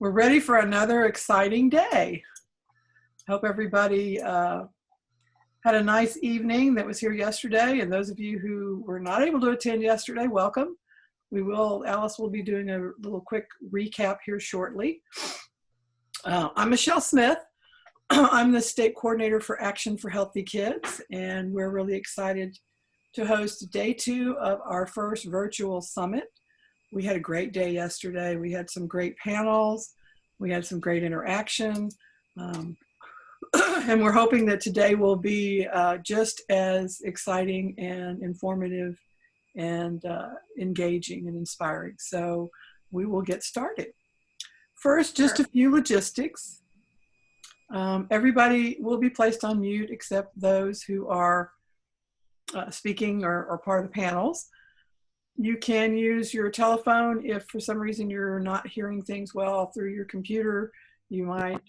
We're ready for another exciting day. Hope everybody had a nice evening that was here yesterday, and those of you who were not able to attend yesterday, welcome. Alice will be doing a little quick recap here shortly. I'm Michelle Smith. I'm the state coordinator for Action for Healthy Kids, and we're really excited to host day 2 of our first virtual summit. We had a great day yesterday. We had some great panels. We had some great interaction. And we're hoping that today will be just as exciting and informative and engaging and inspiring. So we will get started. First, just a few logistics. Everybody will be placed on mute except those who are speaking or part of the panels. You can use your telephone if for some reason you're not hearing things well through your computer. You might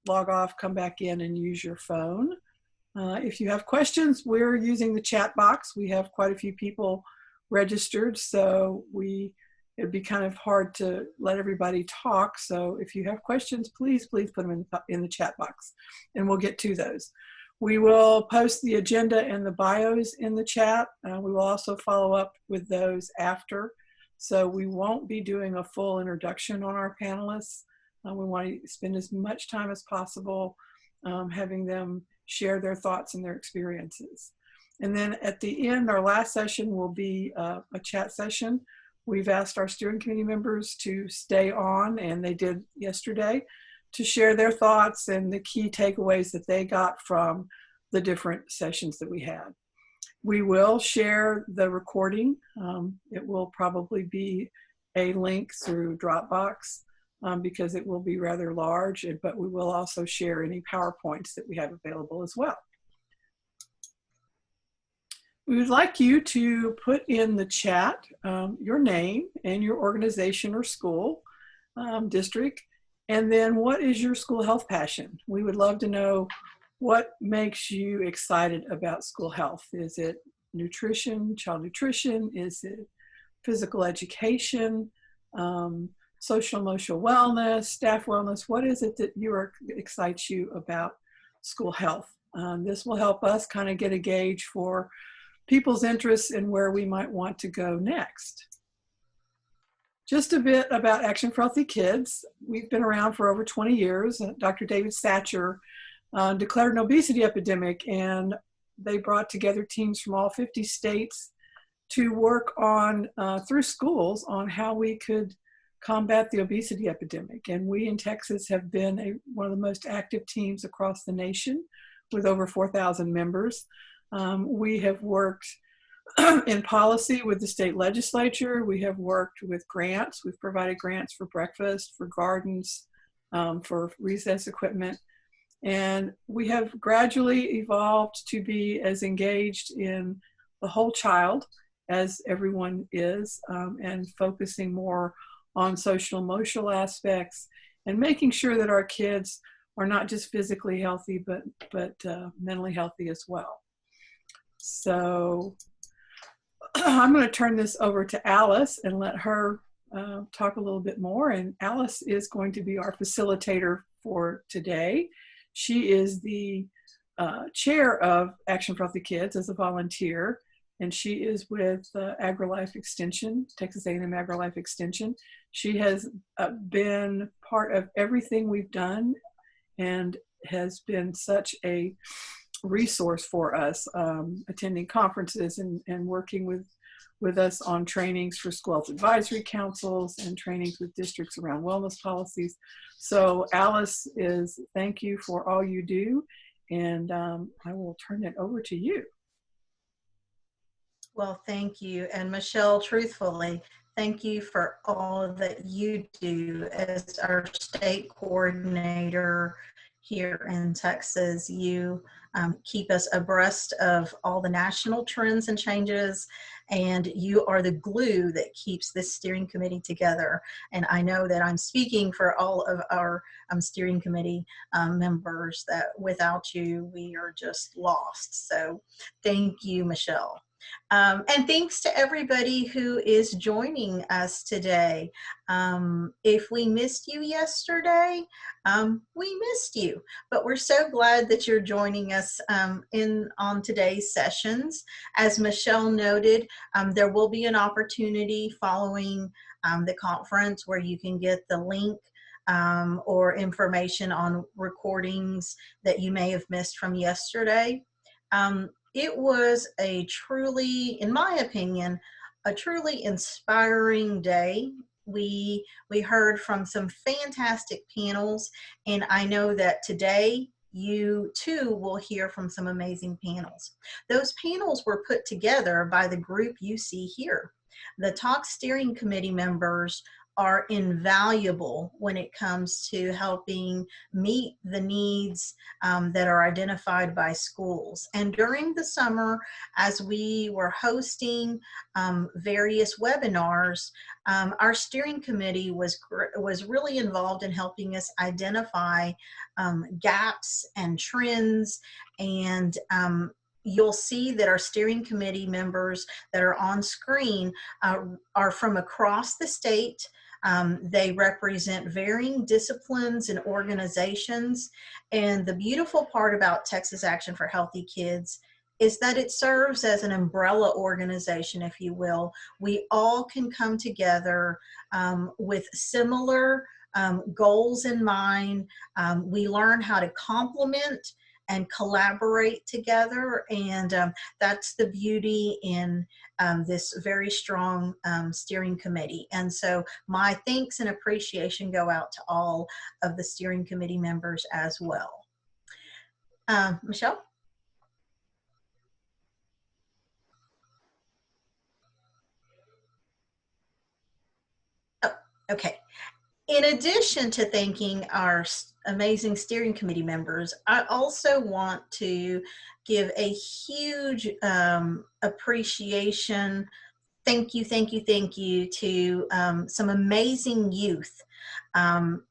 log off, come back in, and use your phone. If you have questions, we're using the chat box. We have quite a few people registered, so it'd be kind of hard to let everybody talk. So if you have questions, please put them in the chat box, and we'll get to those. We will post the agenda and the bios in the chat. We will also follow up with those after. So we won't be doing a full introduction on our panelists. We want to spend as much time as possible having them share their thoughts and their experiences. And then at the end, our last session will be a chat session. We've asked our steering committee members to stay on, and they did yesterday, to share their thoughts and the key takeaways that they got from the different sessions that we had. We will share the recording. It will probably be a link through Dropbox because it will be rather large, but we will also share any PowerPoints that we have available as well. We would like you to put in the chat your name and your organization or school district, and then what is your school health passion? We would love to know what makes you excited about school health. Is it nutrition, child nutrition? Is it physical education, social emotional wellness, staff wellness? What is it that excites you about school health? This will help us kind of get a gauge for people's interests and where we might want to go next. Just a bit about Action for Healthy Kids. We've been around for over 20 years. Dr. David Satcher declared an obesity epidemic, and they brought together teams from all 50 states to work on, through schools, on how we could combat the obesity epidemic. And we in Texas have been one of the most active teams across the nation with over 4,000 members. We have worked in policy with the state legislature. We have worked with grants. We've provided grants for breakfast, for gardens, for recess equipment. And we have gradually evolved to be as engaged in the whole child as everyone is, and focusing more on social emotional aspects and making sure that our kids are not just physically healthy, but mentally healthy as well. So I'm going to turn this over to Alice and let her talk a little bit more. And Alice is going to be our facilitator for today. She is the chair of Action for Healthy Kids as a volunteer, and she is with AgriLife Extension, Texas A&M AgriLife Extension. She has been part of everything we've done and has been such a resource for us, attending conferences and working with us on trainings for school health advisory councils and trainings with districts around wellness policies. So Alice, thank you for all you do, and I will turn it over to you. Well, thank you. And Michelle, truthfully, thank you for all that you do as our state coordinator here in Texas. You keep us abreast of all the national trends and changes, and you are the glue that keeps this steering committee together. And I know that I'm speaking for all of our steering committee members that without you, we are just lost. So thank you, Michelle. And thanks to everybody who is joining us today. If we missed you yesterday, we missed you, but we're so glad that you're joining us on today's sessions. As Michelle noted, there will be an opportunity following the conference where you can get the link or information on recordings that you may have missed from yesterday. It was a truly, in my opinion, a truly inspiring day. We heard from some fantastic panels, and I know that today you too will hear from some amazing panels. Those panels were put together by the group you see here. The TAHK steering committee members are invaluable when it comes to helping meet the needs that are identified by schools. And during the summer, as we were hosting various webinars, our steering committee was really involved in helping us identify gaps and trends, and you'll see that our steering committee members that are on screen are from across the state. They represent varying disciplines and organizations. And the beautiful part about Texas Action for Healthy Kids is that it serves as an umbrella organization, if you will. We all can come together with similar goals in mind. We learn how to complement and collaborate together, and that's the beauty in this very strong steering committee. And so my thanks and appreciation go out to all of the steering committee members as well. Michelle? Oh, okay. In addition to thanking our amazing steering committee members, I also want to give a huge appreciation, thank you to some amazing youth.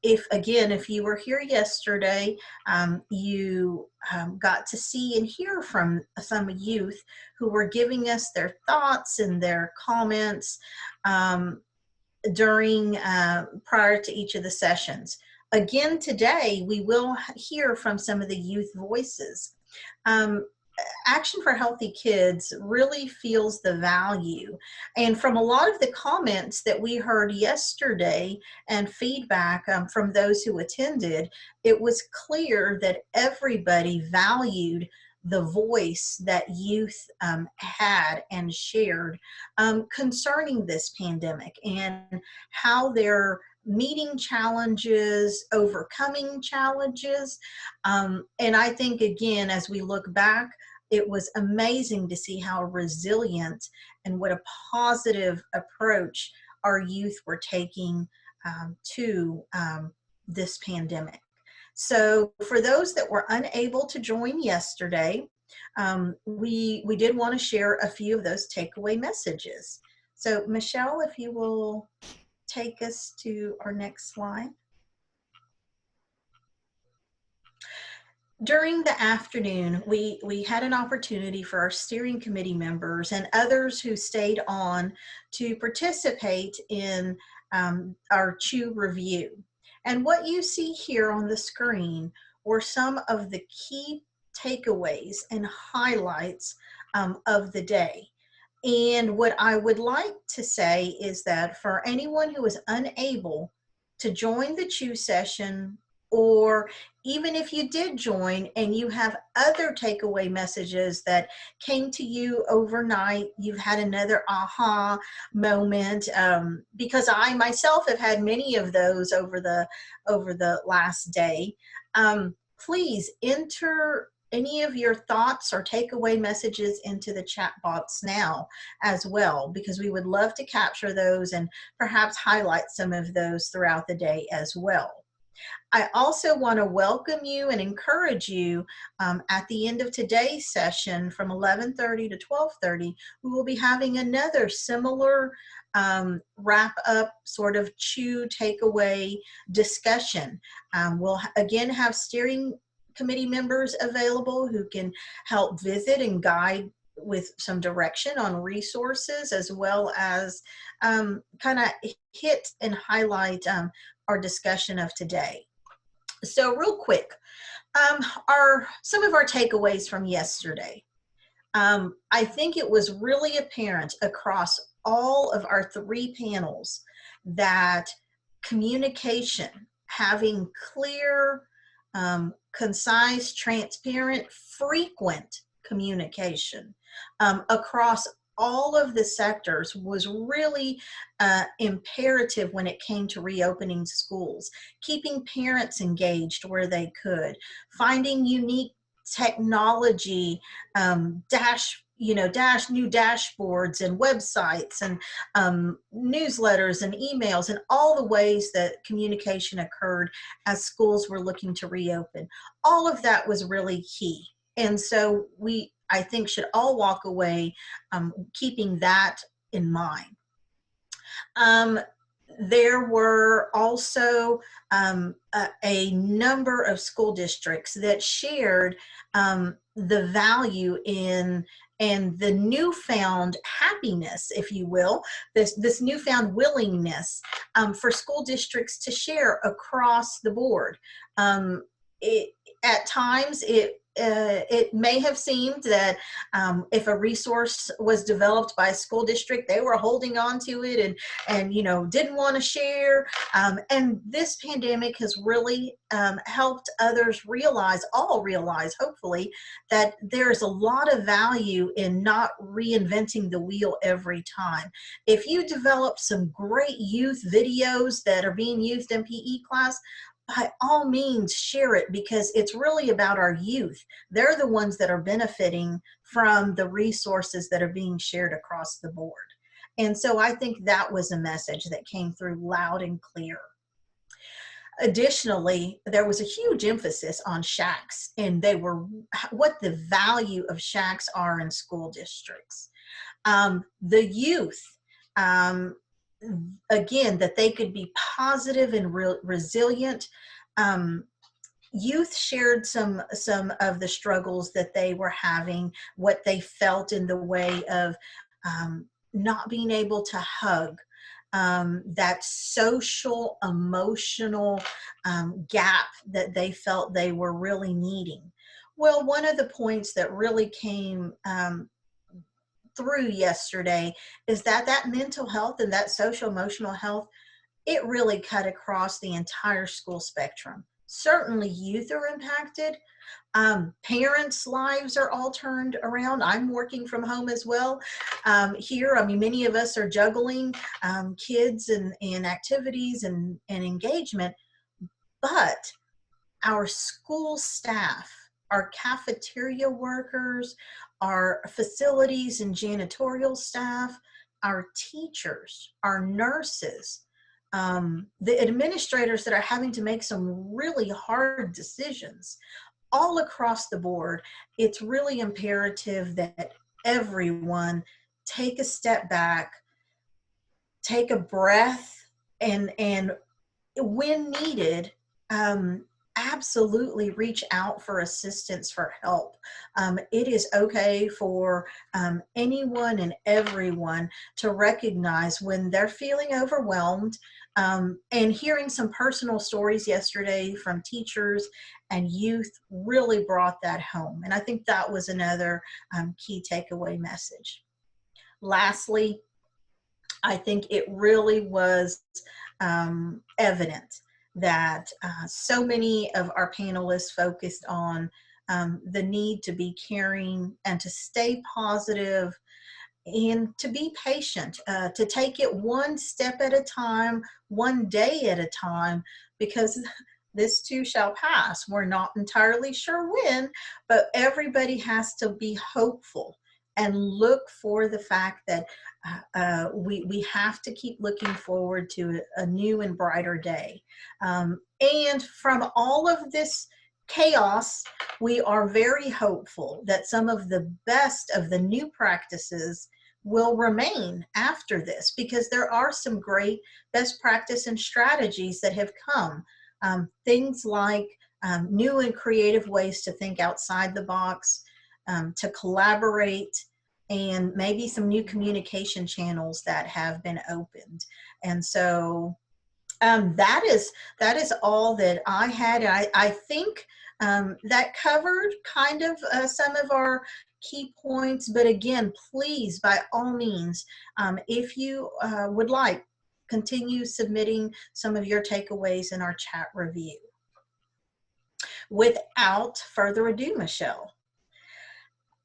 If you were here yesterday, you got to see and hear from some youth who were giving us their thoughts and their comments during prior to each of the sessions. Again today, we will hear from some of the youth voices. Action for Healthy Kids really feels the value. And from a lot of the comments that we heard yesterday and feedback from those who attended, it was clear that everybody valued the voice that youth had and shared concerning this pandemic and how they're meeting challenges, overcoming challenges. And I think, again, as we look back, it was amazing to see how resilient and what a positive approach our youth were taking to this pandemic. So for those that were unable to join yesterday, we did want to share a few of those takeaway messages. So Michelle, if you will take us to our next slide. During the afternoon, we had an opportunity for our steering committee members and others who stayed on to participate in our CHEW review. And what you see here on the screen were some of the key takeaways and highlights of the day. And what I would like to say is that for anyone who is unable to join the CHEW session, or even if you did join and you have other takeaway messages that came to you overnight, you've had another aha moment, because I myself have had many of those over the last day. Please enter any of your thoughts or takeaway messages into the chat box now as well, because we would love to capture those and perhaps highlight some of those throughout the day as well. I also want to welcome you and encourage you at the end of today's session from 11:30 to 12:30, we will be having another similar wrap up sort of CHEW takeaway discussion. We'll again have steering committee members available who can help visit and guide with some direction on resources, as well as kind of hit and highlight our discussion of today. So real quick, some of our takeaways from yesterday. I think it was really apparent across all of our 3 panels that communication, having clear, concise, transparent, frequent communication across all of the sectors was really imperative when it came to reopening schools, keeping parents engaged where they could, finding unique technology, new dashboards and websites and newsletters and emails, and all the ways that communication occurred as schools were looking to reopen. All of that was really key. And so I think, should all walk away keeping that in mind. There were also a number of school districts that shared the value in and the newfound happiness, if you will, this newfound willingness for school districts to share across the board. At times, it may have seemed that if a resource was developed by a school district, they were holding on to it and didn't want to share. And this pandemic has really helped others realize, hopefully, that there's a lot of value in not reinventing the wheel every time. If you develop some great youth videos that are being used in PE class, by all means share it, because it's really about our youth. They're the ones that are benefiting from the resources that are being shared across the board. And so I think that was a message that came through loud and clear. Additionally, there was a huge emphasis on SHACs, and what the value of SHACs are in school districts. The youth, again, that they could be positive and resilient. Youth shared some of the struggles that they were having, what they felt in the way of not being able to hug, that social, emotional gap that they felt they were really needing. Well, one of the points that really came through yesterday is that mental health and that social emotional health, it really cut across the entire school spectrum. Certainly youth are impacted. Parents' lives are all turned around. I'm working from home as well here. I mean, many of us are juggling kids and activities and engagement, but our school staff, our cafeteria workers, our facilities and janitorial staff, our teachers, our nurses, the administrators that are having to make some really hard decisions all across the board. It's really imperative that everyone take a step back, take a breath, and when needed, absolutely reach out for assistance, for help. It is okay for anyone and everyone to recognize when they're feeling overwhelmed. And hearing some personal stories yesterday from teachers and youth really brought that home. And I think that was another key takeaway message. Lastly, I think it really was evident that so many of our panelists focused on the need to be caring and to stay positive and to be patient, to take it one step at a time, one day at a time, because this too shall pass. We're not entirely sure when, but everybody has to be hopeful and look for the fact that we have to keep looking forward to a new and brighter day. And from all of this chaos, we are very hopeful that some of the best of the new practices will remain after this, because there are some great best practice and strategies that have come. Things like new and creative ways to think outside the box, to collaborate, and maybe some new communication channels that have been opened. And so that is all that I had. I think that covered kind of some of our key points. But again, please, by all means, if you would like, continue submitting some of your takeaways in our chat review. Without further ado, Michelle,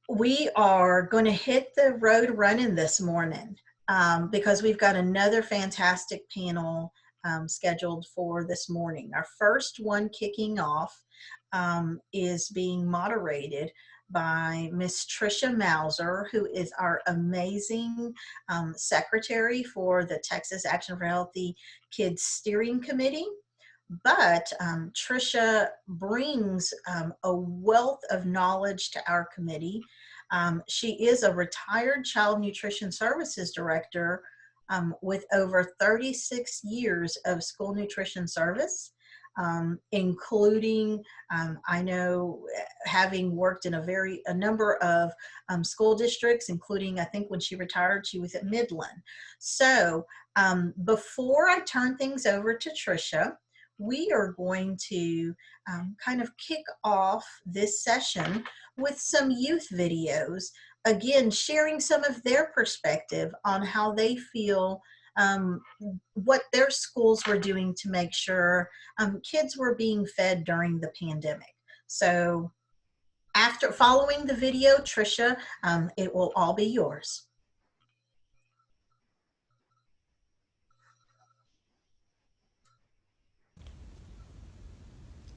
we are going to hit the road running this morning because we've got another fantastic panel scheduled for this morning. Our first one kicking off is being moderated by Miss Tricia Mauser, who is our amazing secretary for the Texas Action for Healthy Kids Steering Committee. But Tricia brings a wealth of knowledge to our committee. She is a retired child nutrition services director with over 36 years of school nutrition service, including, I know, having worked in a number of school districts, including, I think when she retired, she was at Midland. So before I turn things over to Tricia, we are going to kind of kick off this session with some youth videos, again, sharing some of their perspective on how they feel what their schools were doing to make sure kids were being fed during the pandemic. So following the video, Tricia, it will all be yours.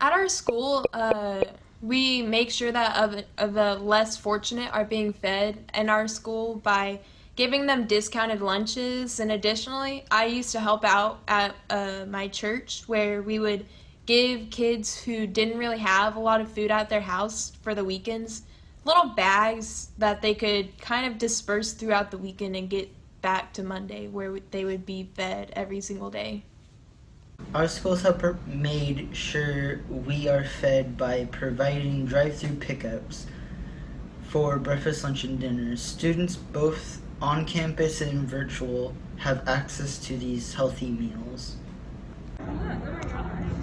At our school, we make sure that of the less fortunate are being fed in our school by giving them discounted lunches. And additionally, I used to help out at my church where we would give kids who didn't really have a lot of food at their house for the weekends little bags that they could kind of disperse throughout the weekend and get back to Monday where they would be fed every single day. Our schools have made sure we are fed by providing drive-through pickups for breakfast, lunch, and dinner. Students both on campus and virtual have access to these healthy meals.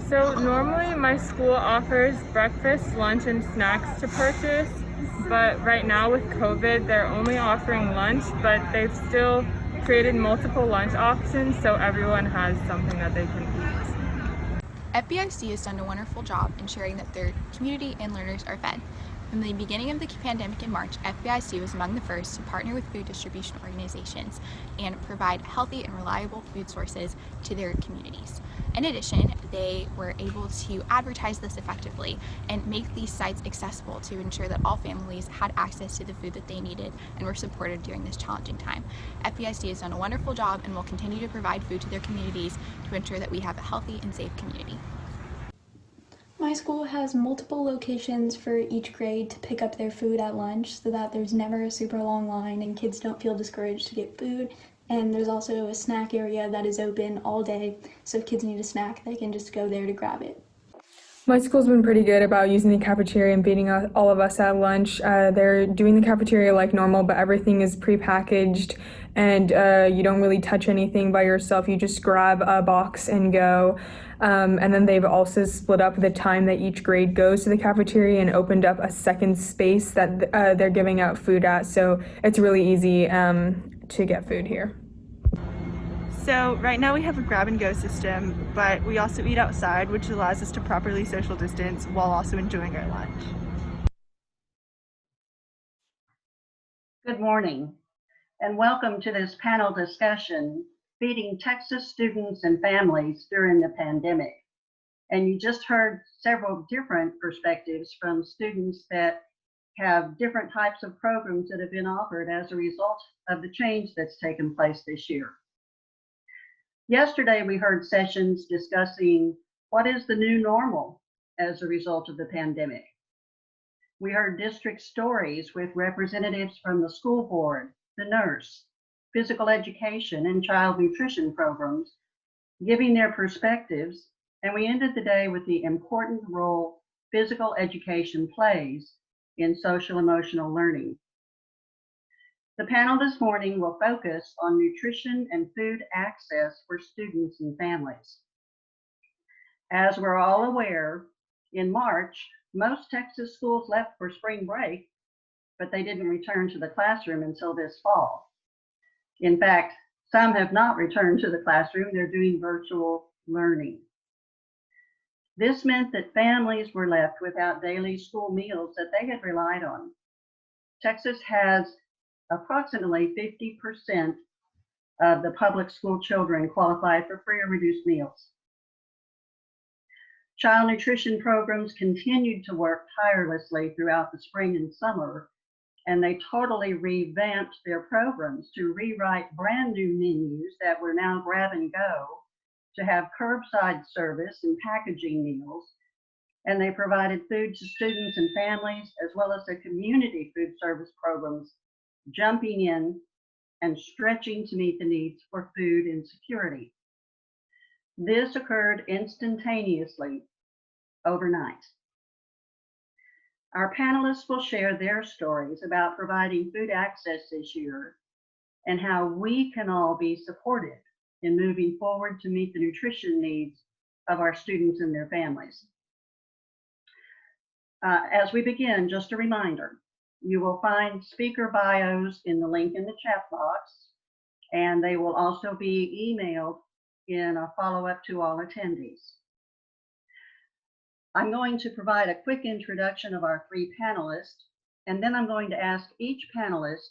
So normally my school offers breakfast, lunch, and snacks to purchase, but right now with COVID they're only offering lunch, but they've still created multiple lunch options so everyone has something that they can eat. FBIC has done a wonderful job ensuring that their community and learners are fed. From the beginning of the pandemic in March, FBIC was among the first to partner with food distribution organizations and provide healthy and reliable food sources to their communities. In addition, they were able to advertise this effectively and make these sites accessible to ensure that all families had access to the food that they needed and were supported during this challenging time. FBIC has done a wonderful job and will continue to provide food to their communities to ensure that we have a healthy and safe community. My school has multiple locations for each grade to pick up their food at lunch so that there's never a super long line and kids don't feel discouraged to get food. And there's also a snack area that is open all day, so if kids need a snack, they can just go there to grab it. My school's been pretty good about using the cafeteria and feeding all of us at lunch. They're doing the cafeteria like normal, but everything is prepackaged and you don't really touch anything by yourself. You just grab a box and go. And then they've also split up the time that each grade goes to the cafeteria and opened up a second space that they're giving out food at. So it's really easy to get food here. So right now we have a grab and go system, but we also eat outside, which allows us to properly social distance while also enjoying our lunch. Good morning, and welcome to this panel discussion, Feeding Texas Students and Families During the Pandemic. And you just heard several different perspectives from students that have different types of programs that have been offered as a result of the change that's taken place this year. Yesterday, we heard sessions discussing what is the new normal as a result of the pandemic. We heard district stories with representatives from the school board, the nurse, physical education, and child nutrition programs, giving their perspectives, and we ended the day with the important role physical education plays in social emotional learning. The panel this morning will focus on nutrition and food access for students and families. As we're all aware, in March, most Texas schools left for spring break, but they didn't return to the classroom until this fall. In fact, some have not returned to the classroom. They're doing virtual learning. This meant that families were left without daily school meals that they had relied on. Texas has approximately 50% of the public school children qualify for free or reduced meals. Child nutrition programs continued to work tirelessly throughout the spring and summer, and they totally revamped their programs to rewrite brand new menus that were now grab and go, to have curbside service and packaging meals, and they provided food to students and families, as well as the community food service programs, jumping in and stretching to meet the needs for food insecurity. This occurred instantaneously overnight. Our panelists will share their stories about providing food access this year and how we can all be supported in moving forward to meet the nutrition needs of our students and their families. As we begin, just a reminder, you will find speaker bios in the link in the chat box, and they will also be emailed in a follow-up to all attendees. I'm going to provide a quick introduction of our three panelists, and then I'm going to ask each panelist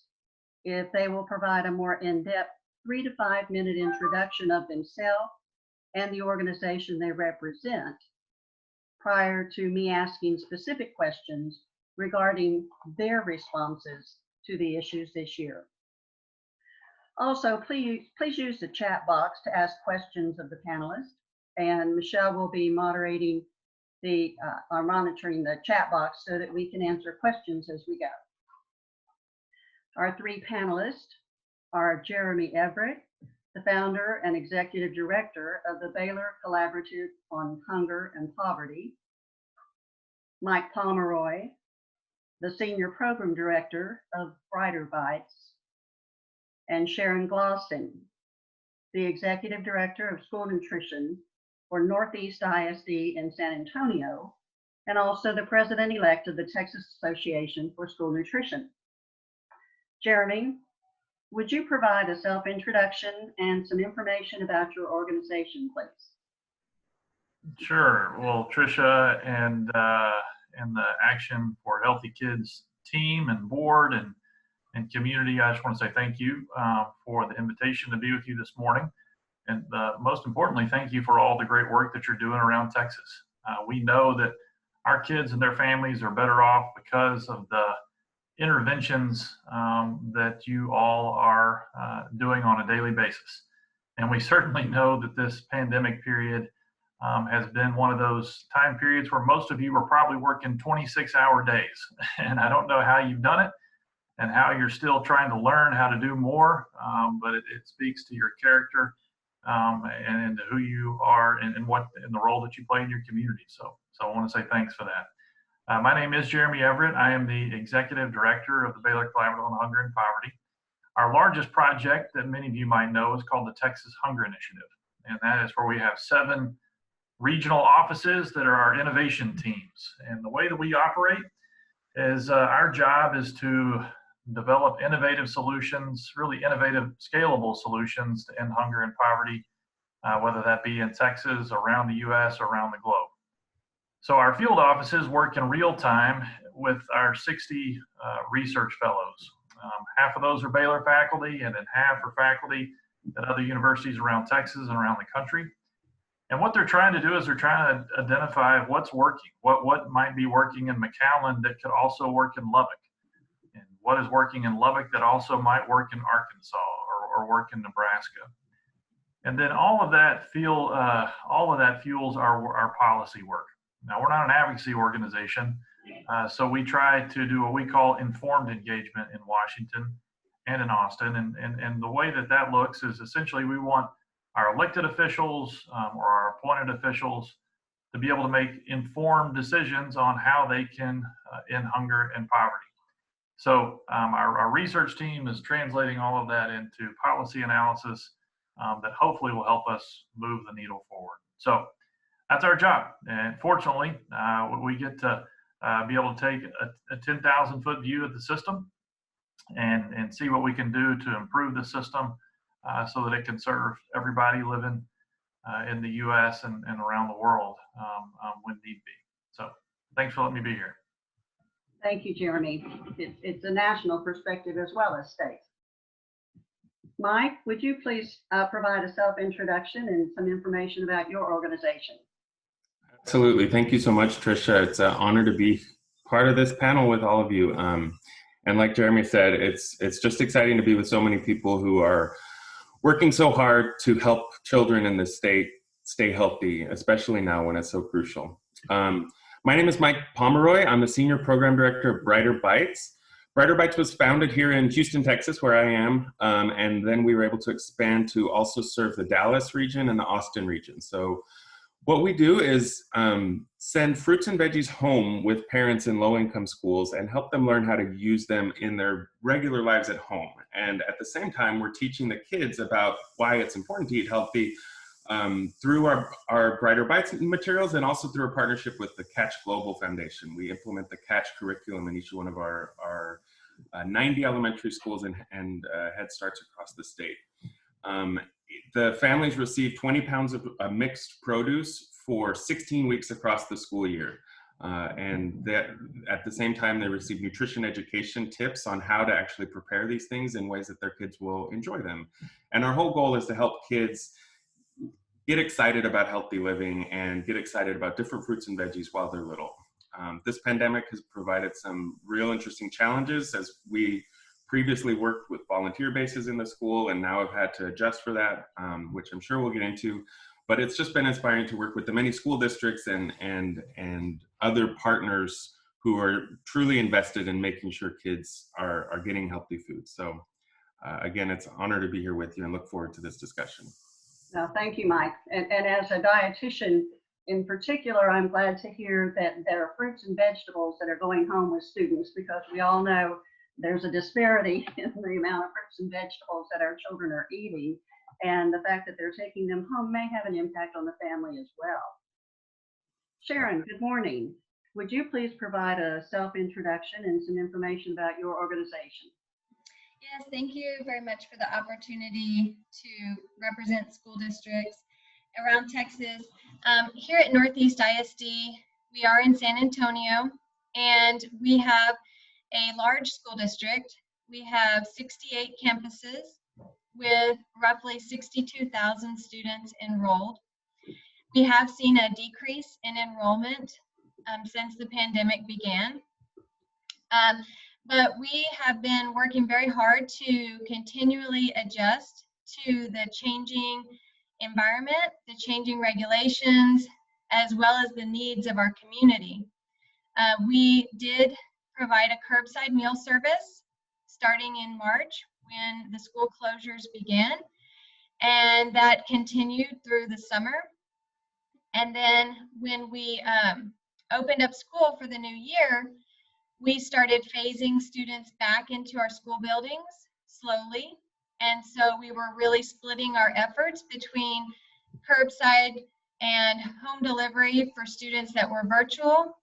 if they will provide a more in-depth 3 to 5 minute introduction of themselves and the organization they represent prior to me asking specific questions regarding their responses to the issues this year. Also, please use the chat box to ask questions of the panelists, and Michelle will be moderating or monitoring the chat box so that we can answer questions as we go. Our three panelists are Jeremy Everett, the founder and executive director of the Baylor Collaborative on Hunger and Poverty, Mike Pomeroy, the senior program director of Brighter Bites, and Sharon Glosson, the executive director of school nutrition for Northeast ISD in San Antonio, and also the president-elect of the Texas Association for School Nutrition. Jeremy, would you provide a self-introduction and some information about your organization, please? Sure. Well, Tricia and the Action for Healthy Kids team and board and community, I just want to say thank you for the invitation to be with you this morning. And most importantly, thank you for all the great work that you're doing around Texas. We know that our kids and their families are better off because of the interventions that you all are doing on a daily basis. And we certainly know that this pandemic period has been one of those time periods where most of you are probably working 26-hour days. And I don't know how you've done it and how you're still trying to learn how to do more, but it speaks to your character and who you are and the role that you play in your community. So I want to say thanks for that. My name is Jeremy Everett. I am the executive director of the Baylor Collaborative on Hunger and Poverty. Our largest project that many of you might know is called the Texas Hunger Initiative. And that is where we have 7 regional offices that are our innovation teams. And the way that we operate is our job is to develop innovative solutions, really innovative, scalable solutions to end hunger and poverty, whether that be in Texas, around the U.S., or around the globe. So our field offices work in real time with our 60 research fellows. Half of those are Baylor faculty, and then half are faculty at other universities around Texas and around the country. And what they're trying to do is they're trying to identify what's working, what might be working in McAllen that could also work in Lubbock, and what is working in Lubbock that also might work in Arkansas or work in Nebraska. And then all of that fuels our policy work. Now, we're not an advocacy organization, so we try to do what we call informed engagement in Washington and in Austin. And the way that looks is essentially we want our elected officials or our appointed officials to be able to make informed decisions on how they can end hunger and poverty. So our research team is translating all of that into policy analysis that hopefully will help us move the needle forward. So that's our job. And fortunately, we get to be able to take a 10,000 foot view of the system and see what we can do to improve the system so that it can serve everybody living in the U.S. and around the world when need be. So thanks for letting me be here. Thank you, Jeremy. It's a national perspective as well as state. Mike, would you please provide a self-introduction and some information about your organization? Absolutely. Thank you so much, Tricia. It's an honor to be part of this panel with all of you. And like Jeremy said, it's just exciting to be with so many people who are working so hard to help children in this state stay healthy, especially now when it's so crucial. My name is Mike Pomeroy. I'm the Senior Program Director of Brighter Bites. Brighter Bites was founded here in Houston, Texas, where I am, and then we were able to expand to also serve the Dallas region and the Austin region. So what we do is send fruits and veggies home with parents in low-income schools and help them learn how to use them in their regular lives at home. And at the same time, we're teaching the kids about why it's important to eat healthy through our Brighter Bites materials and also through a partnership with the Catch Global Foundation. We implement the Catch curriculum in each one of our 90 elementary schools and Head Starts across the state. The families receive 20 pounds of mixed produce for 16 weeks across the school year. And that, at the same time, they receive nutrition education tips on how to actually prepare these things in ways that their kids will enjoy them. And our whole goal is to help kids get excited about healthy living and get excited about different fruits and veggies while they're little. This pandemic has provided some real interesting challenges as we previously worked with volunteer bases in the school and now have had to adjust for that, which I'm sure we'll get into. But it's just been inspiring to work with the many school districts and other partners who are truly invested in making sure kids are getting healthy food. So again, it's an honor to be here with you and look forward to this discussion. No, thank you, Mike. And as a dietitian in particular, I'm glad to hear that there are fruits and vegetables that are going home with students, because we all know there's a disparity in the amount of fruits and vegetables that our children are eating. And the fact that they're taking them home may have an impact on the family as well. Sharon, good morning. Would you please provide a self-introduction and some information about your organization? Yes, thank you very much for the opportunity to represent school districts around Texas. Here at Northeast ISD, we are in San Antonio, and we have a large school district. We have 68 campuses with roughly 62,000 students enrolled. We have seen a decrease in enrollment since the pandemic began. But we have been working very hard to continually adjust to the changing environment, the changing regulations, as well as the needs of our community. We did provide a curbside meal service starting in March when the school closures began, and that continued through the summer. And then when we opened up school for the new year, we started phasing students back into our school buildings slowly. And so we were really splitting our efforts between curbside and home delivery for students that were virtual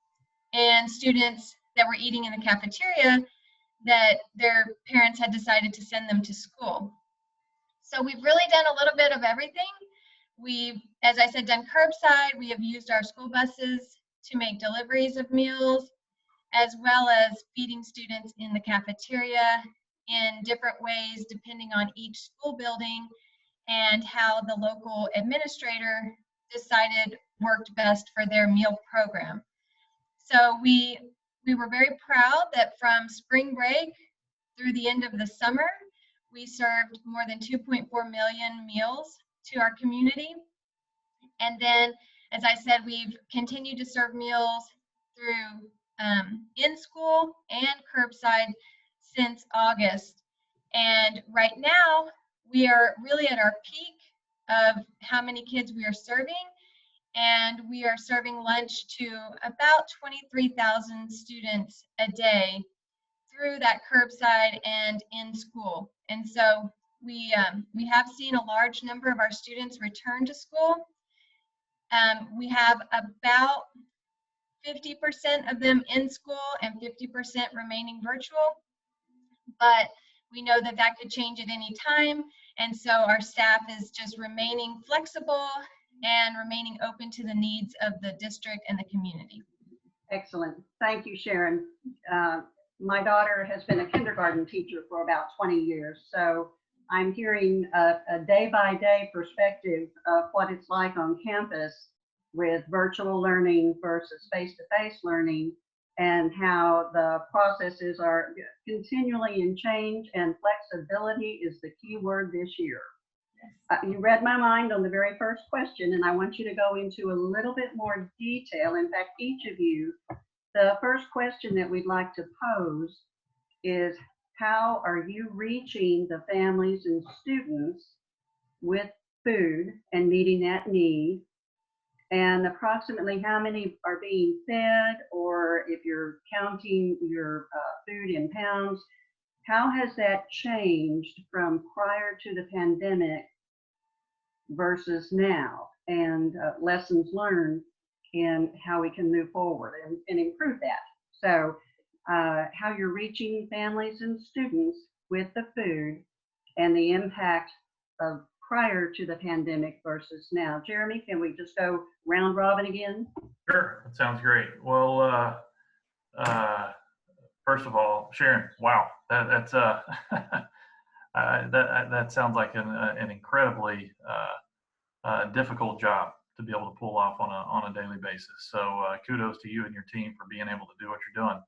and students that were eating in the cafeteria that their parents had decided to send them to school. So we've really done a little bit of everything. We've, as I said, done curbside. We have used our school buses to make deliveries of meals, as well as feeding students in the cafeteria in different ways depending on each school building and how the local administrator decided worked best for their meal program. So we were very proud that from spring break through the end of the summer, we served more than 2.4 million meals to our community. And then, as I said, we've continued to serve meals through in school and curbside since August. And right now, we are really at our peak of how many kids we are serving. And we are serving lunch to about 23,000 students a day through that curbside and in school. And so we have seen a large number of our students return to school. We have about 50% of them in school and 50% remaining virtual, but we know that that could change at any time. And so our staff is just remaining flexible and remaining open to the needs of the district and the community. Excellent. Thank you, Sharon. My daughter has been a kindergarten teacher for about 20 years, so I'm hearing a day-by-day perspective of what it's like on campus with virtual learning versus face-to-face learning, and how the processes are continually in change, and flexibility is the key word this year. You read my mind on the very first question, and I want you to go into a little bit more detail. In fact, each of you, the first question that we'd like to pose is, how are you reaching the families and students with food and meeting that need? And approximately how many are being fed, or if you're counting your food in pounds, how has that changed from prior to the pandemic versus now, and lessons learned in how we can move forward and improve that? So how you're reaching families and students with the food and the impact of prior to the pandemic versus now. Jeremy, can we just go round robin again? Sure, that sounds great. Well, first of all, Sharon, wow, that's that sounds like an incredibly difficult job to be able to pull off on a daily basis. So kudos to you and your team for being able to do what you're doing.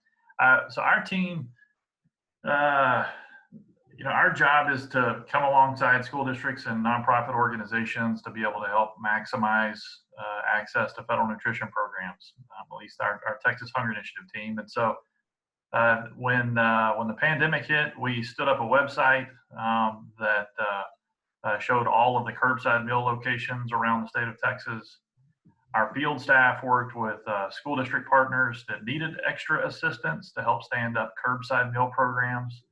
So our team, our job is to come alongside school districts and nonprofit organizations to be able to help maximize access to federal nutrition programs, at least our Texas Hunger Initiative team. And so when the pandemic hit, we stood up a website that showed all of the curbside meal locations around the state of Texas. Our field staff worked with school district partners that needed extra assistance to help stand up curbside meal programs,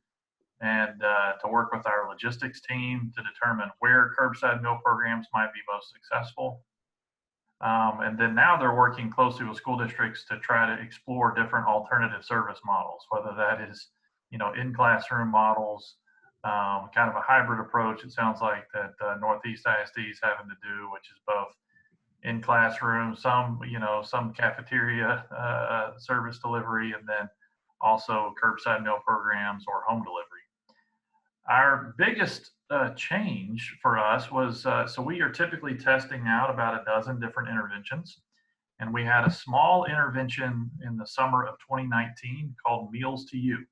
and to work with our logistics team to determine where curbside meal programs might be most successful. And then now they're working closely with school districts to try to explore different alternative service models, whether that is, in classroom models, kind of a hybrid approach. It sounds like that Northeast ISD is having to do, which is both in classroom, some cafeteria service delivery, and then also curbside meal programs or home delivery. Our biggest change for us was, so we are typically testing out about a dozen different interventions. And we had a small intervention in the summer of 2019 called Meals to You.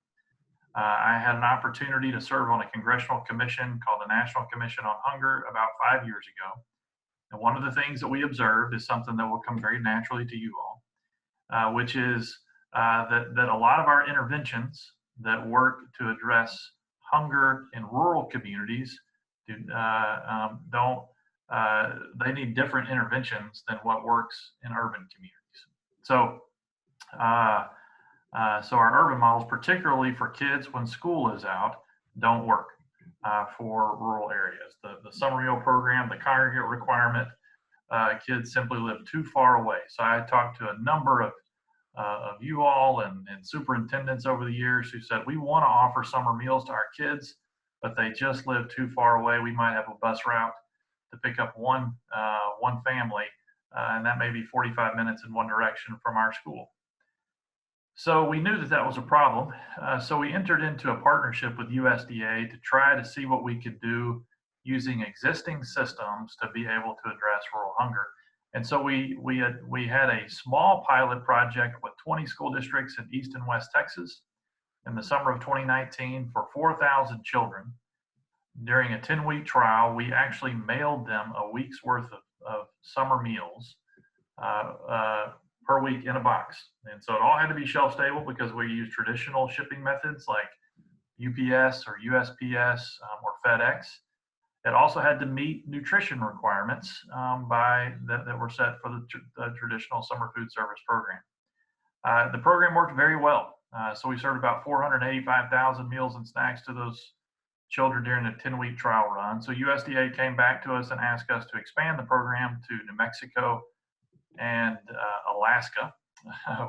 I had an opportunity to serve on a congressional commission called the National Commission on Hunger about 5 years ago. And one of the things that we observed is something that will come very naturally to you all, which is that a lot of our interventions that work to address hunger in rural communities they need different interventions than what works in urban communities. So our urban models, particularly for kids when school is out, don't work for rural areas. The summer meal program, the congregate requirement, kids simply live too far away. So I talked to a number of you all and superintendents over the years who said, we want to offer summer meals to our kids, but they just live too far away. We might have a bus route to pick up one family, and that may be 45 minutes in one direction from our school. So we knew that was a problem. So we entered into a partnership with USDA to try to see what we could do using existing systems to be able to address rural hunger. And so we had a small pilot project with 20 school districts in East and West Texas in the summer of 2019 for 4,000 children. During a 10-week trial, we actually mailed them a week's worth of summer meals per week in a box. And so it all had to be shelf stable because we use traditional shipping methods like UPS or USPS or FedEx. It also had to meet nutrition requirements that were set for the traditional summer food service program. The program worked very well. So we served about 485,000 meals and snacks to those children during a 10-week trial run. So USDA came back to us and asked us to expand the program to New Mexico and Alaska,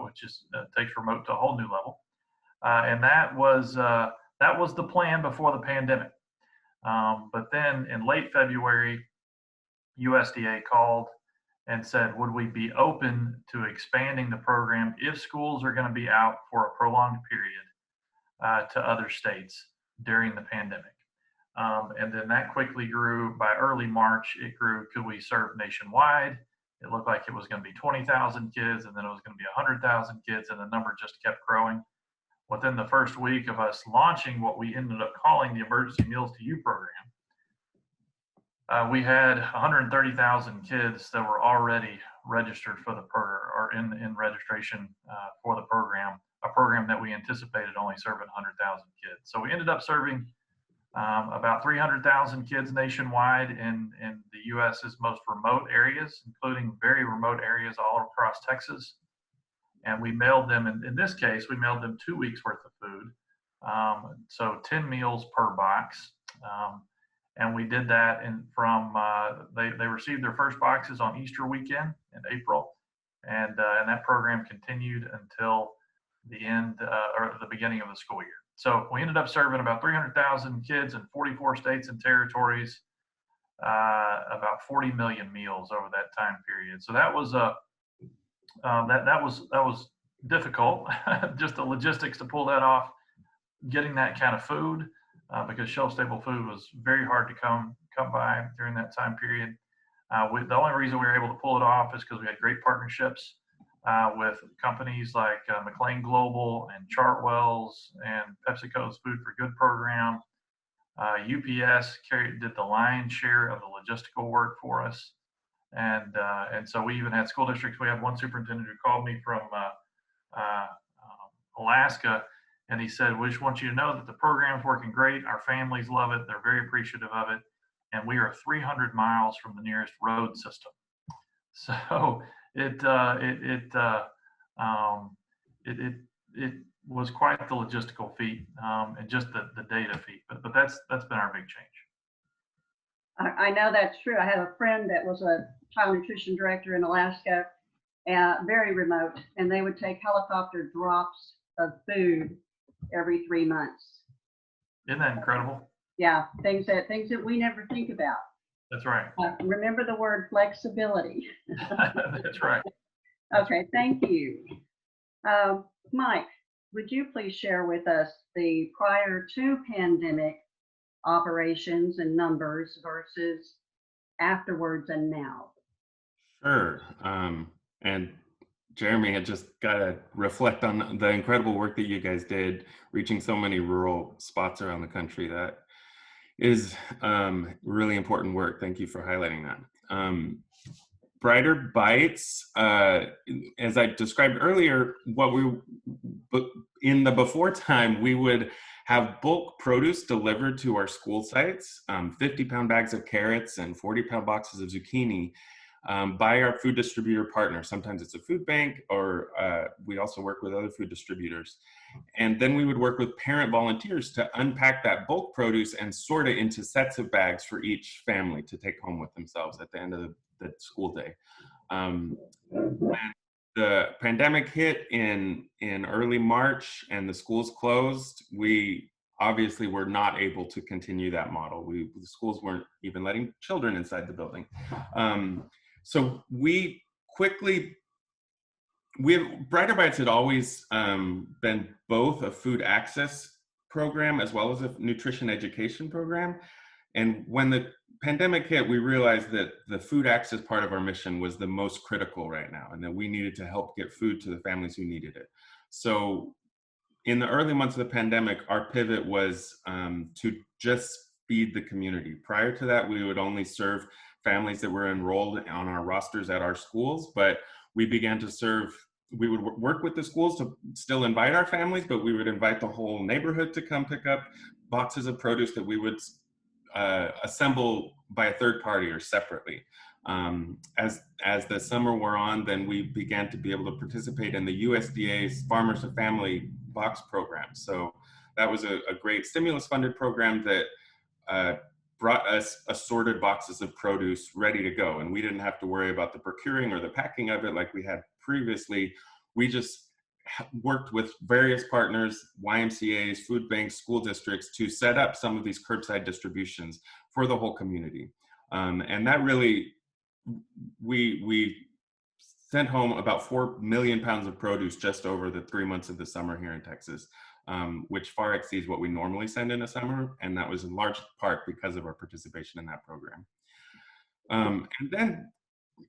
which is takes remote to a whole new level. And that was the plan before the pandemic. But then in late February, USDA called and said, would we be open to expanding the program if schools are going to be out for a prolonged period to other states during the pandemic? And then that quickly grew. By early March, it grew. Could we serve nationwide? It looked like it was going to be 20,000 kids, and then it was going to be 100,000 kids, and the number just kept growing. Within the first week of us launching what we ended up calling the Emergency Meals to You program, we had 130,000 kids that were already registered for the program, or in registration for the program, a program that we anticipated only serving 100,000 kids. So we ended up serving about 300,000 kids nationwide in the U.S.'s most remote areas, including very remote areas all across Texas. And we mailed them, in this case, we mailed them 2 weeks worth of food. So 10 meals per box. And we did that they received their first boxes on Easter weekend in April. And that program continued until the end or the beginning of the school year. So we ended up serving about 300,000 kids in 44 states and territories, about 40 million meals over that time period. So that was that was difficult, just the logistics to pull that off, getting that kind of food, because shelf-stable food was very hard to come by during that time period. The only reason we were able to pull it off is because we had great partnerships with companies like McLean Global and Chartwell's and PepsiCo's Food for Good program. UPS did the lion's share of the logistical work for us. And so we even had school districts. We had one superintendent who called me from Alaska, and he said, we just want you to know that the program's working great. Our families love it. They're very appreciative of it. And we are 300 miles from the nearest road system. So it was quite the logistical feat, and just the data feat. But that's been our big change. I know that's true. I have a friend that was a child nutrition director in Alaska, very remote, and they would take helicopter drops of food every 3 months. Isn't that incredible? Yeah, things that we never think about. That's right. Remember the word flexibility. That's right. Okay, thank you. Mike, would you please share with us the prior to pandemic operations and numbers versus afterwards and now? Sure. And Jeremy, I just got to reflect on the incredible work that you guys did, reaching so many rural spots around the country. That is really important work. Thank you for highlighting that. Brighter Bites, as I described earlier, in the before time, we would have bulk produce delivered to our school sites, 50-pound bags of carrots and 40-pound boxes of zucchini, by our food distributor partner. Sometimes it's a food bank, or we also work with other food distributors. And then we would work with parent volunteers to unpack that bulk produce and sort it into sets of bags for each family to take home with themselves at the end of the school day. When the pandemic hit in early March and the schools closed, we obviously were not able to continue that model. The schools weren't even letting children inside the building. So Brighter Bites had always been both a food access program as well as a nutrition education program. And when the pandemic hit, we realized that the food access part of our mission was the most critical right now, and that we needed to help get food to the families who needed it. So in the early months of the pandemic, our pivot was to just feed the community. Prior to that, we would only serve families that were enrolled on our rosters at our schools, but we began to we would work with the schools to still invite our families, but we would invite the whole neighborhood to come pick up boxes of produce that we would assemble by a third party or separately. As the summer wore on, then we began to be able to participate in the USDA's Farmers to Family box program. So that was a great stimulus funded program that brought us assorted boxes of produce ready to go. And we didn't have to worry about the procuring or the packing of it like we had previously. We just worked with various partners, YMCAs, food banks, school districts, to set up some of these curbside distributions for the whole community. And that really, we sent home about 4 million pounds of produce just over the 3 months of the summer here in Texas, which far exceeds what we normally send in a summer. And that was in large part because of our participation in that program. And then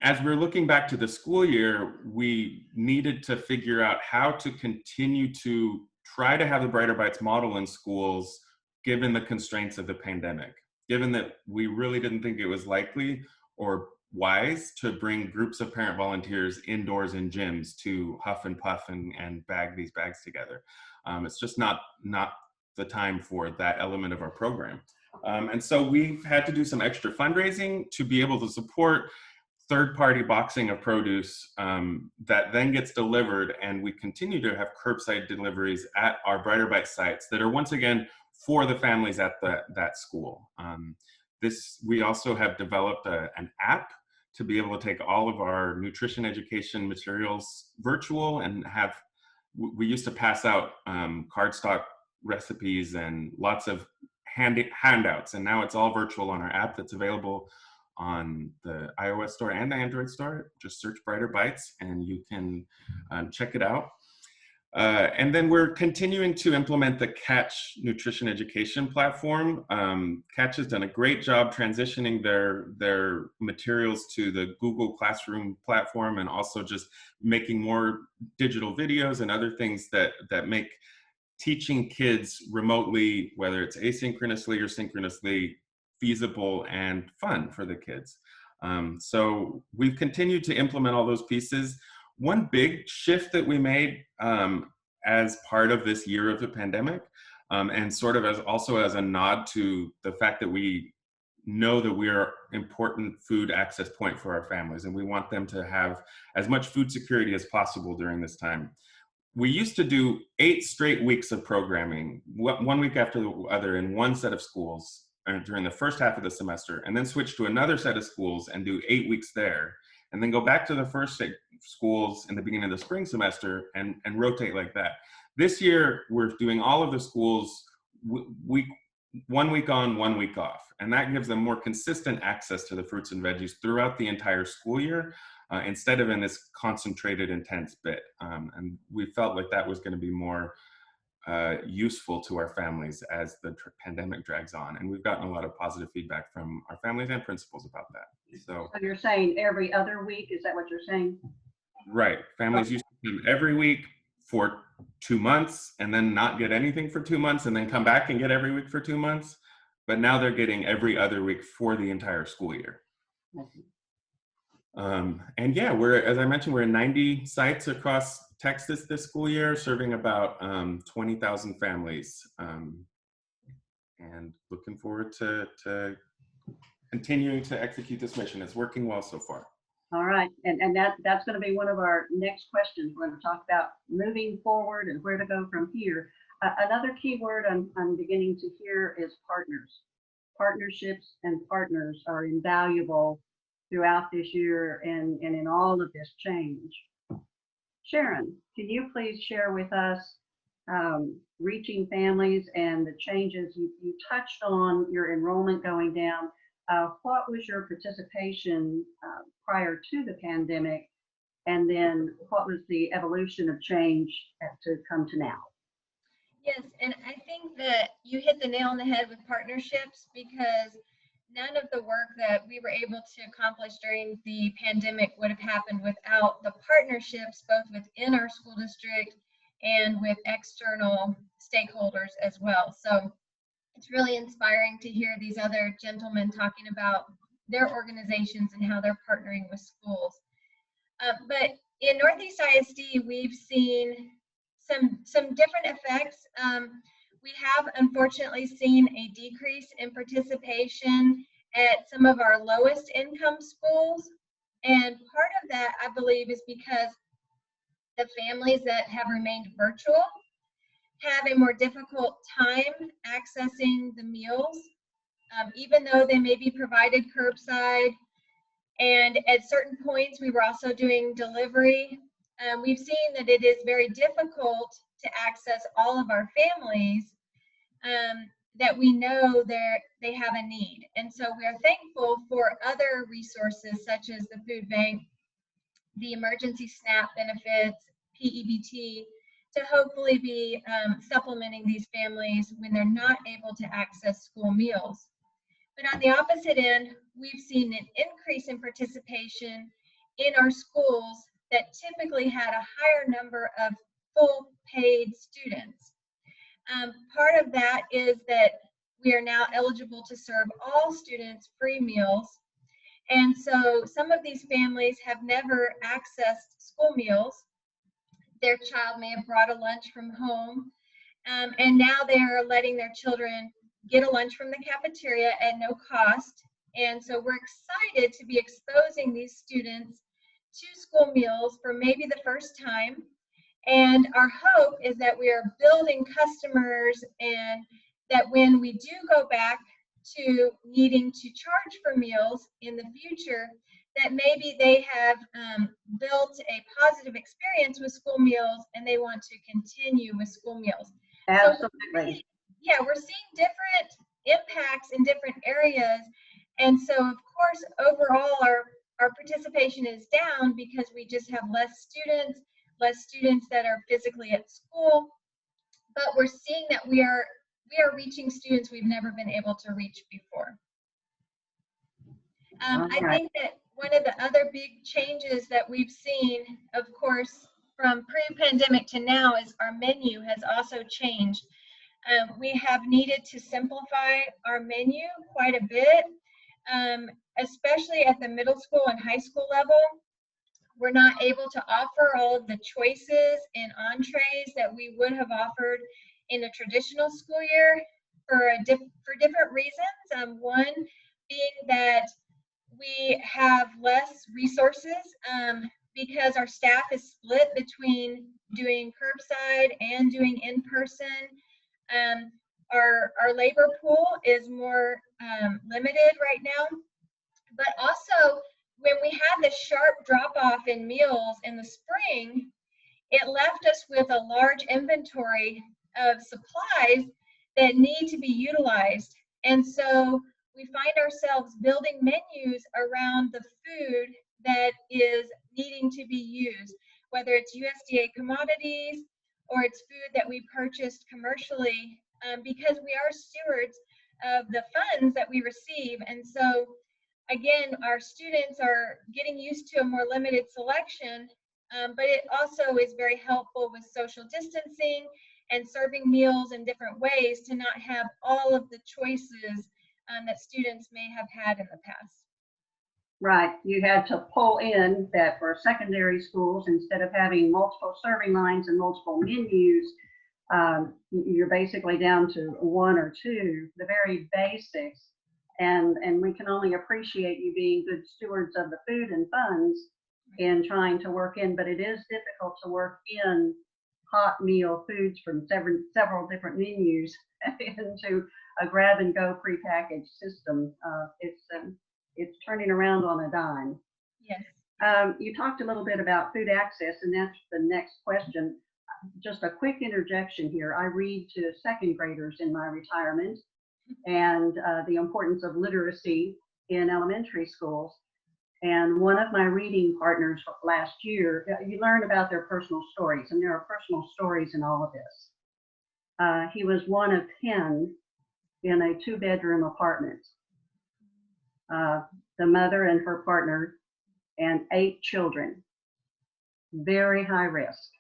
as we're looking back to the school year, we needed to figure out how to continue to try to have the Brighter Bites model in schools, given the constraints of the pandemic, given that we really didn't think it was likely or wise to bring groups of parent volunteers indoors in gyms to huff and puff and bag these bags together. It's just not the time for that element of our program. And so we've had to do some extra fundraising to be able to support third-party boxing of produce that then gets delivered, and we continue to have curbside deliveries at our Brighter Bite sites that are once again for the families at that school. We also have developed an app to be able to take all of our nutrition education materials virtual and we used to pass out cardstock recipes and lots of handouts, and now it's all virtual on our app that's available on the iOS store and the Android store. Just search Brighter Bites and you can check it out. And then we're continuing to implement the Catch nutrition education platform. Catch has done a great job transitioning their materials to the Google Classroom platform, and also just making more digital videos and other things that make teaching kids remotely, whether it's asynchronously or synchronously, feasible and fun for the kids. So we've continued to implement all those pieces. One big shift that we made as part of this year of the pandemic, and sort of also as a nod to the fact that we know that we are an important food access point for our families, and we want them to have as much food security as possible during this time. We used to do 8 straight weeks of programming, one week after the other, in one set of schools during the first half of the semester, and then switch to another set of schools and do 8 weeks there, and then go back to the first schools in the beginning of the spring semester and rotate like that. This year, we're doing all of the schools 1 week on, 1 week off, and that gives them more consistent access to the fruits and veggies throughout the entire school year, instead of in this concentrated, intense bit. And we felt like that was going to be more useful to our families as the pandemic drags on. And we've gotten a lot of positive feedback from our families and principals about that. So you're saying every other week, is that what you're saying? Right. Families used to come every week for 2 months and then not get anything for 2 months and then come back and get every week for 2 months. But now they're getting every other week for the entire school year. And yeah, as I mentioned, we're in 90 sites across Texas this school year, serving about 20,000 families, and looking forward to continuing to execute this mission. It's working well so far. All right, and that's going to be one of our next questions. We're going to talk about moving forward and where to go from here. Another key word I'm beginning to hear is partners. Partnerships and partners are invaluable throughout this year and in all of this change. Sharon, can you please share with us reaching families and the changes? You touched on your enrollment going down. What was your participation prior to the pandemic? And then what was the evolution of change to come to now? Yes, and I think that you hit the nail on the head with partnerships, because none of the work that we were able to accomplish during the pandemic would have happened without the partnerships, both within our school district and with external stakeholders as well. So it's really inspiring to hear these other gentlemen talking about their organizations and how they're partnering with schools. But in Northeast ISD, we've seen some different effects. We have unfortunately seen a decrease in participation at some of our lowest income schools. And part of that, I believe, is because the families that have remained virtual have a more difficult time accessing the meals, even though they may be provided curbside. And at certain points, we were also doing delivery. We've seen that it is very difficult to access all of our families that we know they have a need. And so we are thankful for other resources such as the food bank, the emergency SNAP benefits, PEBT, to hopefully be supplementing these families when they're not able to access school meals. But on the opposite end, we've seen an increase in participation in our schools that typically had a higher number of full paid students. Part of that is that we are now eligible to serve all students free meals. And so some of these families have never accessed school meals. Their child may have brought a lunch from home, and now they are letting their children get a lunch from the cafeteria at no cost. And so we're excited to be exposing these students to school meals for maybe the first time. And our hope is that we are building customers, and that when we do go back to needing to charge for meals in the future, that maybe they have built a positive experience with school meals and they want to continue with school meals. Absolutely. So we're seeing different impacts in different areas. And so, of course, overall, our participation is down because we just have less students that are physically at school. But we're seeing that we are reaching students we've never been able to reach before. I think that one of the other big changes that we've seen, of course, from pre-pandemic to now, is our menu has also changed. We have needed to simplify our menu quite a bit, especially at the middle school and high school level. We're not able to offer all of the choices and entrees that we would have offered in a traditional school year for different reasons. One being that we have less resources because our staff is split between doing curbside and doing in-person. Our labor pool is more limited right now, but also when we had the sharp drop-off in meals in the spring, it left us with a large inventory of supplies that need to be utilized. And so we find ourselves building menus around the food that is needing to be used, whether it's USDA commodities or it's food that we purchased commercially, because we are stewards of the funds that we receive. And so again, our students are getting used to a more limited selection, but it also is very helpful with social distancing and serving meals in different ways to not have all of the choices that students may have had in the past. Right, you had to pull in that for secondary schools, instead of having multiple serving lines and multiple menus, you're basically down to one or two, the very basics. And we can only appreciate you being good stewards of the food and funds in trying to work in, but it is difficult to work in hot meal foods from several different menus into a grab and go prepackaged system. It's turning around on a dime. Yes. You talked a little bit about food access, and that's the next question. Just a quick interjection here. I read to second graders in my retirement, and the importance of literacy in elementary schools. And one of my reading partners last year, you learn about their personal stories, and there are personal stories in all of this. He was one of 10 in a 2-bedroom apartment. The mother and her partner and 8 children, very high risk.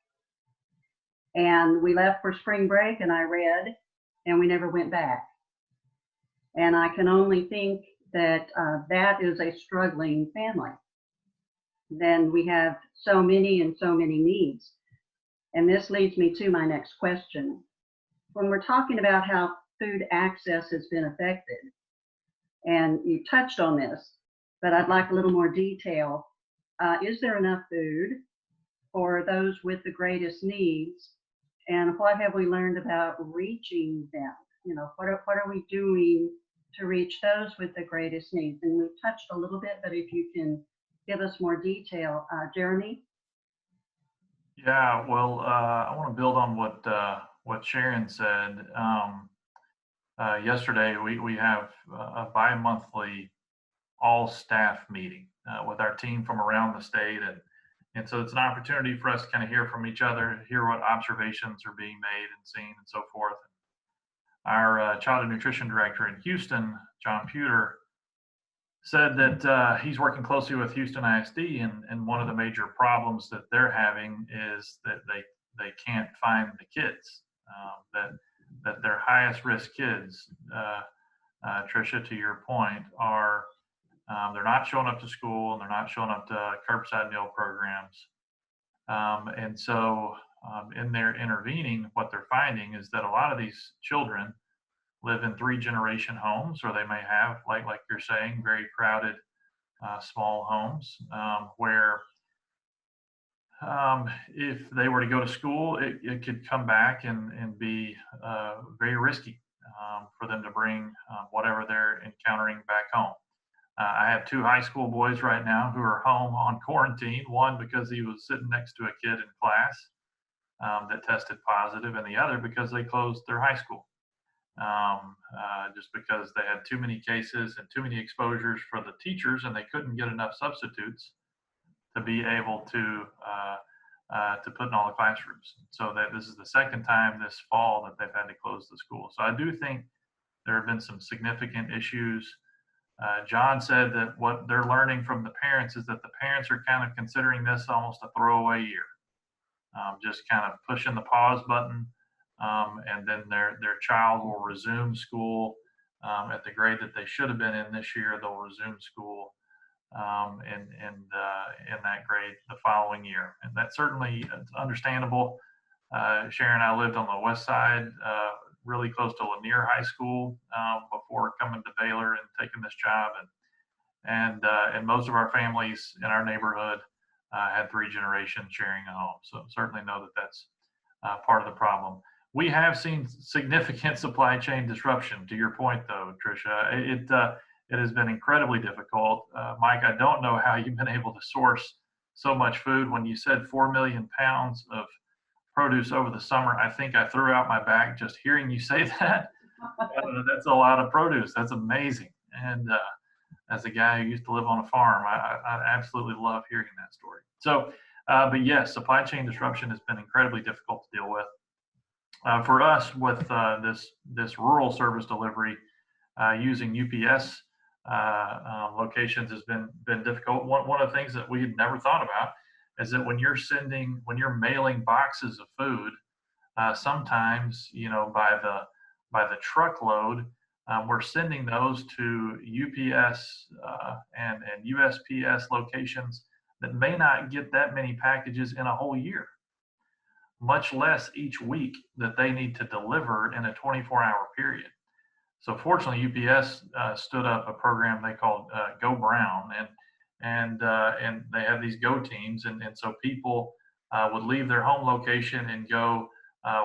And we left for spring break, and I read, and we never went back. And I can only think that that is a struggling family. Then we have so many and so many needs. And this leads me to my next question. When we're talking about how food access has been affected, and you touched on this, but I'd like a little more detail. Is there enough food for those with the greatest needs? And what have we learned about reaching them? You know, what are we doing to reach those with the greatest needs? And we've touched a little bit, but if you can give us more detail. Jeremy? Yeah, well, I want to build on what Sharon said. Yesterday, we have a bi-monthly all-staff meeting with our team from around the state, and so it's an opportunity for us to kind of hear from each other, hear what observations are being made and seen, and so forth. Our child and nutrition director in Houston, John Pewter, said that he's working closely with Houston ISD, and one of the major problems that they're having is that they can't find the kids, that their highest risk kids, Tricia, to your point, are they're not showing up to school and they're not showing up to curbside meal programs. And so in their intervening, what they're finding is that a lot of these children live in 3-generation homes, or they may have, like you're saying, very crowded small homes where if they were to go to school, it could come back and be very risky for them to bring whatever they're encountering back home. I have 2 high school boys right now who are home on quarantine, one because he was sitting next to a kid in class that tested positive, and the other because they closed their high school. Just because they had too many cases and too many exposures for the teachers, and they couldn't get enough substitutes to be able to put in all the classrooms. So that this is the second time this fall that they've had to close the school. So I do think there have been some significant issues. John said that what they're learning from the parents is that the parents are kind of considering this almost a throwaway year, just kind of pushing the pause button. And then their child will resume school at the grade that they should have been in this year. They'll resume school in that grade the following year, and that's certainly understandable. Sharon and I lived on the west side, really close to Lanier High School before coming to Baylor and taking this job, and most of our families in our neighborhood had 3 generations sharing a home. So certainly know that that's part of the problem. We have seen significant supply chain disruption. To your point, though, Tricia, it has been incredibly difficult. Mike, I don't know how you've been able to source so much food. When you said 4 million pounds of produce over the summer, I think I threw out my bag just hearing you say that. That's a lot of produce. That's amazing. And as a guy who used to live on a farm, I absolutely love hearing that story. So, but yes, supply chain disruption has been incredibly difficult to deal with. For us, with this rural service delivery, using UPS locations has been difficult. One of the things that we had never thought about is that when you're mailing boxes of food, sometimes, you know, by the truckload, we're sending those to UPS and USPS locations that may not get that many packages in a whole year, much less each week that they need to deliver in a 24-hour period. So fortunately, UPS stood up a program they called Go Brown, and they have these Go teams, and so people would leave their home location and go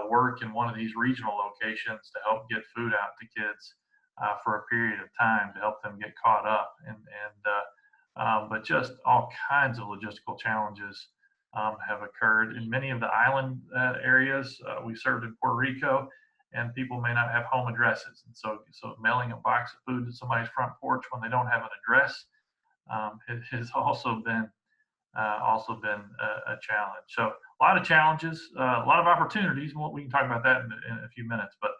work in one of these regional locations to help get food out to kids for a period of time to help them get caught up, but just all kinds of logistical challenges have occurred in many of the island areas. We served in Puerto Rico, and people may not have home addresses, and so mailing a box of food to somebody's front porch when they don't have an address has also been a challenge. So a lot of challenges, a lot of opportunities. We can talk about that in a few minutes, but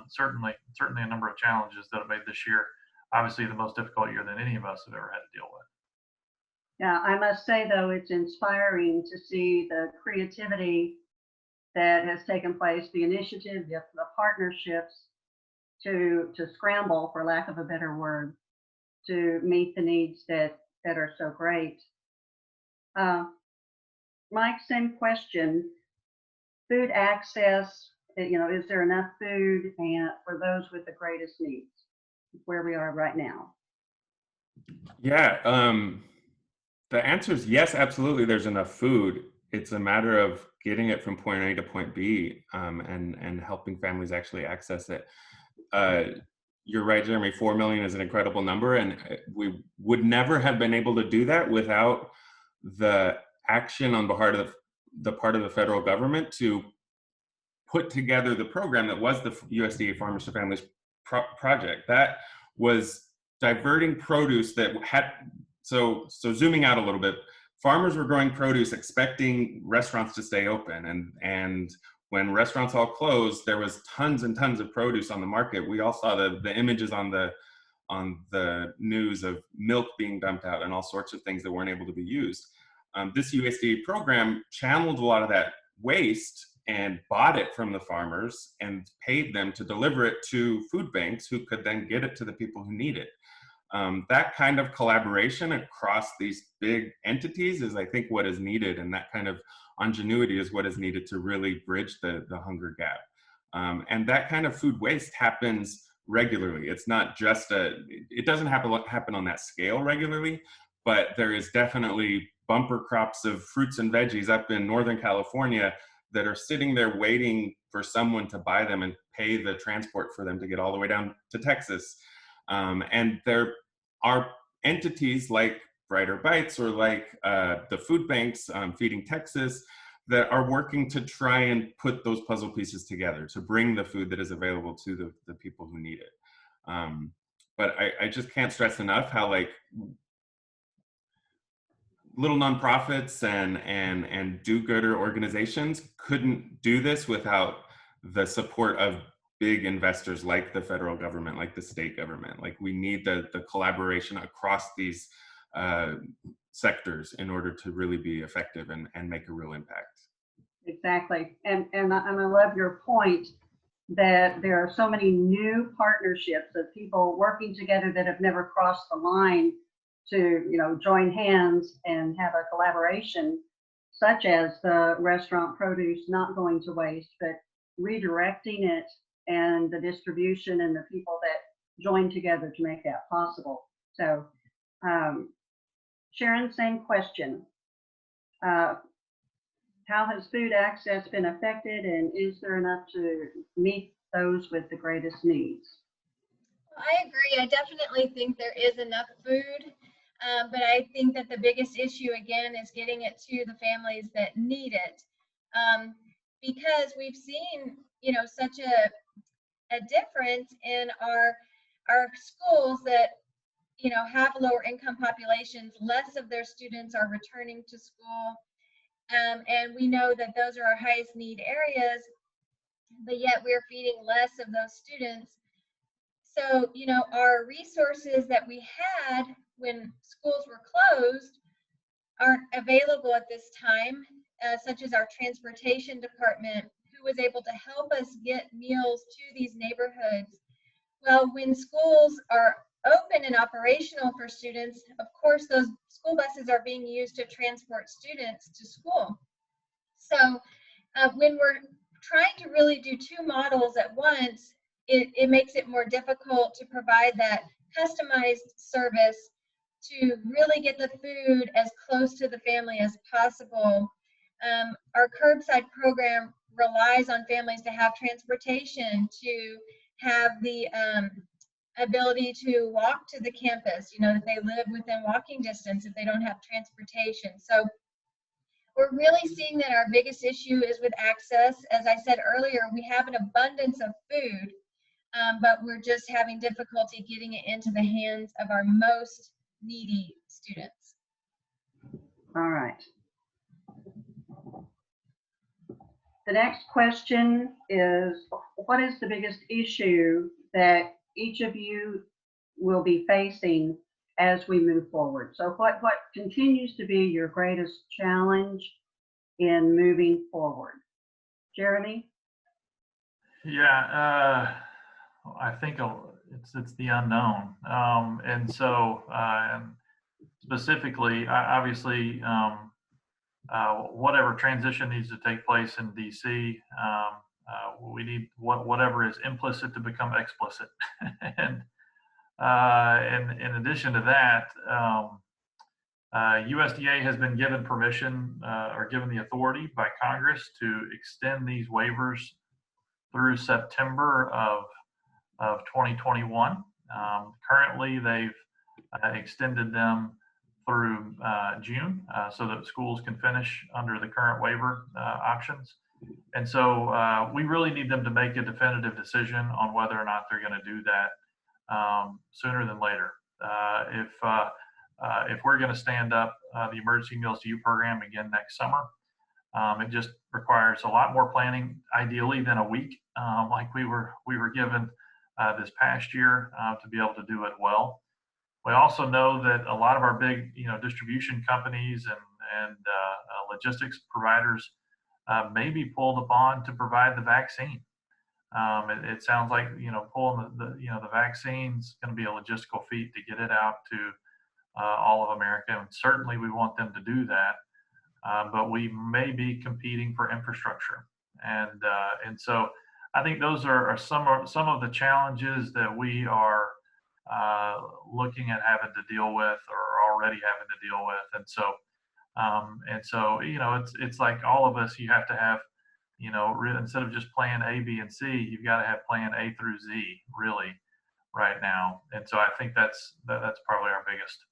certainly a number of challenges that have made this year obviously the most difficult year that any of us have ever had to deal with. Yeah, I must say, though, it's inspiring to see the creativity that has taken place, the initiative, the partnerships to scramble, for lack of a better word, to meet the needs that are so great. Mike, same question. Food access, you know, is there enough food for those with the greatest needs, where we are right now? Yeah, the answer is yes, absolutely. There's enough food. it's a matter of getting it from point A to point B, and helping families actually access it. You're right, Jeremy, 4 million is an incredible number, and we would never have been able to do that without the action on part of the federal government to put together the program that was the USDA Farmers to Families project. That was diverting produce that had, so zooming out a little bit, farmers were growing produce expecting restaurants to stay open, and when restaurants all closed, there was tons and tons of produce on the market. We all saw the images on the news of milk being dumped out and all sorts of things that weren't able to be used. This USDA program channeled a lot of that waste and bought it from the farmers and paid them to deliver it to food banks, who could then get it to the people who need it. That kind of collaboration across these big entities is, I think, what is needed, and that kind of ingenuity is what is needed to really bridge the hunger gap. And that kind of food waste happens regularly. It's not just it doesn't happen on that scale regularly, but there is definitely bumper crops of fruits and veggies up in Northern California that are sitting there waiting for someone to buy them and pay the transport for them to get all the way down to Texas. And there are entities like Brighter Bites or like the food banks, Feeding Texas, that are working to try and put those puzzle pieces together to bring the food that is available to the people who need it. But I just can't stress enough how, like, little nonprofits and do-gooder organizations couldn't do this without the support of big investors like the federal government, like the state government. Like, we need the collaboration across these sectors in order to really be effective and make a real impact. Exactly. And I love your point that there are so many new partnerships of people working together that have never crossed the line to, join hands and have a collaboration, such as the restaurant produce not going to waste, but redirecting it, and the distribution and the people that join together to make that possible. So, Sharon, same question. How has food access been affected, and is there enough to meet those with the greatest needs? I agree. I definitely think there is enough food, but I think that the biggest issue, again, is getting it to the families that need it, because we've seen, such a difference in our schools that, have lower income populations. Less of their students are returning to school, and we know that those are our highest need areas, but yet we're feeding less of those students. So, our resources that we had when schools were closed aren't available at this time, such as our transportation department, who was able to help us get meals to these neighborhoods. Well, when schools are open and operational for students, of course, those school buses are being used to transport students to school. So when we're trying to really do two models at once, it makes it more difficult to provide that customized service to really get the food as close to the family as possible. Our curbside program relies on families to have transportation, to have the ability to walk to the campus, that they live within walking distance if they don't have transportation. So we're really seeing that our biggest issue is with access. As I said earlier, we have an abundance of food, but we're just having difficulty getting it into the hands of our most needy students. All right. The next question is, what is the biggest issue that each of you will be facing as we move forward? So what continues to be your greatest challenge in moving forward? Jeremy? Yeah, I think it's the unknown. And so specifically, obviously, whatever transition needs to take place in DC, we need whatever is implicit to become explicit. And in addition to that, USDA has been given permission or given the authority by Congress to extend these waivers through September of 2021. Currently, they've extended them through June so that schools can finish under the current waiver options. And so we really need them to make a definitive decision on whether or not they're going to do that sooner than later. If we're going to stand up the Emergency Meals to You program again next summer, it just requires a lot more planning, ideally than a week, like we were given this past year to be able to do it well. We also know that a lot of our big, distribution companies and logistics providers may be pulled upon to provide the vaccine. It sounds like pulling the vaccine's going to be a logistical feat to get it out to all of America, and certainly we want them to do that. But we may be competing for infrastructure, and so I think those are some of the challenges that we are looking at having to deal with, or already having to deal with. And so it's like all of us. You have to have instead of just plan A, B, and C, you've got to have plan A through Z really right now. And so I think that's probably our biggest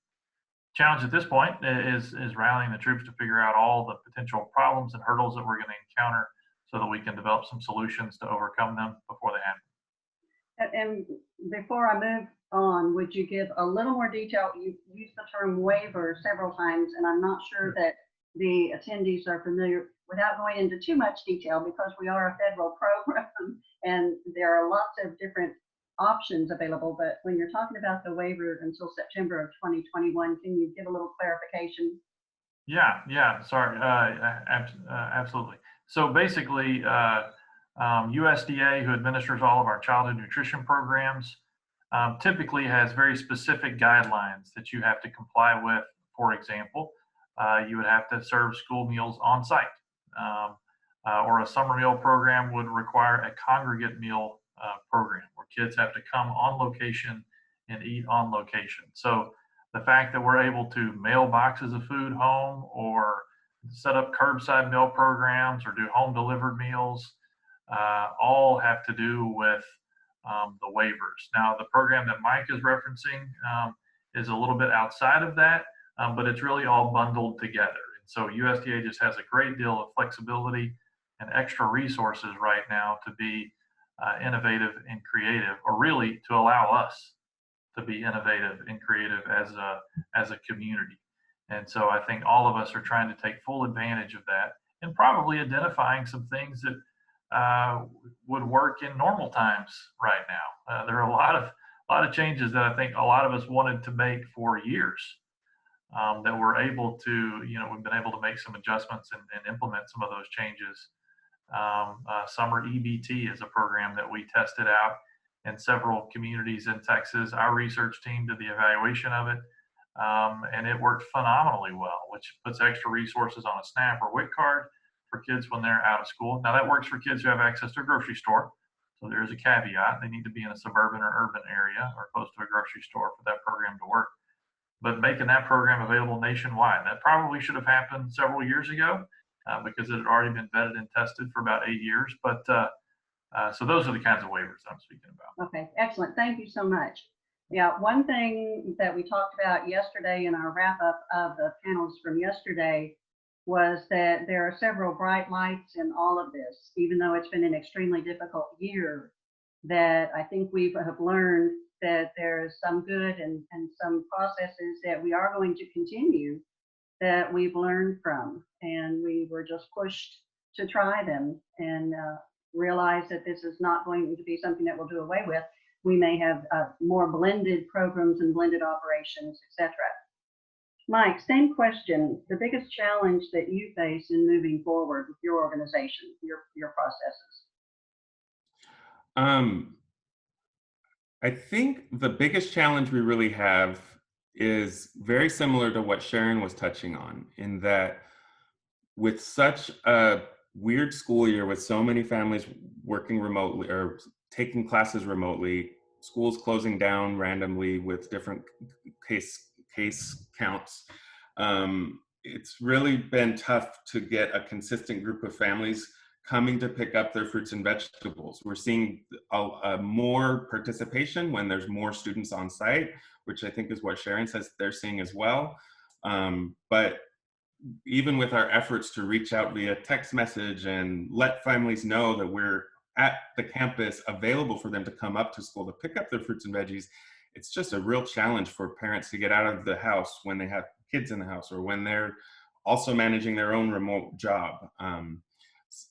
challenge at this point is rallying the troops to figure out all the potential problems and hurdles that we're going to encounter so that we can develop some solutions to overcome them before they happen. And before I move on, would you give a little more detail? You've used the term waiver several times, and I'm not sure that the attendees are familiar, without going into too much detail, because we are a federal program and there are lots of different options available. But when you're talking about the waiver until September of 2021, can you give a little clarification? Yeah, sorry, absolutely. So basically, USDA, who administers all of our childhood nutrition programs, typically has very specific guidelines that you have to comply with. For example, you would have to serve school meals on site, or a summer meal program would require a congregate meal program where kids have to come on location and eat on location. So the fact that we're able to mail boxes of food home, or set up curbside meal programs, or do home delivered meals, all have to do with the waivers. Now, the program that Mike is referencing is a little bit outside of that, but it's really all bundled together. And so USDA just has a great deal of flexibility and extra resources right now to be innovative and creative, or really to allow us to be innovative and creative as a community. And so I think all of us are trying to take full advantage of that, and probably identifying some things that would work in normal times right now. There are a lot of changes that I think a lot of us wanted to make for years, that we're able to, we've been able to make some adjustments and implement some of those changes. Summer EBT is a program that we tested out in several communities in Texas. Our research team did the evaluation of it, and it worked phenomenally well, which puts extra resources on a SNAP or WIC card for kids when they're out of school. Now, that works for kids who have access to a grocery store. So there is a caveat. They need to be in a suburban or urban area or close to a grocery store for that program to work. But making that program available nationwide, that probably should have happened several years ago, because it had already been vetted and tested for about 8 years. But so those are the kinds of waivers I'm speaking about. Okay, excellent. Thank you so much. Yeah, one thing that we talked about yesterday in our wrap up of the panels from yesterday was that there are several bright lights in all of this, even though it's been an extremely difficult year, that I think we have learned that there's some good and some processes that we are going to continue that we've learned from, and we were just pushed to try them and realize that this is not going to be something that we'll do away with. We may have more blended programs and blended operations, etc. Mike, same question. The biggest challenge that you face in moving forward with your organization, your processes? I think the biggest challenge we really have is very similar to what Sharon was touching on, in that with such a weird school year, with so many families working remotely or taking classes remotely, schools closing down randomly with different case counts, It's really been tough to get a consistent group of families coming to pick up their fruits and vegetables. We're seeing more participation when there's more students on site, which I think is what Sharon says they're seeing as well. But even with our efforts to reach out via text message and let families know that we're at the campus available for them to come up to school to pick up their fruits and veggies, it's just a real challenge for parents to get out of the house when they have kids in the house or when they're also managing their own remote job.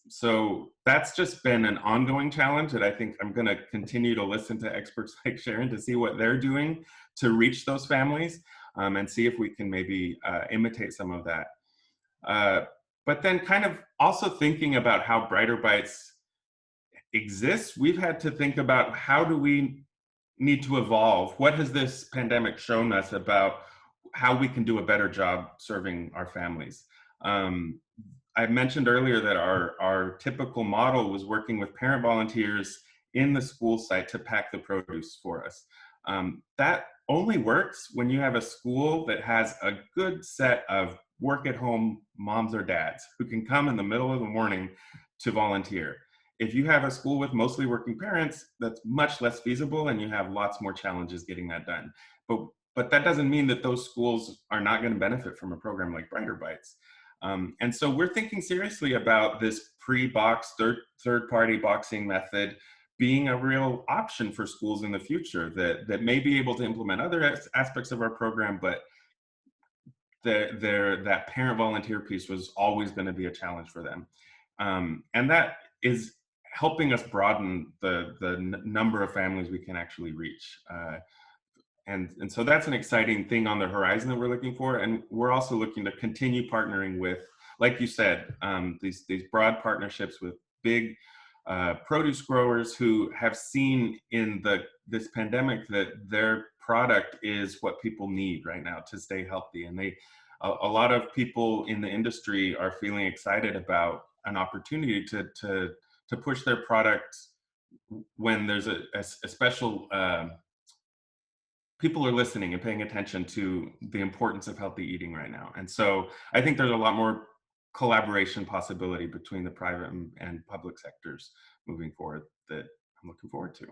So that's just been an ongoing challenge that I think I'm going to continue to listen to experts like Sharon to see what they're doing to reach those families, and see if we can maybe imitate some of that. But then kind of also thinking about how Brighter Bites exists, we've had to think about how do we need to evolve? What has this pandemic shown us about how we can do a better job serving our families? I mentioned earlier that our typical model was working with parent volunteers in the school site to pack the produce for us. That only works when you have a school that has a good set of work-at-home moms or dads who can come in the middle of the morning to volunteer. If you have a school with mostly working parents, that's much less feasible and you have lots more challenges getting that done. But that doesn't mean that those schools are not going to benefit from a program like Brighter Bites. And so we're thinking seriously about this pre-box, third-party boxing method being a real option for schools in the future that may be able to implement other aspects of our program, but that parent volunteer piece was always going to be a challenge for them. And that is helping us broaden the number of families we can actually reach. And so that's an exciting thing on the horizon that we're looking for. And we're also looking to continue partnering with, like you said, these broad partnerships with big produce growers who have seen in this pandemic that their product is what people need right now to stay healthy. And a lot of people in the industry are feeling excited about an opportunity to push their products when there's a special, people are listening and paying attention to the importance of healthy eating right now. And so I think there's a lot more collaboration possibility between the private and public sectors moving forward that I'm looking forward to.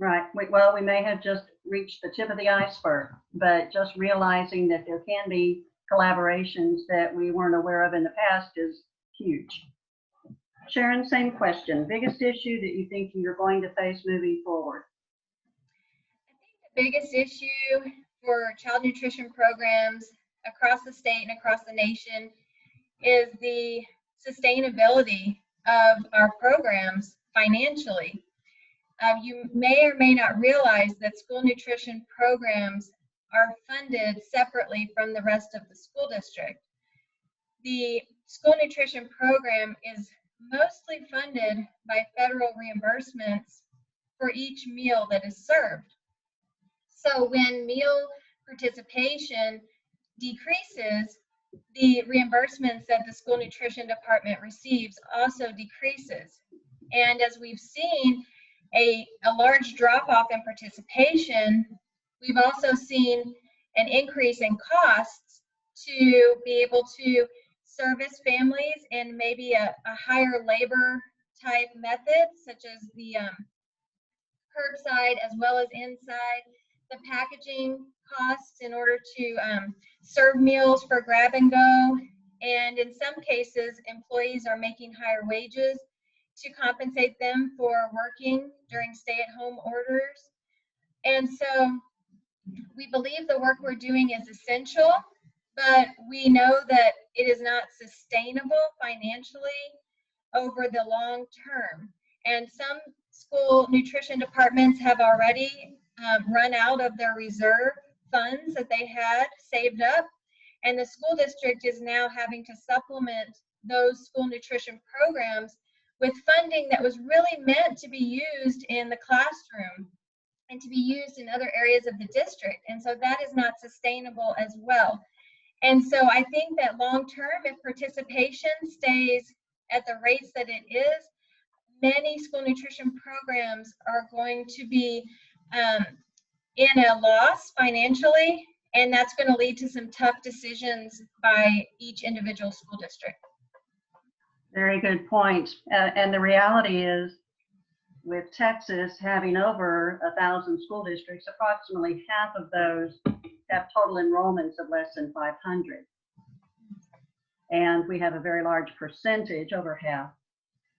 Right. Well, we may have just reached the tip of the iceberg, but just realizing that there can be collaborations that we weren't aware of in the past is huge. Sharon, same question. Biggest issue that you think you're going to face moving forward? The biggest issue for child nutrition programs across the state and across the nation is the sustainability of our programs financially. You may or may not realize that school nutrition programs are funded separately from the rest of the school district. The school nutrition program is mostly funded by federal reimbursements for each meal that is served. So when meal participation decreases, the reimbursements that the school nutrition department receives also decreases. And as we've seen a large drop-off in participation, we've also seen an increase in costs to be able to service families in maybe a higher labor type method, such as the curbside as well as inside, the packaging costs in order to serve meals for grab and go. And in some cases, employees are making higher wages to compensate them for working during stay-at-home orders. And so we believe the work we're doing is essential, but we know that it is not sustainable financially over the long term. And some school nutrition departments have already run out of their reserve funds that they had saved up, and the school district is now having to supplement those school nutrition programs with funding that was really meant to be used in the classroom and to be used in other areas of the district. And so that is not sustainable as well. And so I think that long term, if participation stays at the rates that it is, many school nutrition programs are going to be in a loss financially, And that's going to lead to some tough decisions by each individual school district. Very good point. And the reality is, with Texas having over 1,000 school districts, approximately half of those have total enrollments of less than 500. And we have a very large percentage, over half,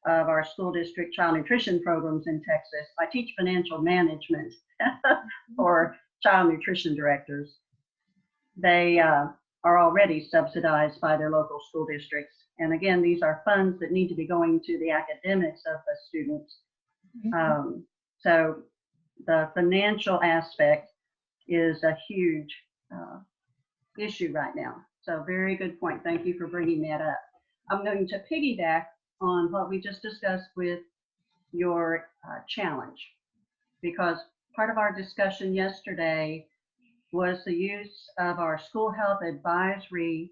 of our school district child nutrition programs in Texas. I teach financial management for child nutrition directors. They are already subsidized by their local school districts. And again, these are funds that need to be going to the academics of the students. So the financial aspect is a huge issue right now. So very good point. Thank you for bringing that up. I'm going to piggyback on what we just discussed with your challenge, because part of our discussion yesterday was the use of our school health advisory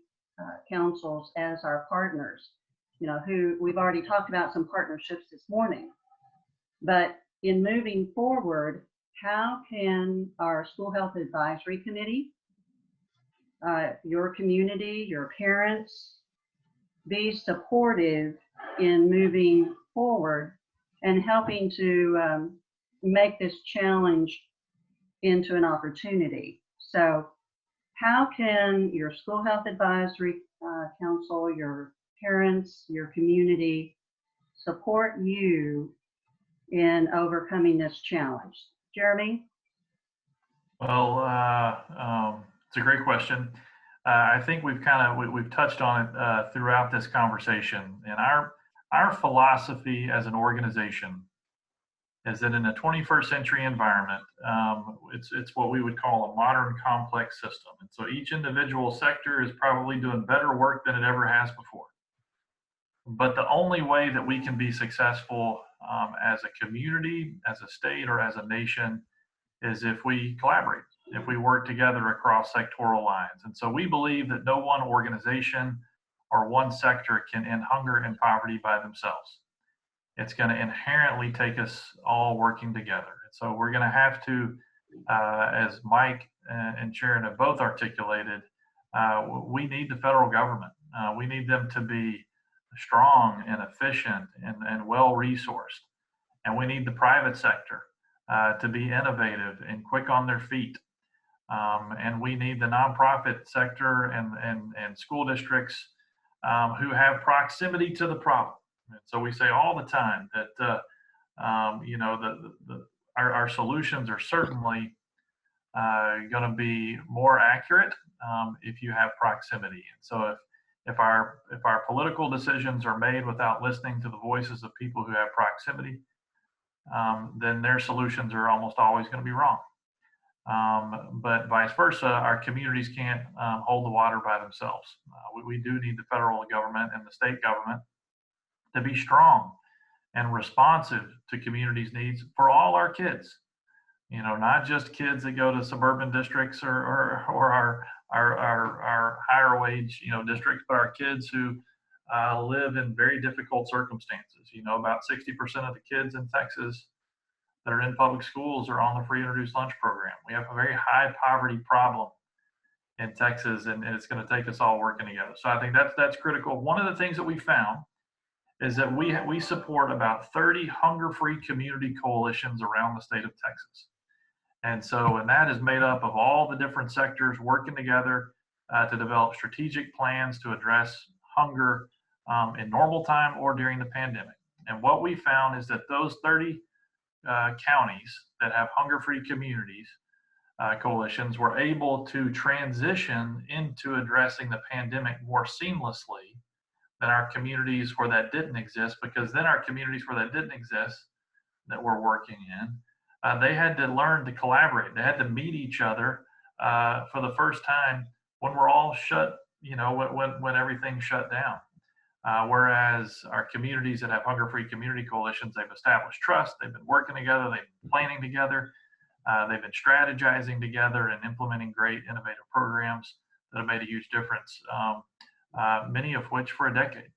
councils as our partners, you know, who we've already talked about some partnerships this morning. But in moving forward, how can our school health advisory committee, your community, your parents, be supportive in moving forward and helping to make this challenge into an opportunity? So how can your school health advisory council, your parents, your community support you in overcoming this challenge? Jeremy? Well, it's a great question. I think we've touched on it throughout this conversation. And our philosophy as an organization is that in a 21st century environment, it's what we would call a modern complex system. And so each individual sector is probably doing better work than it ever has before. But the only way that we can be successful as a community, as a state, or as a nation is if we collaborate, if we work together across sectoral lines. And so we believe that no one organization or one sector can end hunger and poverty by themselves. It's going to inherently take us all working together. And so we're going to have to, as Mike and Sharon have both articulated, we need the federal government. We need them to be strong and efficient and well-resourced. And we need the private sector to be innovative and quick on their feet. And we need the nonprofit sector and school districts who have proximity to the problem. And so we say all the time that our solutions are certainly going to be more accurate if you have proximity. And so if our political decisions are made without listening to the voices of people who have proximity, then their solutions are almost always going to be wrong. But vice versa, our communities can't hold the water by themselves. We do need the federal government and the state government to be strong and responsive to communities' needs for all our kids. You know, not just kids that go to suburban districts or our higher wage, districts, but our kids who live in very difficult circumstances. You know, about 60% of the kids in Texas that are in public schools are on the free and reduced lunch program. We have a very high poverty problem in Texas, and it's going to take us all working together. So I think that's critical. One of the things that we found is that we support about 30 hunger-free community coalitions around the state of Texas. And that is made up of all the different sectors working together to develop strategic plans to address hunger in normal time or during the pandemic. And what we found is that those 30 counties that have hunger-free communities coalitions were able to transition into addressing the pandemic more seamlessly than our communities where that didn't exist, because then our communities where that didn't exist that we're working in, they had to learn to collaborate. They had to meet each other for the first time when we're all shut, when everything shut down. Whereas our communities that have hunger-free community coalitions, they've established trust, they've been working together, they've been planning together, they've been strategizing together and implementing great innovative programs that have made a huge difference, many of which for a decade.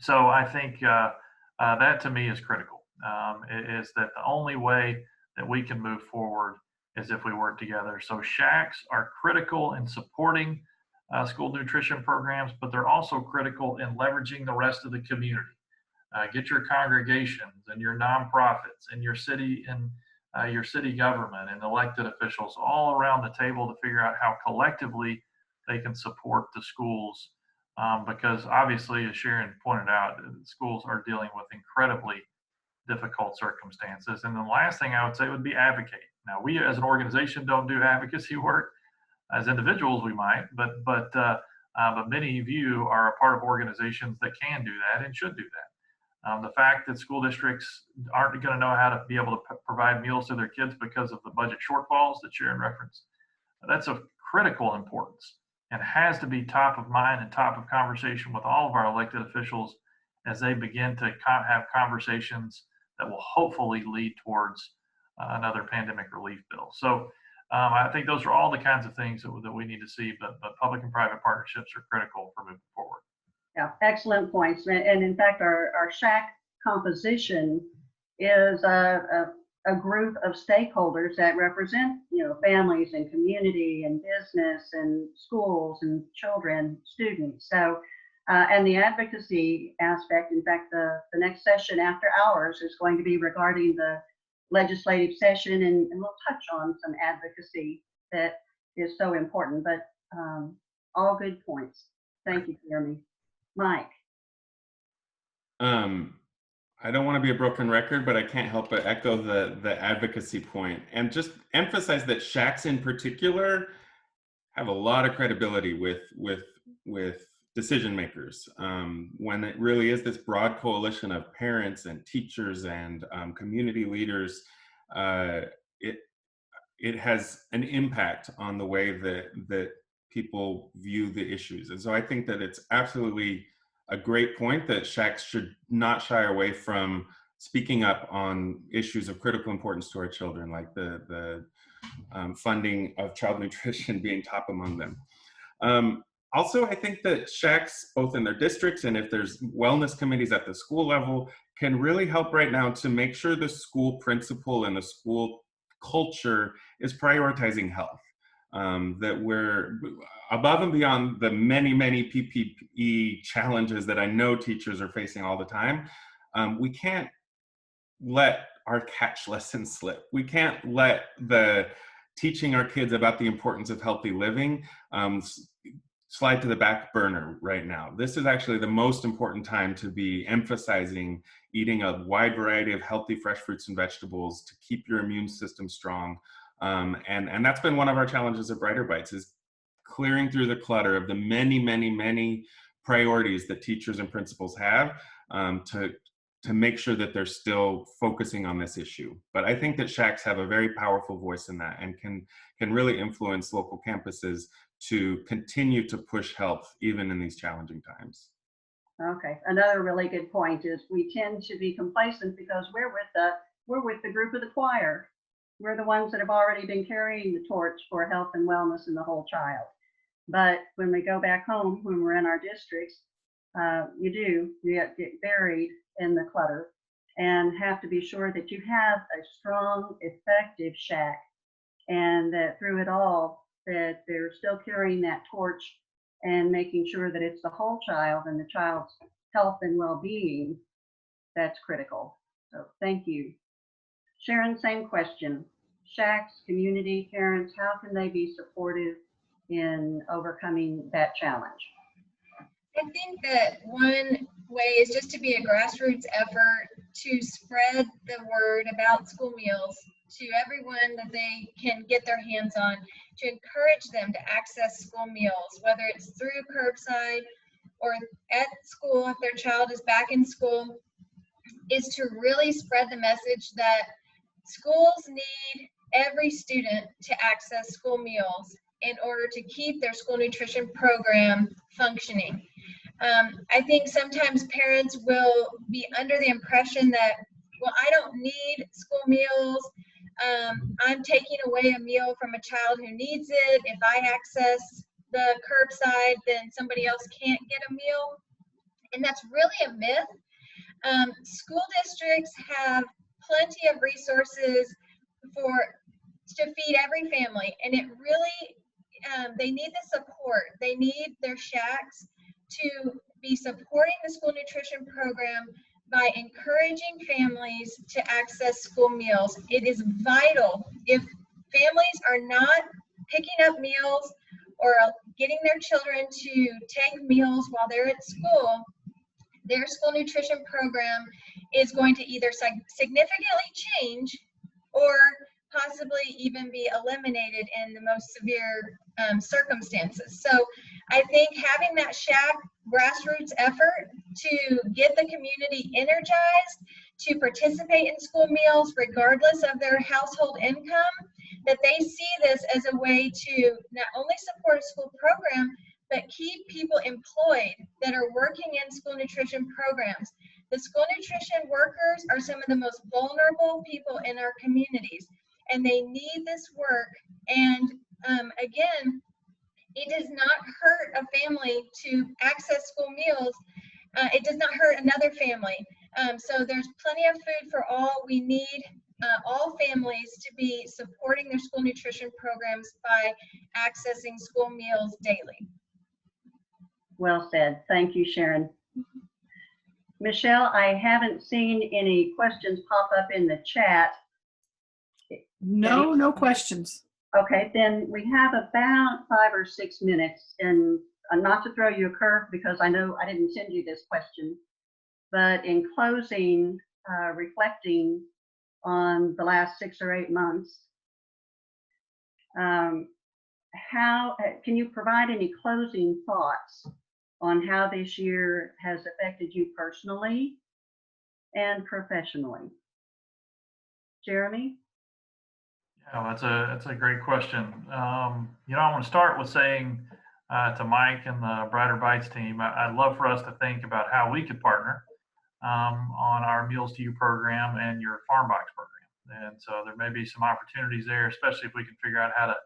So I think that to me is critical, is that the only way that we can move forward as if we work together. So SHACs are critical in supporting school nutrition programs, but they're also critical in leveraging the rest of the community. Get your congregations and your nonprofits and your city and your city government and elected officials all around the table to figure out how collectively they can support the schools. Because obviously, as Sharon pointed out, schools are dealing with incredibly difficult circumstances. And the last thing I would say would be advocate. Now, we as an organization don't do advocacy work. As individuals, we might, but many of you are a part of organizations that can do that and should do that. The fact that school districts aren't going to know how to be able to provide meals to their kids because of the budget shortfalls that Sharon referenced, that's of critical importance and has to be top of mind and top of conversation with all of our elected officials as they begin to have conversations that will hopefully lead towards another pandemic relief bill. So I think those are all the kinds of things that we need to see, but public and private partnerships are critical for moving forward. Yeah, excellent points. And in fact, our SHAC composition is a group of stakeholders that represent, families and community and business and schools and children, students. So, and the advocacy aspect, in fact, the next session after ours is going to be regarding the legislative session, and we'll touch on some advocacy that is so important, but all good points. Thank you, Jeremy. Mike. I don't want to be a broken record, but I can't help but echo the advocacy point and just emphasize that SHACs in particular have a lot of credibility with decision makers. When it really is this broad coalition of parents and teachers and community leaders, it has an impact on the way that people view the issues. And so I think that it's absolutely a great point that SHACs should not shy away from speaking up on issues of critical importance to our children, like the funding of child nutrition being top among them. Also, I think that SHACs, both in their districts and if there's wellness committees at the school level, can really help right now to make sure the school principal and the school culture is prioritizing health. That we're above and beyond the many PPE challenges that I know teachers are facing all the time. We can't let our catch lessons slip. We can't let the teaching our kids about the importance of healthy living slide to the back burner right now. This is actually the most important time to be emphasizing eating a wide variety of healthy fresh fruits and vegetables to keep your immune system strong. And that's been one of our challenges at Brighter Bites, is clearing through the clutter of the many priorities that teachers and principals have to make sure that they're still focusing on this issue. But I think that SHACs have a very powerful voice in that and can really influence local campuses to continue to push health even in these challenging times. Okay, another really good point is we tend to be complacent because we're with the group of the choir. We're the ones that have already been carrying the torch for health and wellness in the whole child. But when we go back home, when we're in our districts, you get buried in the clutter and have to be sure that you have a strong, effective SHAC, and that through it all, that they're still carrying that torch and making sure that it's the whole child and the child's health and well-being that's critical. So thank you. Sharon, same question. SHACs, community, parents, how can they be supportive in overcoming that challenge? I think that one way is just to be a grassroots effort to spread the word about school meals to everyone that they can get their hands on, to encourage them to access school meals, whether it's through curbside or at school if their child is back in school, is to really spread the message that schools need every student to access school meals in order to keep their school nutrition program functioning. I think sometimes parents will be under the impression that, well, I don't need school meals. I'm taking away a meal from a child who needs it. If I access the curbside, then somebody else can't get a meal. And that's really a myth. School districts have plenty of resources for to feed every family, and it really, they need the support. They need their shacks to be supporting the school nutrition program by encouraging families to access school meals. It is vital. If families are not picking up meals or getting their children to take meals while they're at school, their school nutrition program is going to either significantly change or possibly even be eliminated in the most severe circumstances. So I think having that shack grassroots effort to get the community energized to participate in school meals regardless of their household income, that they see this as a way to not only support a school program, but keep people employed that are working in school nutrition programs. The school nutrition workers are some of the most vulnerable people in our communities, and they need this work. And again, it does not hurt a family to access school meals. It does not hurt another family. So there's plenty of food for all. We need all families to be supporting their school nutrition programs by accessing school meals daily. Well said. Thank you, Sharon. Michelle, I haven't seen any questions pop up in the chat. No questions. Okay, then we have about 5 or 6 minutes, and not to throw you a curve because I know I didn't send you this question, but in closing, reflecting on the last 6 or 8 months, how can you provide any closing thoughts on how this year has affected you personally and professionally? Jeremy? Yeah, that's a great question. You know, I want to start with saying to Mike and the Brighter Bites team, I'd love for us to think about how we could partner on our Meals to You program and your Farm Box program. And so there may be some opportunities there, especially if we can figure out how to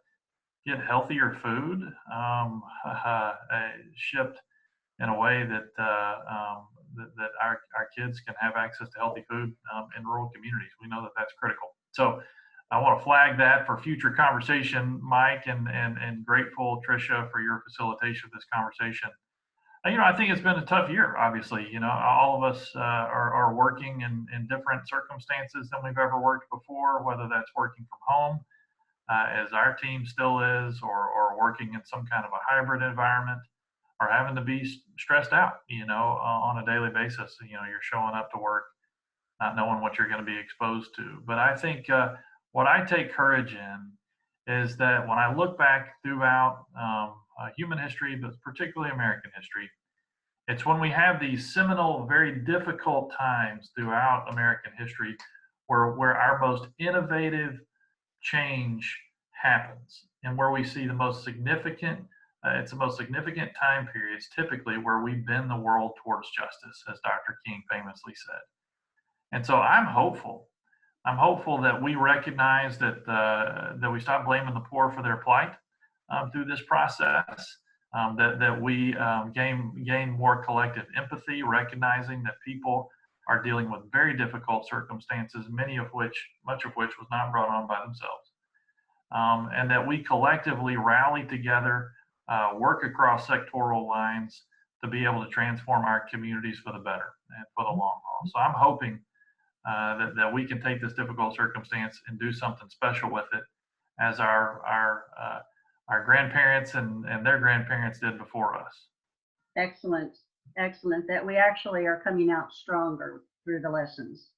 get healthier food shipped in a way that that our kids can have access to healthy food in rural communities. We know that that's critical. So I want to flag that for future conversation, Mike, and grateful, Tricia, for your facilitation of this conversation. You know, I think it's been a tough year, obviously. You know, all of us are working in different circumstances than we've ever worked before, whether that's working from home, as our team still is, or working in some kind of a hybrid environment, or having to be stressed out, you know, on a daily basis. You know, you're showing up to work not knowing what you're going to be exposed to. But I think what I take courage in is that when I look back throughout human history, but particularly American history, it's when we have these seminal, very difficult times throughout American history where our most innovative change happens, and where we see the most significant, it's the most significant time periods typically where we bend the world towards justice, as Dr. King famously said. And so I'm hopeful. I'm hopeful that we recognize that that we stop blaming the poor for their plight through this process, that we gain more collective empathy, recognizing that people are dealing with very difficult circumstances, much of which was not brought on by themselves, and that we collectively rally together, work across sectoral lines to be able to transform our communities for the better and for the long haul. So I'm hoping that we can take this difficult circumstance and do something special with it, as our grandparents and their grandparents did before us. Excellent, excellent. That we actually are coming out stronger through the lessons.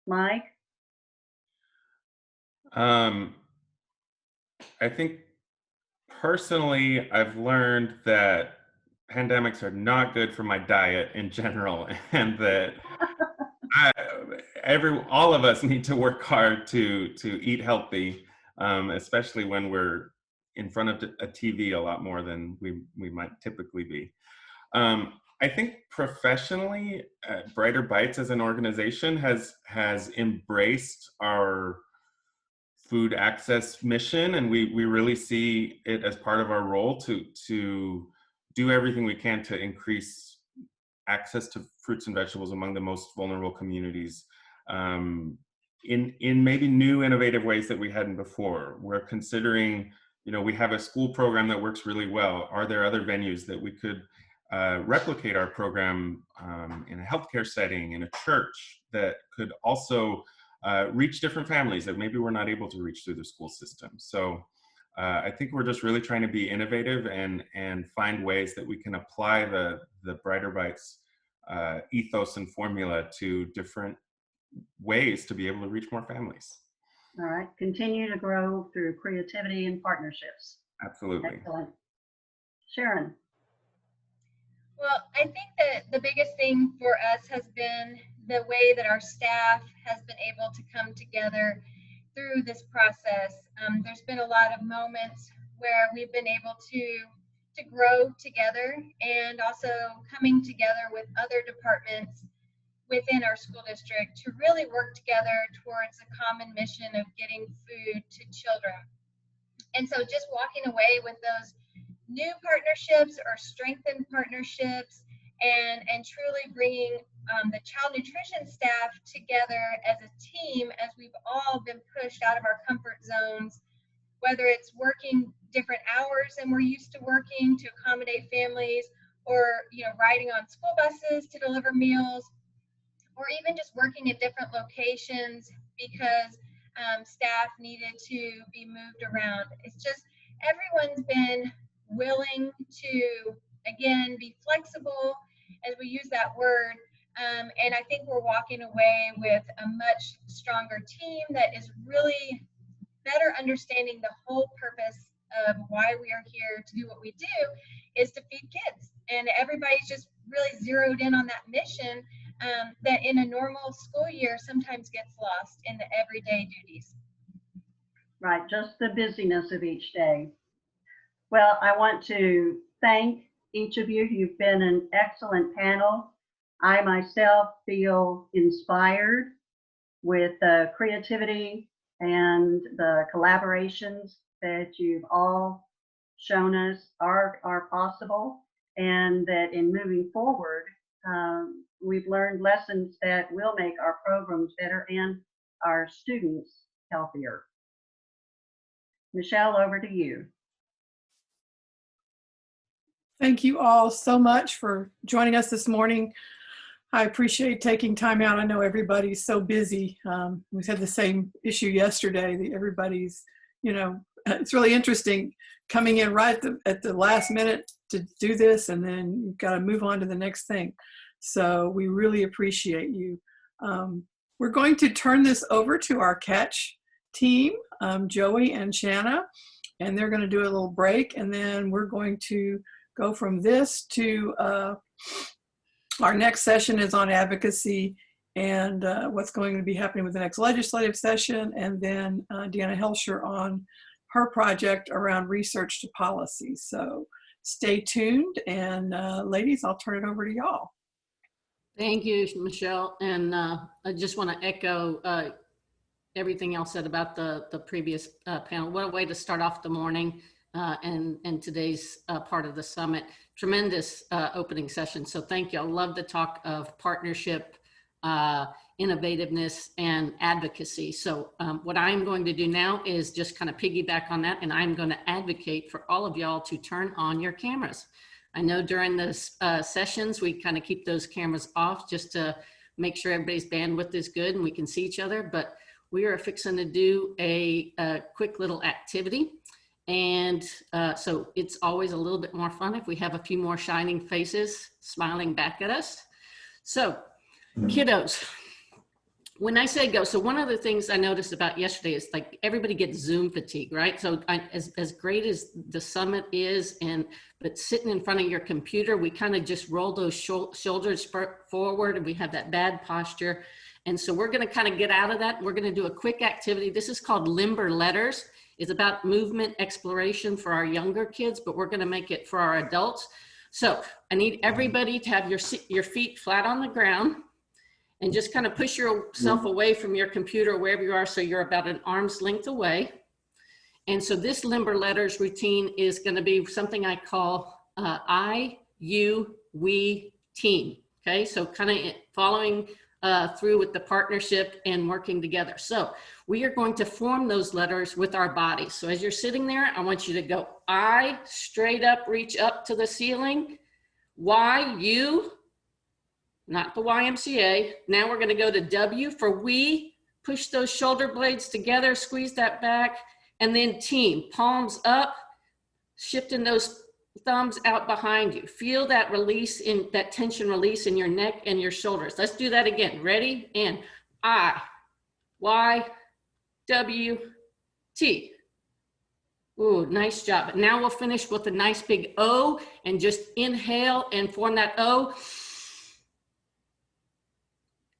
Mike? I think personally, I've learned that pandemics are not good for my diet in general, and that all of us need to work hard to eat healthy, especially when we're in front of a TV a lot more than we might typically be. I think professionally, Brighter Bites as an organization has embraced our food access mission, and we really see it as part of our role to do everything we can to increase access to fruits and vegetables among the most vulnerable communities. in maybe new innovative ways that we hadn't before. We're considering, we have a school program that works really well. Are there other venues that we could replicate our program in a healthcare setting, in a church, that could also reach different families that maybe we're not able to reach through the school system? So I think we're just really trying to be innovative and find ways that we can apply the Brighter Bites ethos and formula to different ways to be able to reach more families. All right, continue to grow through creativity and partnerships. Absolutely. Excellent. Sharon. Well, I think that the biggest thing for us has been the way that our staff has been able to come together through this process. There's been a lot of moments where we've been able to grow together, and also coming together with other departments within our school district to really work together towards a common mission of getting food to children. And so just walking away with those new partnerships or strengthened partnerships, and truly bringing the child nutrition staff together as a team, as we've all been pushed out of our comfort zones, whether it's working different hours than we're used to working to accommodate families, or riding on school buses to deliver meals, or even just working at different locations because staff needed to be moved around. It's just everyone's been willing to, again, be flexible, as we use that word, and I think we're walking away with a much stronger team that is really better understanding the whole purpose of why we are here to do what we do, is to feed kids. And everybody's just really zeroed in on that mission that in a normal school year sometimes gets lost in the everyday duties. Right, just the busyness of each day. Well, I want to thank each of you. You've been an excellent panel. I myself feel inspired with the creativity and the collaborations that you've all shown us are possible, and that in moving forward, we've learned lessons that will make our programs better and our students healthier. Michelle, over to you. Thank you all so much for joining us this morning. I appreciate taking time out. I know everybody's so busy. We had the same issue yesterday. That everybody's, it's really interesting coming in right at the last minute to do this, and then you've got to move on to the next thing. So we really appreciate you. We're going to turn this over to our catch team, Joey and Shanna, and they're going to do a little break, and then we're going to go from this to our next session is on advocacy and what's going to be happening with the next legislative session, and then Deanna Hoelscher on her project around research to policy. So stay tuned, and ladies, I'll turn it over to y'all. Thank you, Michelle. And I just want to echo everything else said about the previous panel. What a way to start off the morning and today's part of the summit. Tremendous opening session. So thank you. I love the talk of partnership, innovativeness, and advocacy. So what I'm going to do now is just kind of piggyback on that, and I'm going to advocate for all of y'all to turn on your cameras. I know during the sessions, we kind of keep those cameras off just to make sure everybody's bandwidth is good and we can see each other, but we are fixing to do a quick little activity. And so it's always a little bit more fun if we have a few more shining faces smiling back at us. So kiddos, when I say go, so one of the things I noticed about yesterday is like everybody gets Zoom fatigue, right? So as great as the summit is, but sitting in front of your computer, we kind of just roll those shoulders forward and we have that bad posture. And so we're going to kind of get out of that. We're going to do a quick activity. This is called Limber Letters. It's about movement exploration for our younger kids, but we're going to make it for our adults. So I need everybody to have your feet flat on the ground and just kind of push yourself away from your computer wherever you are, so you're about an arm's length away. And so this Limber Letters routine is going to be something I call I, you, we, team. Okay, so kind of following through with the partnership and working together. So we are going to form those letters with our bodies. So as you're sitting there, I want you to go I, straight up, reach up to the ceiling. Y, you, not the YMCA. Now we're going to go to W for we, push those shoulder blades together, squeeze that back, and then team, palms up, shifting those thumbs out behind you. Feel that release in that tension release in your neck and your shoulders. Let's do that again. Ready? And I, Y, W, T. Ooh, nice job. Now we'll finish with a nice big O and just inhale and form that O.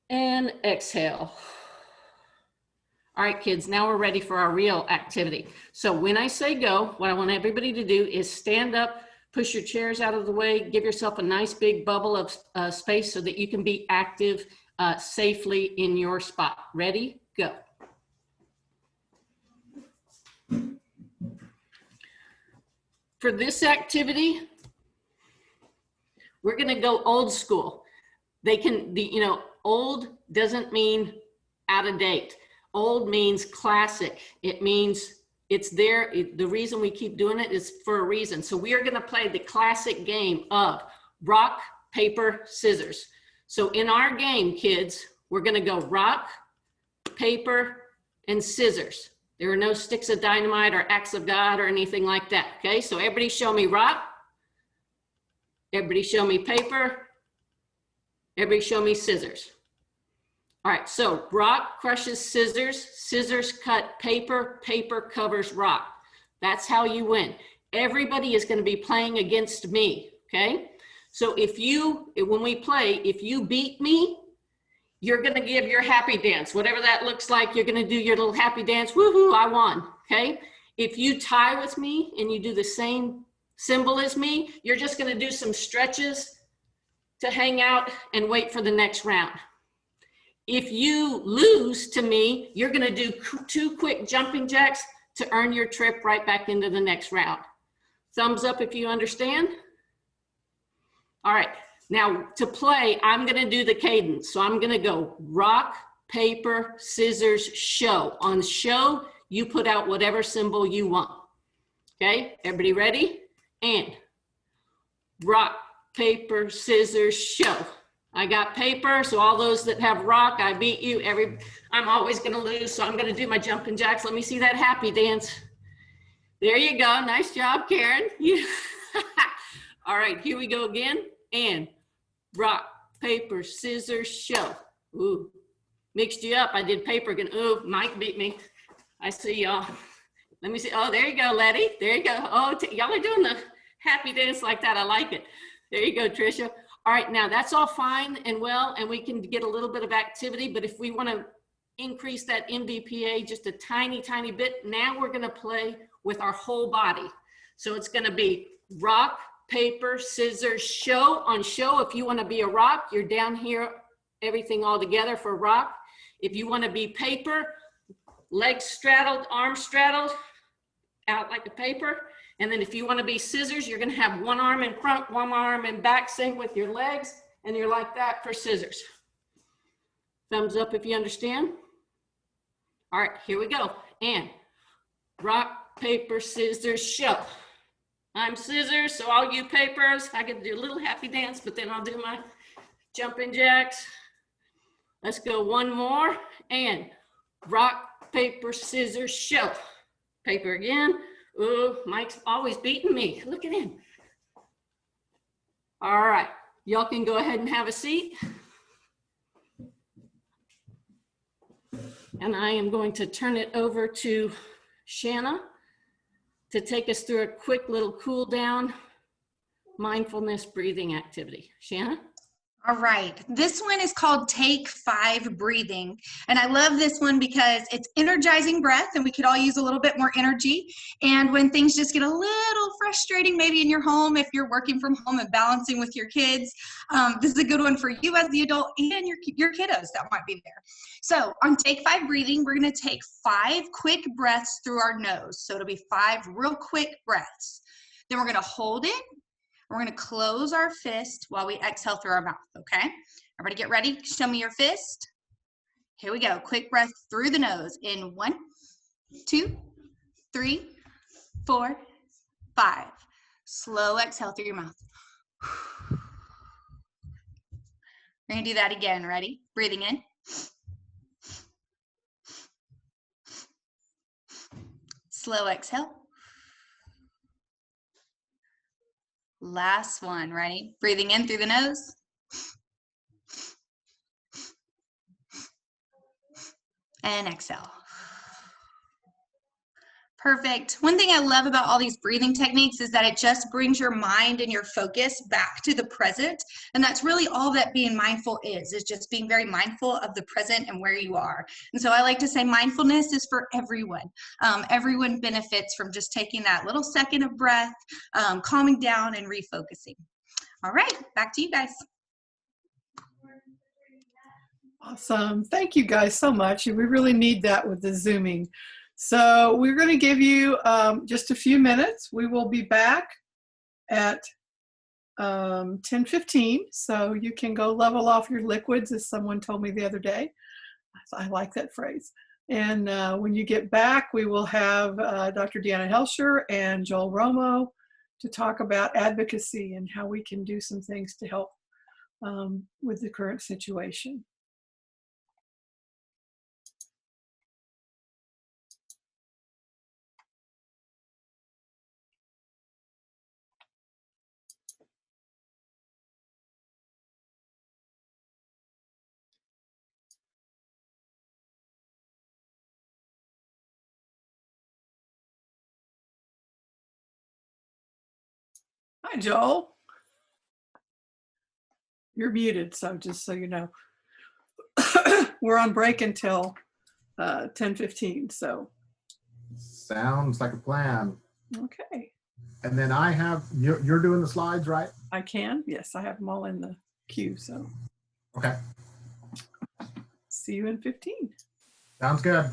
And exhale. All right, kids, now we're ready for our real activity. So when I say go, what I want everybody to do is stand up, push your chairs out of the way, give yourself a nice big bubble of space so that you can be active safely in your spot. Ready? Go. For this activity, we're going to go old school. They can, old doesn't mean out of date. Old means classic. It means it's there. The reason we keep doing it is for a reason. So we are going to play the classic game of rock, paper, scissors. So in our game, kids, we're going to go rock, paper, and scissors. There are no sticks of dynamite or acts of God or anything like that. Okay, so everybody show me rock. Everybody show me paper. Everybody show me scissors. All right, so rock crushes scissors, scissors cut paper, paper covers rock. That's how you win. Everybody is going to be playing against me, okay? So when we play, if you beat me, you're going to give your happy dance. Whatever that looks like, you're going to do your little happy dance. Woohoo, I won, okay? If you tie with me and you do the same symbol as me, you're just going to do some stretches to hang out and wait for the next round. If you lose to me, you're going to do 2 quick jumping jacks to earn your trip right back into the next round. Thumbs up if you understand. All right, now to play, I'm going to do the cadence. So I'm going to go rock, paper, scissors, show. On show, you put out whatever symbol you want. Okay, everybody ready? And rock, paper, scissors, show. I got paper, so all those that have rock, I beat you. I'm always gonna lose, so I'm gonna do my jumping jacks. Let me see that happy dance. There you go, nice job, Karen. All right, here we go again. And rock, paper, scissors, show. Ooh, mixed you up. I did paper again. Ooh, Mike beat me. I see y'all. Let me see. Oh, there you go, Letty. There you go. Oh, y'all are doing the happy dance like that. I like it. There you go, Tricia. All right, now that's all fine and well, and we can get a little bit of activity, but if we want to increase that MBPA just a tiny, tiny bit, now we're going to play with our whole body. So it's going to be rock, paper, scissors, show. On show, if you want to be a rock, you're down here, everything all together for rock. If you want to be paper, legs straddled, arms straddled, out like a paper. And then if you want to be scissors, you're going to have one arm in front, one arm in back, same with your legs, and you're like that for scissors. Thumbs up if you understand. All right, here we go. And rock, paper, scissors, show. I'm scissors, so all you papers, I can do a little happy dance, but then I'll do my jumping jacks. Let's go one more. And rock, paper, scissors, show. Paper again. Ooh, Mike's always beating me. Look at him. All right, y'all can go ahead and have a seat. And I am going to turn it over to Shanna to take us through a quick little cool down mindfulness breathing activity. Shanna? All right, this one is called Take 5 Breathing. And I love this one because it's energizing breath and we could all use a little bit more energy. And when things just get a little frustrating, maybe in your home, if you're working from home and balancing with your kids, this is a good one for you as the adult and your kiddos that might be there. So on Take 5 Breathing, we're gonna take 5 quick breaths through our nose. So it'll be 5 real quick breaths. Then we're gonna hold it. We're going to close our fist while we exhale through our mouth, okay? Everybody get ready. Show me your fist. Here we go. Quick breath through the nose in 1, 2, 3, 4, 5. Slow exhale through your mouth. We're going to do that again. Ready? Breathing in. Slow exhale. Last one. Ready? Breathing in through the nose. And exhale. Perfect. One thing I love about all these breathing techniques is that it just brings your mind and your focus back to the present. And that's really all that being mindful is just being very mindful of the present and where you are. And so I like to say mindfulness is for everyone. Everyone benefits from just taking that little second of breath, calming down and refocusing. All right, back to you guys. Awesome. Thank you guys so much. We really need that with the Zooming. So we're going to give you just a few minutes. We will be back at 10:15. So you can go level off your liquids, as someone told me the other day. I like that phrase. And when you get back, we will have Dr. Deanna Hoelscher and Joel Romo to talk about advocacy and how we can do some things to help with the current situation. Hi, Joel. You're muted, so just so you know. We're on break until 10:15, so. Sounds like a plan. Okay. And then I have, you're doing the slides, right? I can, yes, I have them all in the queue, so. Okay. See you in 15. Sounds good.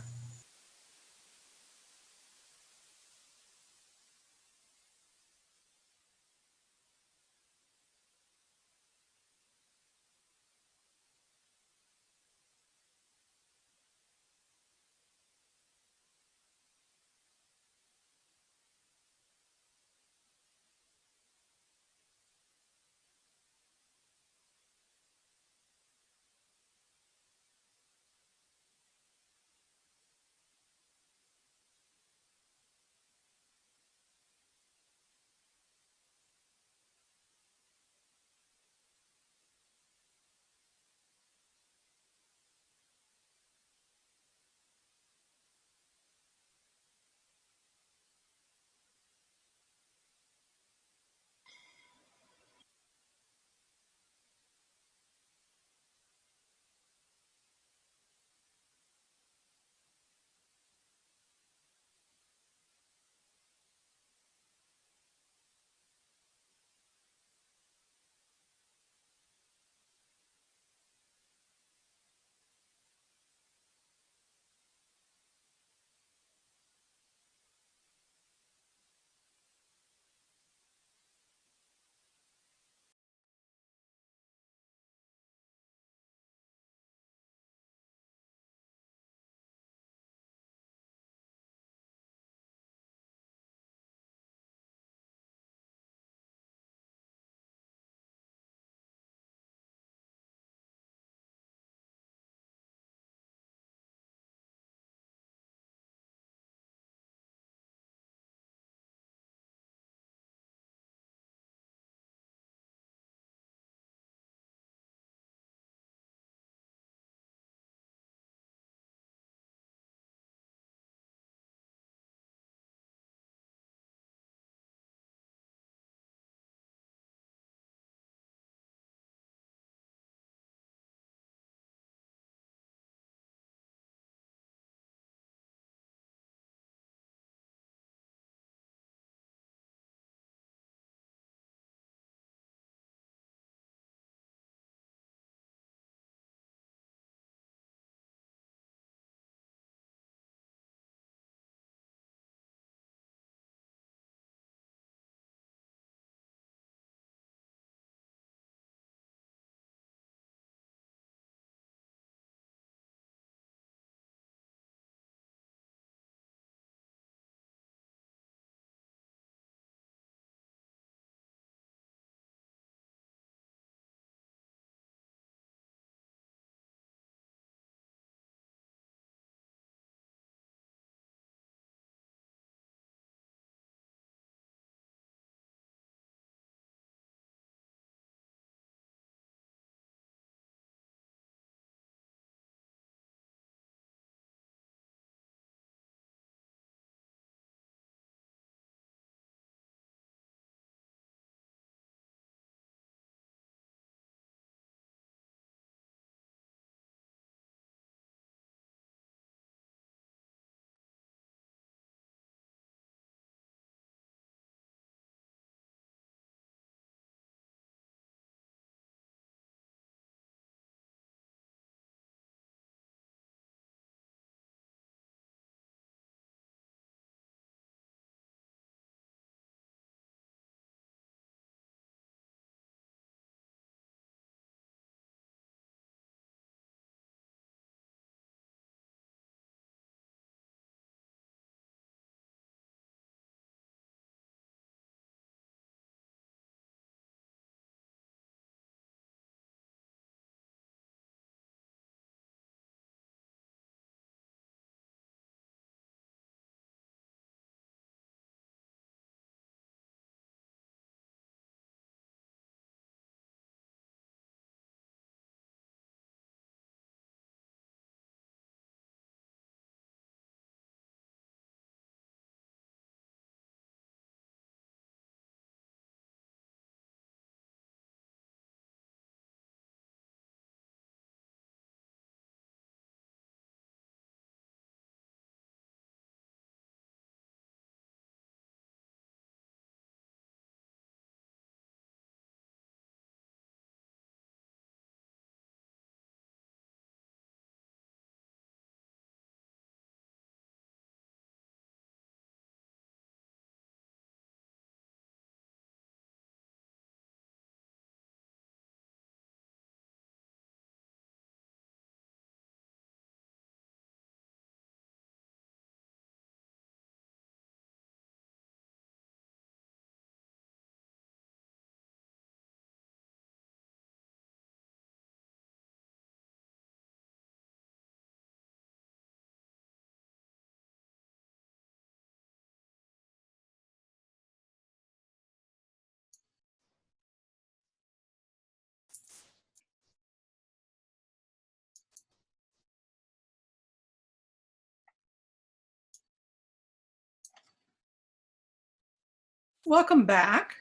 Welcome back.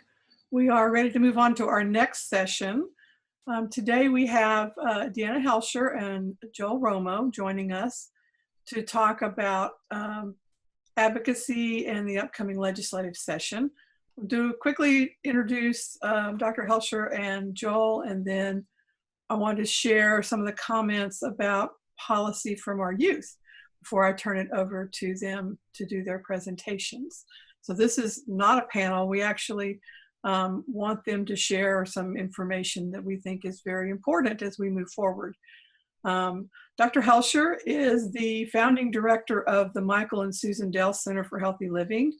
We are ready to move on to our next session. Today we have Deanna Hoelscher and Joel Romo joining us to talk about advocacy and the upcoming legislative session. We'll quickly introduce Dr. Hoelscher and Joel, and then I want to share some of the comments about policy from our youth before I turn it over to them to do their presentations. So this is not a panel. We actually want them to share some information that we think is very important as we move forward. Dr. Hoelscher is the founding director of the Michael and Susan Dell Center for Healthy Living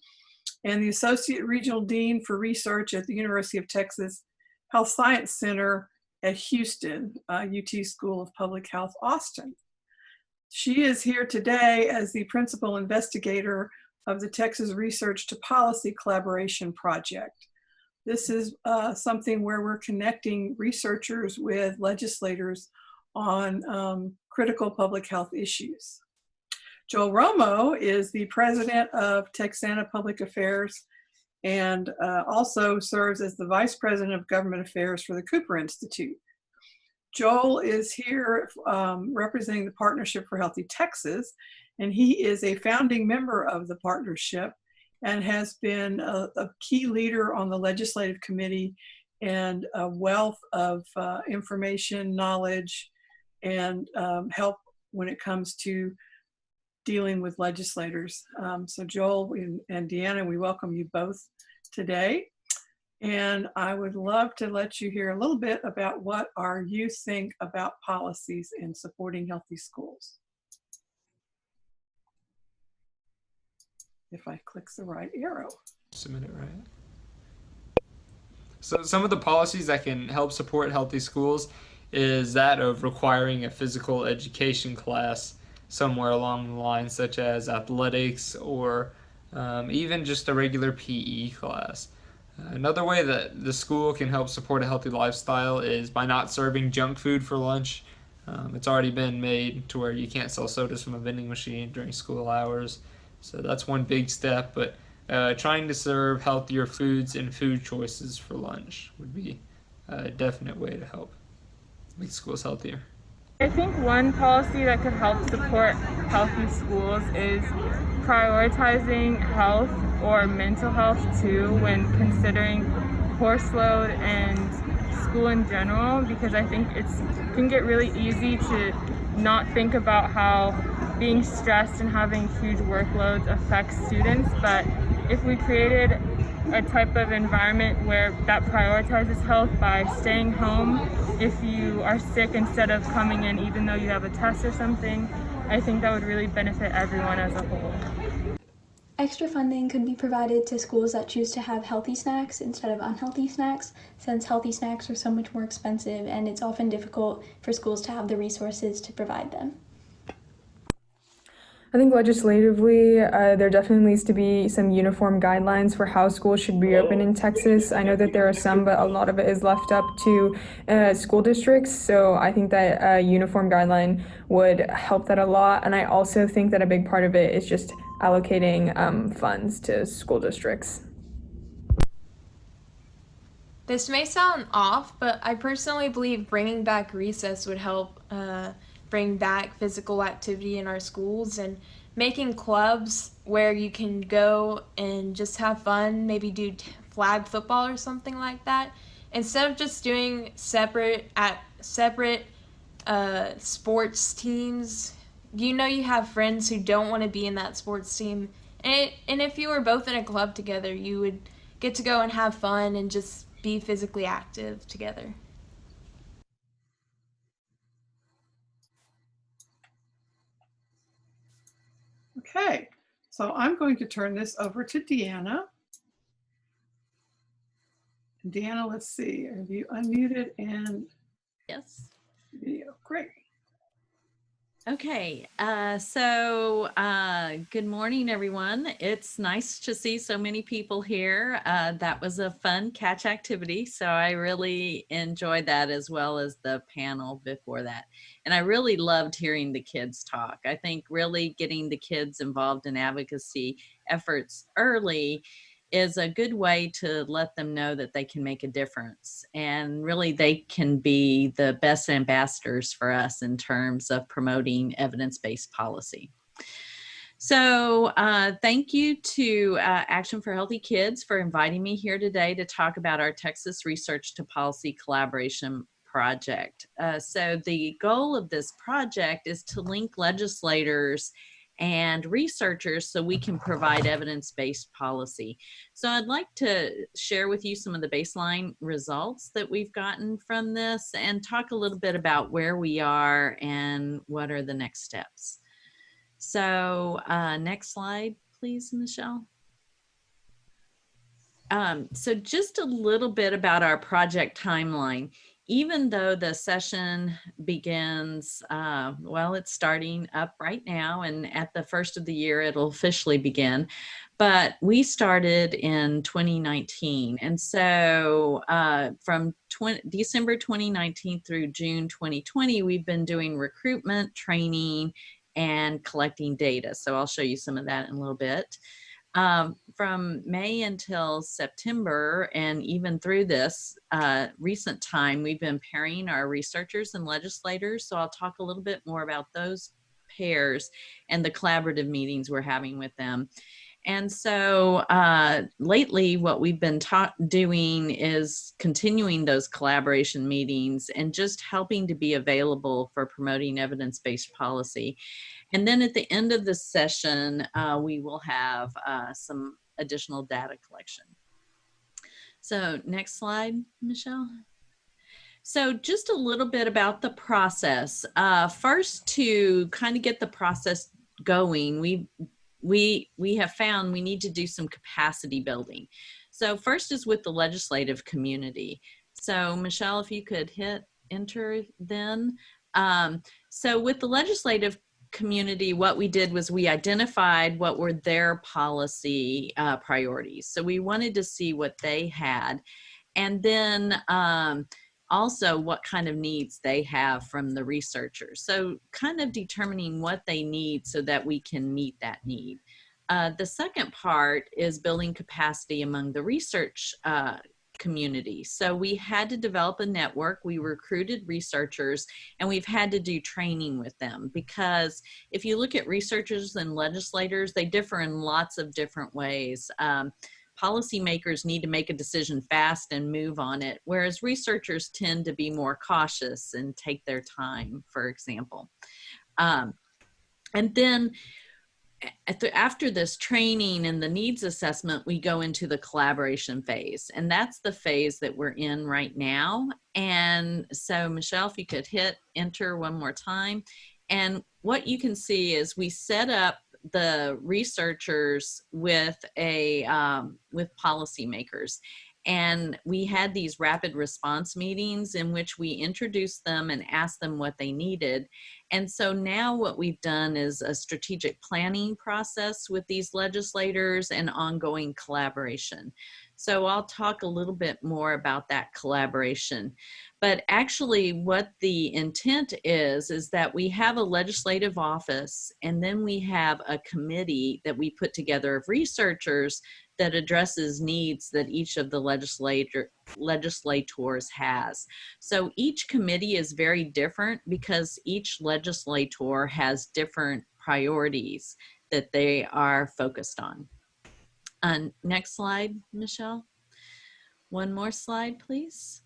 and the Associate Regional Dean for Research at the University of Texas Health Science Center at Houston, UT School of Public Health, Austin. She is here today as the principal investigator of the Texas Research to Policy Collaboration Project. This is something where we're connecting researchers with legislators on critical public health issues. Joel Romo is the president of Texana Public Affairs and also serves as the vice president of government affairs for the Cooper Institute. Joel is here representing the Partnership for Healthy Texas, and he is a founding member of the partnership and has been a key leader on the legislative committee and a wealth of information, knowledge, and help when it comes to dealing with legislators. So Joel and Deanna, we welcome you both today. And I would love to let you hear a little bit about what our youth think about policies in supporting healthy schools. If I click the right arrow. Submit it right. So some of the policies that can help support healthy schools is that of requiring a physical education class somewhere along the line, such as athletics or even just a regular PE class. Another way that the school can help support a healthy lifestyle is by not serving junk food for lunch. It's already been made to where you can't sell sodas from a vending machine during school hours. So that's one big step, but trying to serve healthier foods and food choices for lunch would be a definite way to help make schools healthier. I think one policy that could help support healthy schools is prioritizing health or mental health too when considering course load and school in general, because I think it can get really easy to not think about how being stressed and having huge workloads affects students. But if we created a type of environment where that prioritizes health by staying home if you are sick instead of coming in even though you have a test or something, I think that would really benefit everyone as a whole. Extra funding could be provided to schools that choose to have healthy snacks instead of unhealthy snacks, since healthy snacks are so much more expensive and it's often difficult for schools to have the resources to provide them. I think legislatively, there definitely needs to be some uniform guidelines for how schools should be open in Texas. I know that there are some, but a lot of it is left up to school districts. So I think that a uniform guideline would help that a lot. And I also think that a big part of it is just allocating funds to school districts. This may sound off, but I personally believe bringing back recess would help bring back physical activity in our schools, and making clubs where you can go and just have fun, maybe do flag football or something like that, instead of just doing separate sports teams. You know, you have friends who don't want to be in that sports team, and if you were both in a club together, you would get to go and have fun and just be physically active together. Okay, so I'm going to turn this over to Deanna. Deanna, let's see, have you unmuted and yes, video? Great. Okay, good morning, everyone. It's nice to see so many people here. That was a fun catch activity, so I really enjoyed that, as well as the panel before that. And I really loved hearing the kids talk. I think really getting the kids involved in advocacy efforts early is a good way to let them know that they can make a difference. And really, they can be the best ambassadors for us in terms of promoting evidence-based policy. So thank you to Action for Healthy Kids for inviting me here today to talk about our Texas Research to Policy Collaboration project. So the goal of this project is to link legislators and researchers so we can provide evidence-based policy. So I'd like to share with you some of the baseline results that we've gotten from this and talk a little bit about where we are and what are the next steps. So next slide, please, Michelle. So just a little bit about our project timeline. Even though the session begins, well, it's starting up right now, and at the first of the year, it'll officially begin. But we started in 2019. And so from December 2019 through June 2020, we've been doing recruitment, training, and collecting data. So I'll show you some of that in a little bit. From May until September, and even through this recent time, we've been pairing our researchers and legislators. So I'll talk a little bit more about those pairs and the collaborative meetings we're having with them. And so lately, what we've been doing is continuing those collaboration meetings and just helping to be available for promoting evidence-based policy. And then at the end of the session, we will have some additional data collection. So next slide, Michelle. So just a little bit about the process. First, to kind of get the process going, we have found we need to do some capacity building. So first is with the legislative community. So Michelle, if you could hit enter then. So with the legislative community, what we did was we identified what were their policy priorities. So we wanted to see what they had, and then also what kind of needs they have from the researchers. So kind of determining what they need so that we can meet that need. The second part is building capacity among the research community. So we had to develop a network. We recruited researchers, and we've had to do training with them, because if you look at researchers and legislators, they differ in lots of different ways. Policymakers need to make a decision fast and move on it, whereas researchers tend to be more cautious and take their time, for example. And then after this training and the needs assessment, we go into the collaboration phase, and that's the phase that we're in right now. And so Michelle, if you could hit enter one more time. And what you can see is we set up the researchers with with policymakers, and we had these rapid response meetings in which we introduced them and asked them what they needed. And so now what we've done is a strategic planning process with these legislators and ongoing collaboration. So I'll talk a little bit more about that collaboration. But actually what the intent is that we have a legislative office, and then we have a committee that we put together of researchers that addresses needs that each of the legislators has. So each committee is very different because each legislator has different priorities that they are focused on. Next slide, Michelle. One more slide, please.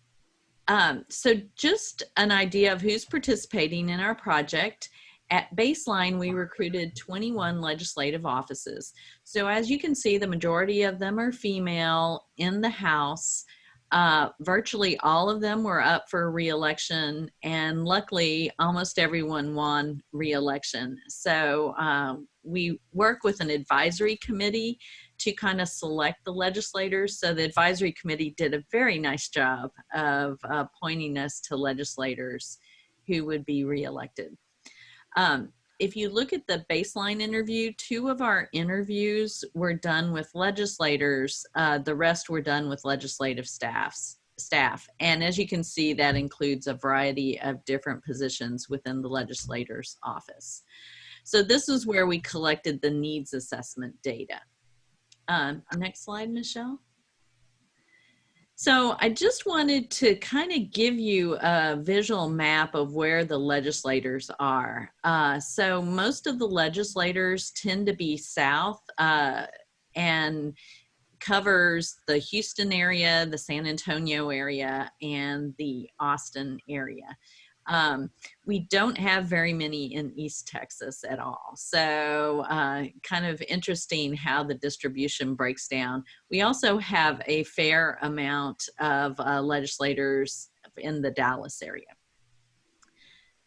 So just an idea of who's participating in our project. At baseline, we recruited 21 legislative offices. So as you can see, the majority of them are female in the House. Virtually all of them were up for re-election, and luckily almost everyone won re-election. So we work with an advisory committee to kind of select the legislators. So the advisory committee did a very nice job of pointing us to legislators who would be re-elected. If you look at the baseline interview, 2 of our interviews were done with legislators. The rest were done with legislative staff. And as you can see, that includes a variety of different positions within the legislator's office. So this is where we collected the needs assessment data. Next slide, Michelle. So I just wanted to kind of give you a visual map of where the legislators are. So most of the legislators tend to be south and covers the Houston area, the San Antonio area, and the Austin area. We don't have very many in East Texas at all. So kind of interesting how the distribution breaks down. We also have a fair amount of legislators in the Dallas area.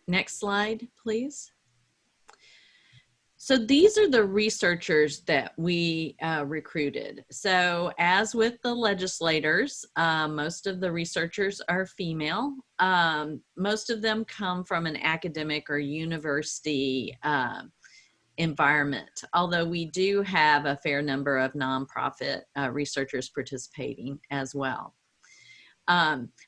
Next slide, please. So these are the researchers that we recruited. So as with the legislators, most of the researchers are female. Most of them come from an academic or university environment, although we do have a fair number of nonprofit researchers participating as well.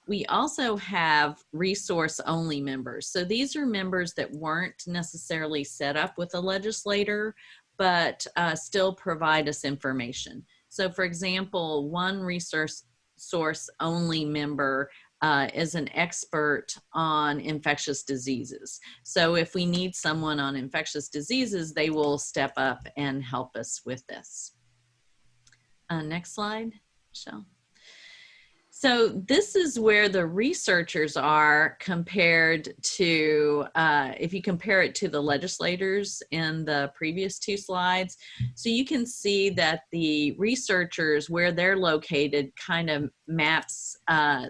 We also have resource-only members. So these are members that weren't necessarily set up with a legislator, but still provide us information. So for example, one resource-only member is an expert on infectious diseases. So if we need someone on infectious diseases, they will step up and help us with this. Next slide, Michelle. So this is where the researchers are compared to, if you compare it to the legislators in the previous two slides. So you can see that the researchers, where they're located, kind of maps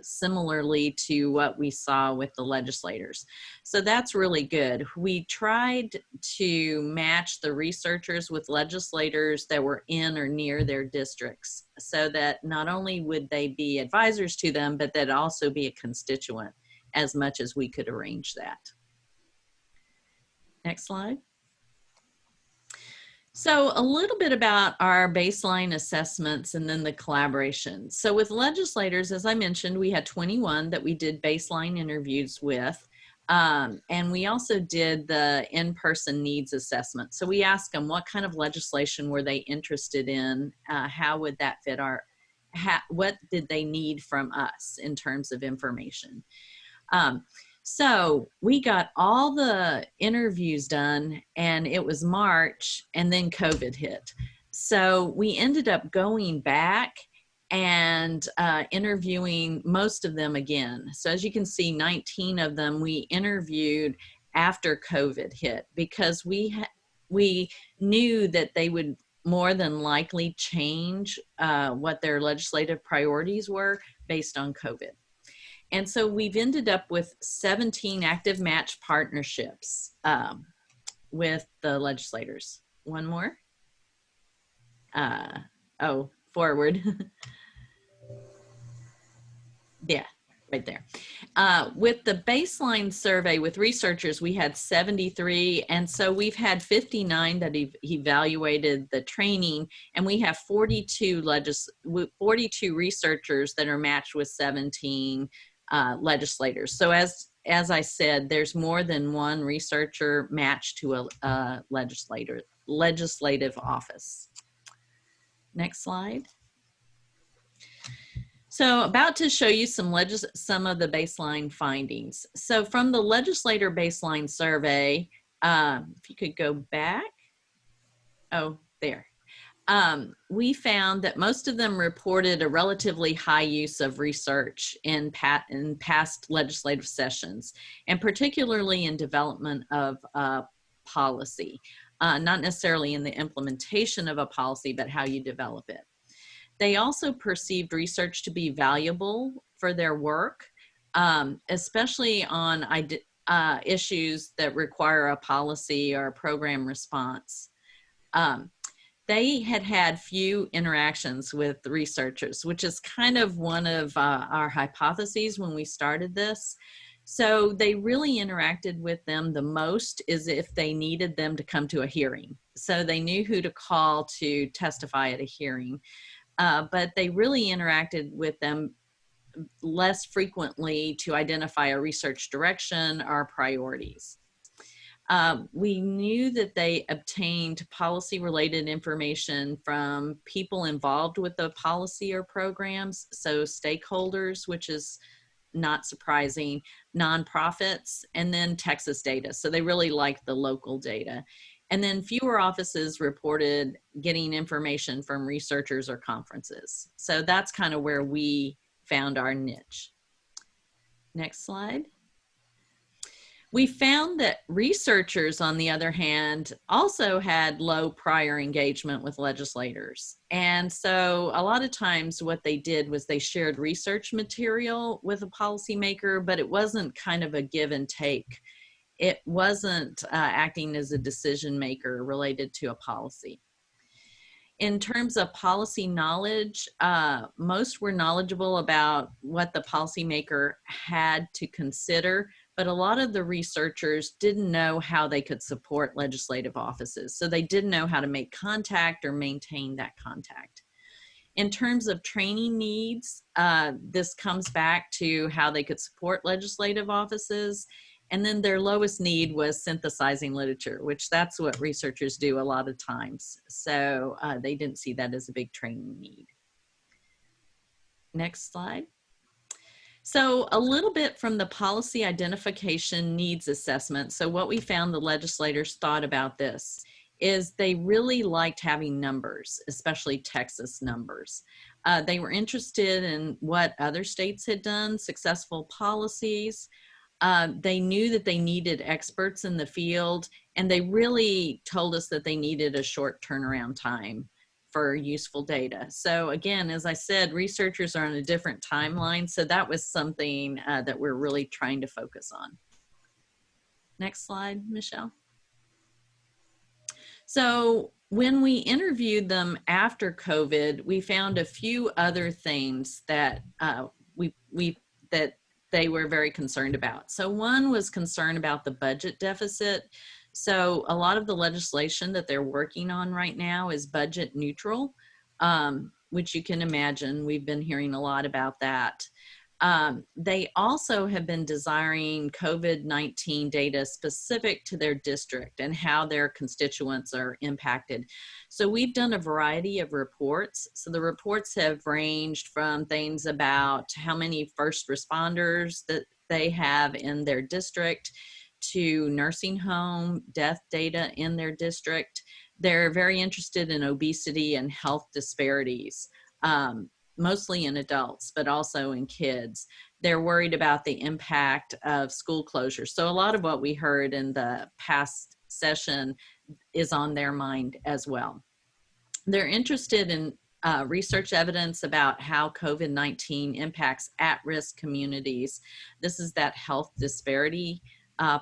similarly to what we saw with the legislators. So that's really good. We tried to match the researchers with legislators that were in or near their districts, so that not only would they be advisors to them, but they'd also be a constituent as much as we could arrange that. Next slide. So a little bit about our baseline assessments and then the collaboration. So with legislators, as I mentioned, we had 21 that we did baseline interviews with. And we also did the in-person needs assessment. So we asked them what kind of legislation were they interested in, how would that fit our, what did they need from us in terms of information. So we got all the interviews done, and it was March, and then COVID hit. So we ended up going back and interviewing most of them again. So as you can see, 19 of them we interviewed after COVID hit, because we knew that they would more than likely change what their legislative priorities were based on COVID. And so we've ended up with 17 active match partnerships with the legislators. One more. Oh, forward. Yeah, right there. With the baseline survey with researchers, we had 73. And so we've had 59 that evaluated the training, and we have 42 researchers that are matched with 17 legislators. So as I said, there's more than one researcher matched to a legislative office. Next slide. So about to show you some of the baseline findings. So from the legislator baseline survey, if you could go back. Oh, there. We found that most of them reported a relatively high use of research in past legislative sessions, and particularly in development of policy, not necessarily in the implementation of a policy, but how you develop it. They also perceived research to be valuable for their work, especially on issues that require a policy or a program response. They had few interactions with the researchers, which is kind of one of our hypotheses when we started this. So they really interacted with them the most is if they needed them to come to a hearing. So they knew who to call to testify at a hearing. But they really interacted with them less frequently to identify a research direction or priorities. We knew that they obtained policy-related information from people involved with the policy or programs, so stakeholders, which is not surprising, nonprofits, and then Texas data. So they really liked the local data. And then fewer offices reported getting information from researchers or conferences. So that's kind of where we found our niche. Next slide. We found that researchers, on the other hand, also had low prior engagement with legislators. And so a lot of times what they did was they shared research material with a policymaker, but it wasn't kind of a give and take. It wasn't acting as a decision maker related to a policy. In terms of policy knowledge, most were knowledgeable about what the policymaker had to consider, but a lot of the researchers didn't know how they could support legislative offices. So they didn't know how to make contact or maintain that contact. In terms of training needs, this comes back to how they could support legislative offices. And then their lowest need was synthesizing literature, which that's what researchers do a lot of times. So they didn't see that as a big training need. Next slide. So a little bit from the policy identification needs assessment. So what we found the legislators thought about this is they really liked having numbers, especially Texas numbers. They were interested in what other states had done, successful policies. They knew that they needed experts in the field, and they really told us that they needed a short turnaround time for useful data. So again, as I said, researchers are on a different timeline, so that was something that we're really trying to focus on. Next slide, Michelle. So when we interviewed them after COVID, we found a few other things that that they were very concerned about. So one was concern about the budget deficit. So a lot of the legislation that they're working on right now is budget neutral, which you can imagine. We've been hearing a lot about that. They also have been desiring COVID-19 data specific to their district and how their constituents are impacted. So we've done a variety of reports. So the reports have ranged from things about how many first responders that they have in their district to nursing home death data in their district. They're very interested in obesity and health disparities. Mostly in adults, but also in kids. They're worried about the impact of school closures. So a lot of what we heard in the past session is on their mind as well. They're interested in research evidence about how COVID-19 impacts at-risk communities. This is that health disparity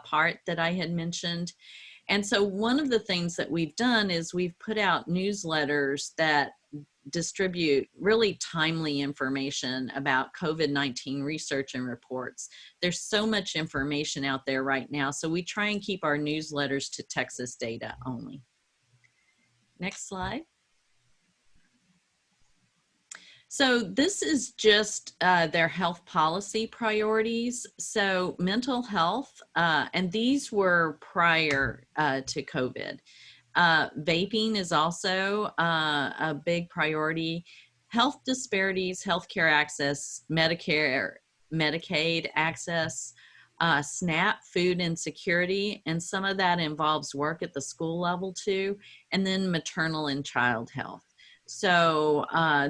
part that I had mentioned. And so one of the things that we've done is we've put out newsletters that distribute really timely information about COVID-19 research and reports. There's so much information out there right now, so we try and keep our newsletters to Texas data only. Next slide. So this is just their health policy priorities. So mental health, and these were prior to COVID. Vaping is also a big priority. Health disparities, healthcare access, Medicare, Medicaid access, SNAP, food insecurity, and some of that involves work at the school level too, and then maternal and child health. So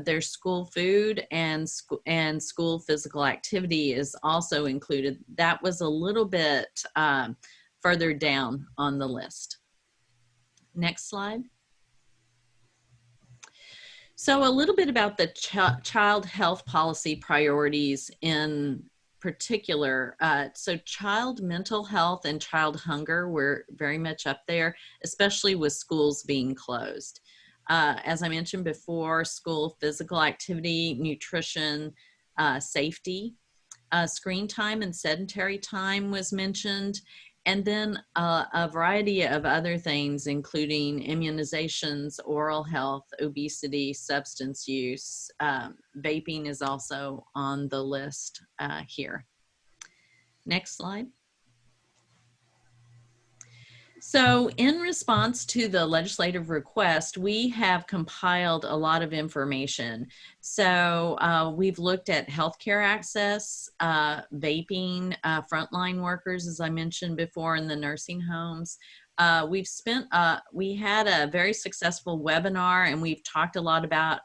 there's school food and school physical activity is also included. That was a little bit further down on the list. Next slide. So a little bit about the child health policy priorities in particular. So child mental health and child hunger were very much up there, especially with schools being closed. As I mentioned before, school physical activity, nutrition, safety, screen time and sedentary time was mentioned. And then a variety of other things, including immunizations, oral health, obesity, substance use. Vaping is also on the list here. Next slide. So in response to the legislative request, we have compiled a lot of information. So we've looked at healthcare access, vaping, frontline workers, as I mentioned before, in the nursing homes. We had a very successful webinar, and we've talked a lot about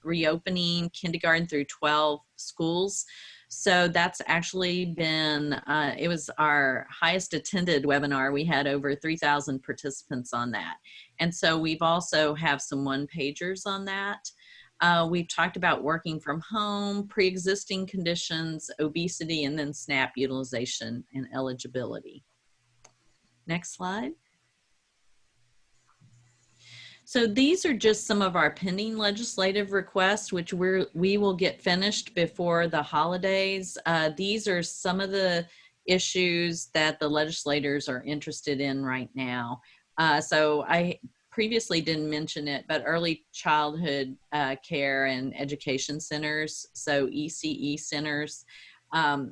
reopening kindergarten through 12 schools. So that's actually been, it was our highest attended webinar. We had over 3,000 participants on that. And so we've also have some one-pagers on that. We've talked about working from home, pre-existing conditions, obesity, and then SNAP utilization and eligibility. Next slide. So these are just some of our pending legislative requests, which we will get finished before the holidays. These are some of the issues that the legislators are interested in right now. So I previously didn't mention it, but early childhood care and education centers, so ECE centers.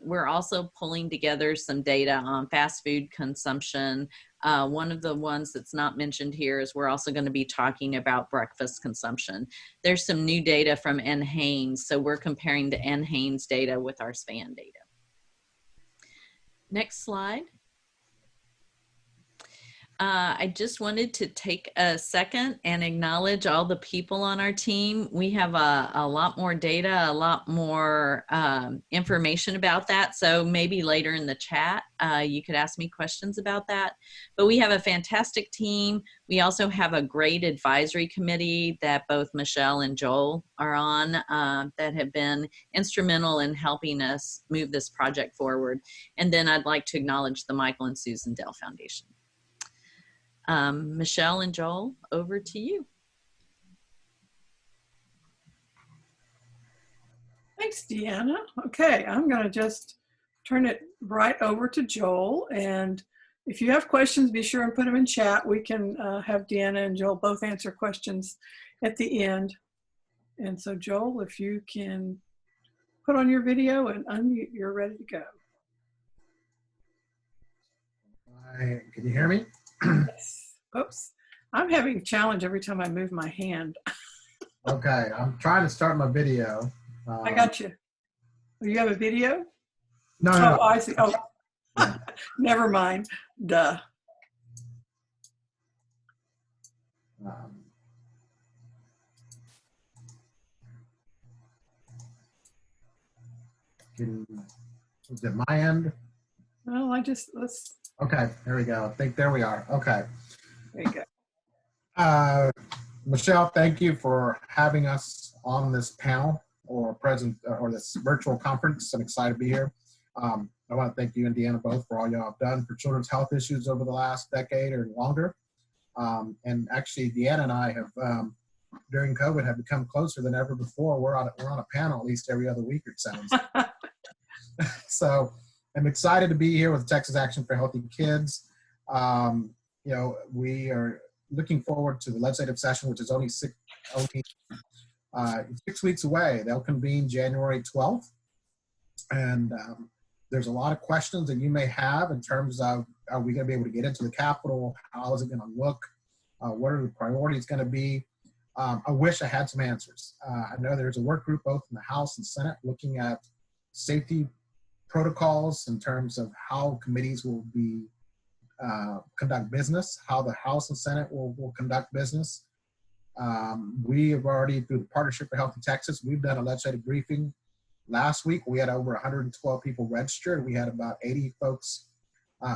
We're also pulling together some data on fast food consumption. One of the ones that's not mentioned here is we're also going to be talking about breakfast consumption. There's some new data from NHANES, so we're comparing the NHANES data with our SPAN data. Next slide. I just wanted to take a second and acknowledge all the people on our team. We have a lot more data, a lot more information about that. So maybe later in the chat, you could ask me questions about that. But we have a fantastic team. We also have a great advisory committee that both Michelle and Joel are on that have been instrumental in helping us move this project forward. And then I'd like to acknowledge the Michael and Susan Dell Foundation. Michelle and Joel, over to you. Thanks, Deanna. Okay, I'm going to just turn it right over to Joel. And if you have questions, be sure and put them in chat. We can have Deanna and Joel both answer questions at the end. And so, Joel, if you can put on your video and unmute, you're ready to go. Can you hear me? Yes. Oops. I'm having a challenge every time I move my hand. Okay, I'm trying to start my video. I got you. You have a video? No, no. Oh, I see. Oh, never mind. Duh. Is it my end? Well, let's. Okay, there we go. I think there we are. Okay. There you go. Michelle, thank you for having us on this panel or this virtual conference. I'm excited to be here. I want to thank you and Deanna both for all y'all have done for children's health issues over the last decade or longer. And actually, Deanna and I have, during COVID, have become closer than ever before. We're on a panel at least every other week, it sounds. So I'm excited to be here with Texas Action for Healthy Kids. You know, we are looking forward to the legislative session, which is only 6 weeks away. They'll convene January 12th. And there's a lot of questions that you may have in terms of, are we going to be able to get into the Capitol? How is it going to look? What are the priorities going to be? I wish I had some answers. I know there's a work group both in the House and Senate looking at safety protocols in terms of how committees will be conduct business, how the House and Senate will conduct business. We have already, through the Partnership for Healthy Texas, we've done a legislative briefing. Last week, we had over 112 people registered. We had about 80 folks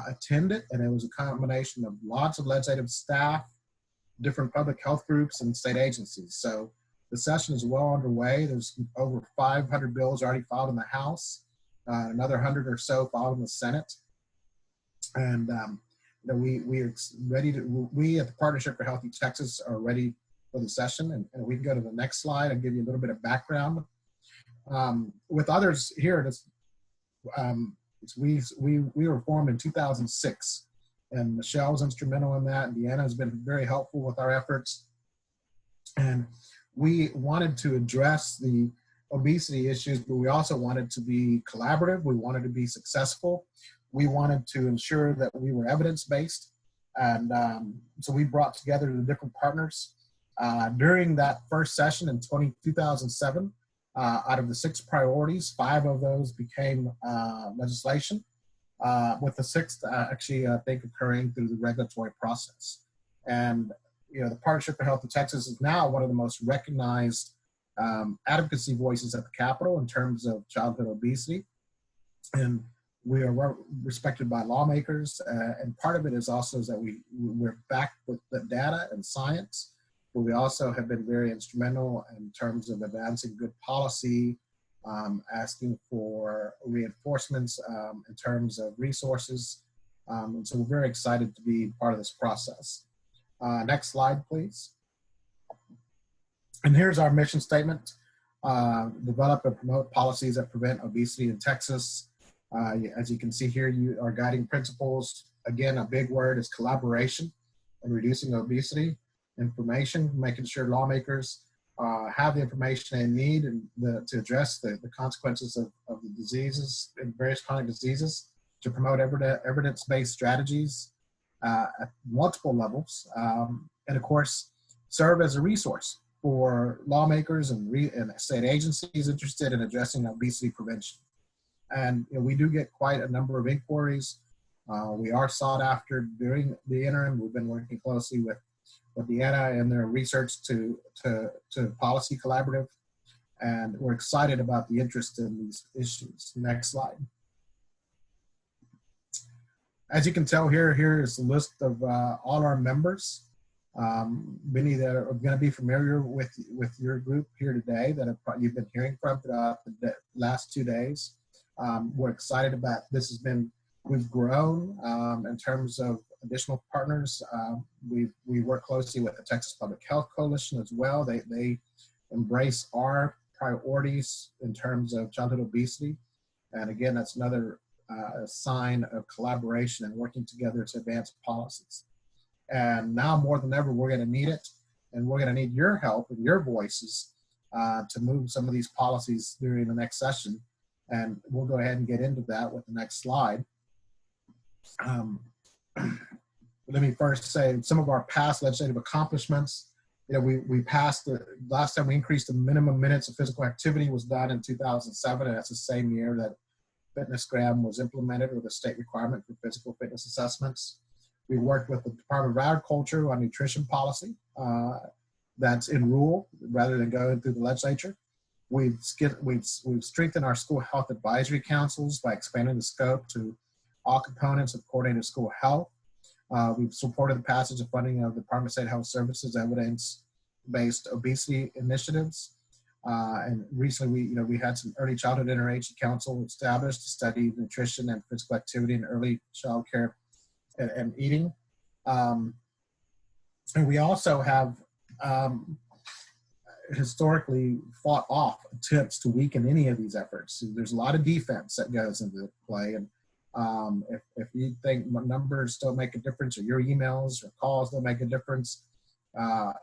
attend it, and it was a combination of lots of legislative staff, different public health groups, and state agencies. So the session is well underway. There's over 500 bills already filed in the House, another 100 or so filed in the Senate. And you know, we are ready to, we at the Partnership for Healthy Texas are ready for the session. And we can go to the next slide and give you a little bit of background. With others here, we were formed in 2006, and Michelle was instrumental in that, and Deanna has been very helpful with our efforts. And we wanted to address the obesity issues, but we also wanted to be collaborative. We wanted to be successful. We wanted to ensure that we were evidence-based, And so we brought together the different partners. During that first session in 2007, out of the 6 priorities, 5 of those became legislation, with the 6th actually, I think, occurring through the regulatory process. And, you know, the Partnership for Health of Texas is now one of the most recognized advocacy voices at the Capitol in terms of childhood obesity. And we are respected by lawmakers. And part of it is also that we're backed with the data and science, but we also have been very instrumental in terms of advancing good policy, asking for reinforcements in terms of resources. And so we're very excited to be part of this process. Next slide, please. And here's our mission statement: develop and promote policies that prevent obesity in Texas. As you can see here, our guiding principles, again, a big word is collaboration and reducing obesity, information, making sure lawmakers have the information they need and to address the consequences of the diseases and various chronic diseases, to promote evidence-based strategies at multiple levels, and of course, serve as a resource for lawmakers and state agencies interested in addressing obesity prevention. And you know, we do get quite a number of inquiries. We are sought after during the interim. We've been working closely with Deanna and their research to policy collaborative, and we're excited about the interest in these issues. Next slide. As you can tell here is a list of all our members. Many that are going to be familiar with your group here today that you've been hearing from throughout the last 2 days. We're excited about this. We've grown in terms of additional partners. We work closely with the Texas Public Health Coalition as well. They embrace our priorities in terms of childhood obesity. And again, that's another sign of collaboration and working together to advance policies. And now more than ever, we're going to need it. And we're going to need your help and your voices to move some of these policies during the next session. And we'll go ahead and get into that with the next slide. Let me first say some of our past legislative accomplishments. You know, we passed last time we increased the minimum minutes of physical activity was done in 2007, and that's the same year that FitnessGram was implemented with a state requirement for physical fitness assessments. We worked with the Department of Agriculture on nutrition policy that's in rule rather than going through the legislature. We've strengthened our school health advisory councils by expanding the scope to all components of coordinated school health. We've supported the passage of funding of the Department of State Health Services evidence-based obesity initiatives. And recently, we had some early childhood interagency council established to study nutrition and physical activity in early child care and eating. And we also have historically fought off attempts to weaken any of these efforts. There's a lot of defense that goes into play, and if you think numbers don't make a difference, or your emails or calls don't make a difference,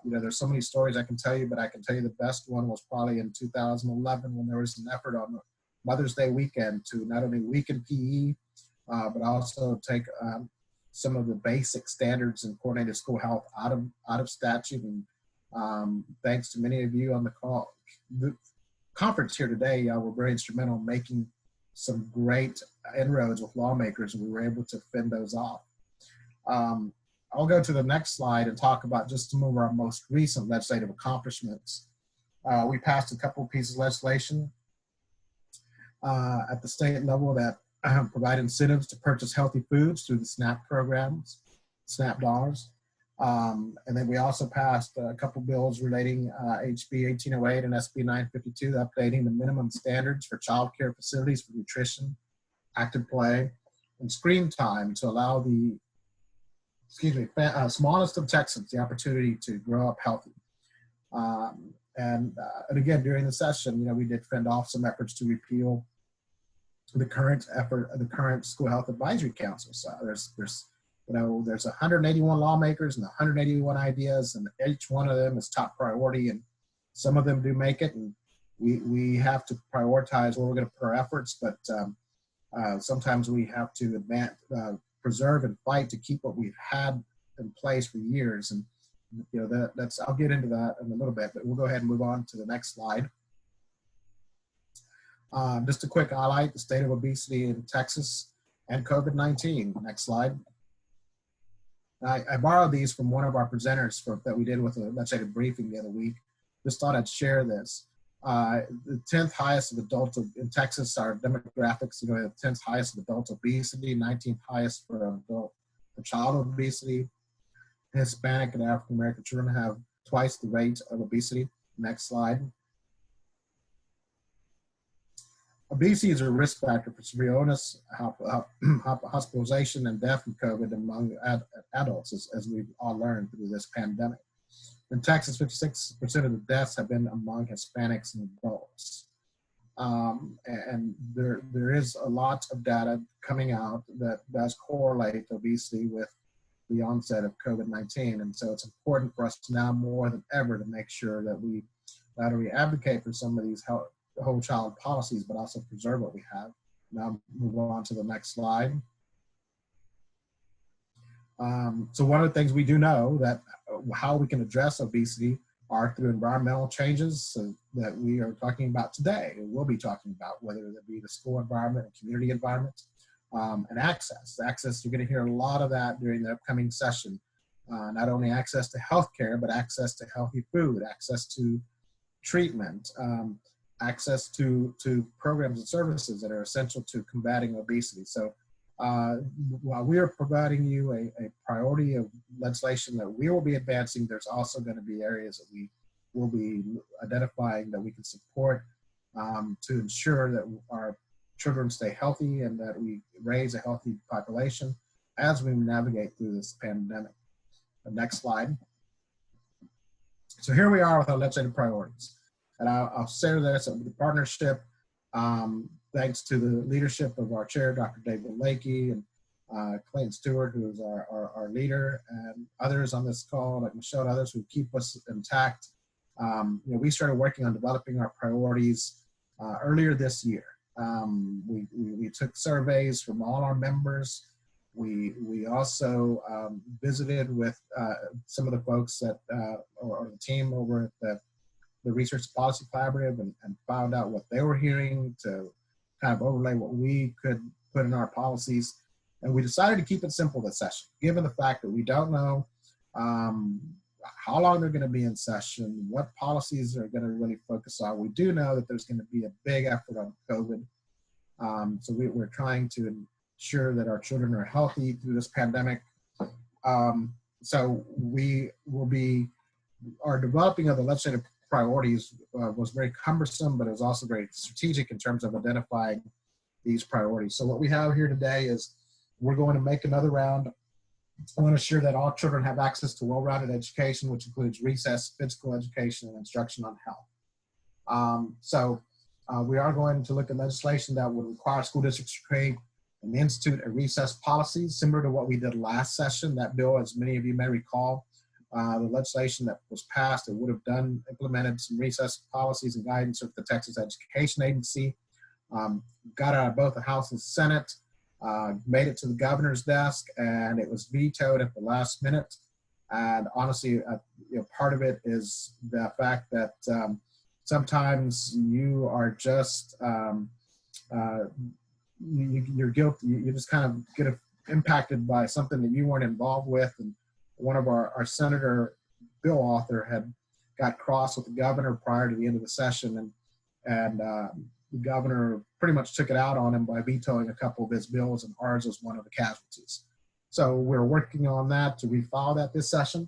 there's so many stories I can tell you, but I can tell you the best one was probably in 2011 when there was an effort on Mother's Day weekend to not only weaken PE, but also take some of the basic standards in coordinated school health out of statute. And thanks to many of you on the conference here today, were very instrumental in making some great inroads with lawmakers, and we were able to fend those off. I'll go to the next slide and talk about just some of our most recent legislative accomplishments. We passed a couple of pieces of legislation at the state level that provide incentives to purchase healthy foods through the SNAP programs, SNAP dollars. And then we also passed a couple bills relating HB 1808 and SB 952, updating the minimum standards for child care facilities for nutrition, active play, and screen time to allow the smallest of Texans the opportunity to grow up healthy. And again, during the session, we did fend off some efforts to repeal the current school health advisory council. So there's 181 lawmakers and 181 ideas, and each one of them is top priority, and some of them do make it, and we have to prioritize where we're going to put our efforts, but sometimes we have to preserve and fight to keep what we've had in place for years. And that's I'll get into that in a little bit, but we'll go ahead and move on to the next slide. Just a quick highlight, the state of obesity in Texas and COVID-19. Next slide. I borrowed these from one of our presenters that we did with a legislative briefing the other week. Just thought I'd share this. The 10th highest of adult in Texas, our demographics, the 10th highest of adult obesity, 19th highest for child obesity. Hispanic and African American children have twice the rate of obesity. Next slide. Obesity is a risk factor for severe illness, hospitalization, and death from COVID among adults, as we've all learned through this pandemic. In Texas, 56% of the deaths have been among Hispanics and adults. And there is a lot of data coming out that does correlate obesity with the onset of COVID-19. And so it's important for us now more than ever to make sure that we not only advocate for some of these whole child policies, but also preserve what we have. Now move on to the next slide. So one of the things we do know that how we can address obesity are through environmental changes that we are talking about today, and we'll be talking about, whether it be the school environment and community environment, and access. Access, you're going to hear a lot of that during the upcoming session. Not only access to healthcare, but access to healthy food, access to treatment, access to programs and services that are essential to combating obesity. So while we are providing you a priority of legislation that we will be advancing, there's also going to be areas that we will be identifying that we can support to ensure that our children stay healthy and that we raise a healthy population as we navigate through this pandemic. The next slide. So here we are with our legislative priorities. And I'll share this with the partnership, thanks to the leadership of our chair, Dr. David Lakey, and Clayton Stewart, who is our leader, and others on this call, like Michelle and others, who keep us intact. We started working on developing our priorities earlier this year. We took surveys from all our members. We also visited with some of the folks that, or the team over at the Research Policy Collaborative and found out what they were hearing to kind of overlay what we could put in our policies. And we decided to keep it simple this session, given the fact that we don't know how long they're going to be in session, what policies are going to really focus on. We do know that there's going to be a big effort on COVID. So we're trying to ensure that our children are healthy through this pandemic. So we will be, our developing of the legislative priorities was very cumbersome, but it was also very strategic in terms of identifying these priorities. So what we have here today is we're going to make another round. I want to ensure that all children have access to well-rounded education, which includes recess, physical education, and instruction on health. We are going to look at legislation that would require school districts to create and institute a recess policy, similar to what we did last session. That bill, as many of you may recall, the legislation that was passed, it would have implemented some recess policies and guidance with the Texas Education Agency, got out of both the House and Senate, made it to the governor's desk, and it was vetoed at the last minute. And honestly, part of it is the fact that sometimes you are just, you're guilty, you just kind of get impacted by something that you weren't involved with. And one of our senator bill author got cross with the governor prior to the end of the session, and the governor pretty much took it out on him by vetoing a couple of his bills, and ours was one of the casualties. So we're working on that to refile that this session.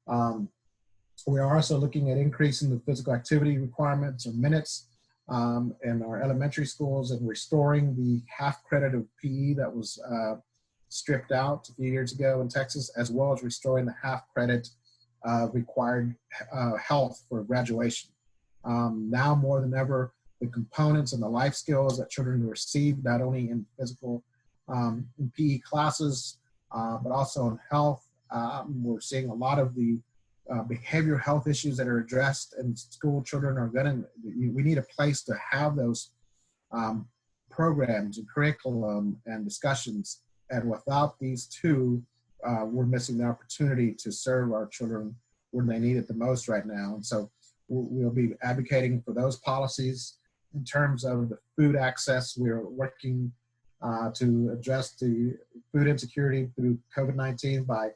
We are also looking at increasing the physical activity requirements or minutes in our elementary schools and restoring the half credit of PE that was stripped out a few years ago in Texas, as well as restoring the half credit required health for graduation. Now more than ever, the components and the life skills that children receive, not only in physical in PE classes, but also in health. We're seeing a lot of the behavioral health issues that are addressed in school. Children are we need a place to have those programs and curriculum and discussions. And without these two, we're missing the opportunity to serve our children when they need it the most right now. And so we'll be advocating for those policies. In terms of the food access, we're working to address the food insecurity through COVID-19 by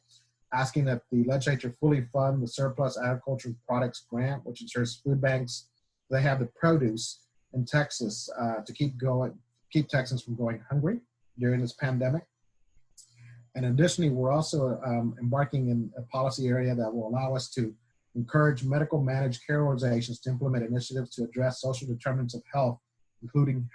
asking that the legislature fully fund the surplus agricultural products grant, which ensures food banks, they have the produce in Texas to keep Texans from going hungry during this pandemic. And additionally, we're also embarking in a policy area that will allow us to encourage medical managed care organizations to implement initiatives to address social determinants of health, including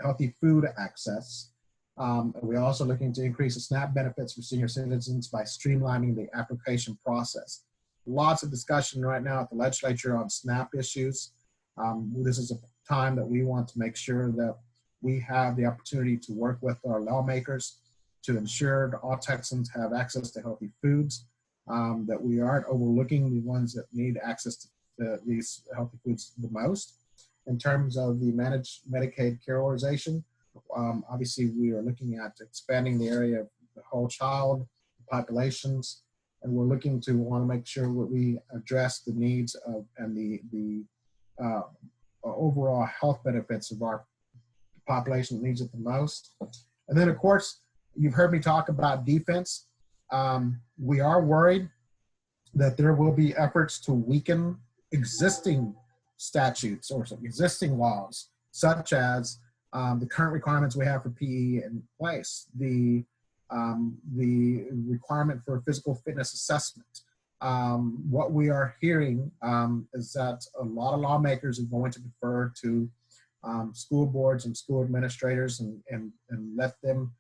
healthy food access. We're also looking to increase the SNAP benefits for senior citizens by streamlining the application process. Lots of discussion right now at the legislature on SNAP issues. This is a time that we want to make sure that we have the opportunity to work with our lawmakers to ensure that all Texans have access to healthy foods, that we aren't overlooking the ones that need access to these healthy foods the most. In terms of the managed Medicaid care organization, obviously we are looking at expanding the area of the whole child populations, and we're looking to want to make sure that we address the needs of and the overall health benefits of our population that needs it the most. And then of course, you've heard me talk about defense. We are worried that there will be efforts to weaken existing statutes or some existing laws, such as the current requirements we have for PE in place, the requirement for physical fitness assessment. What we are hearing is that a lot of lawmakers are going to defer to school boards and school administrators and let them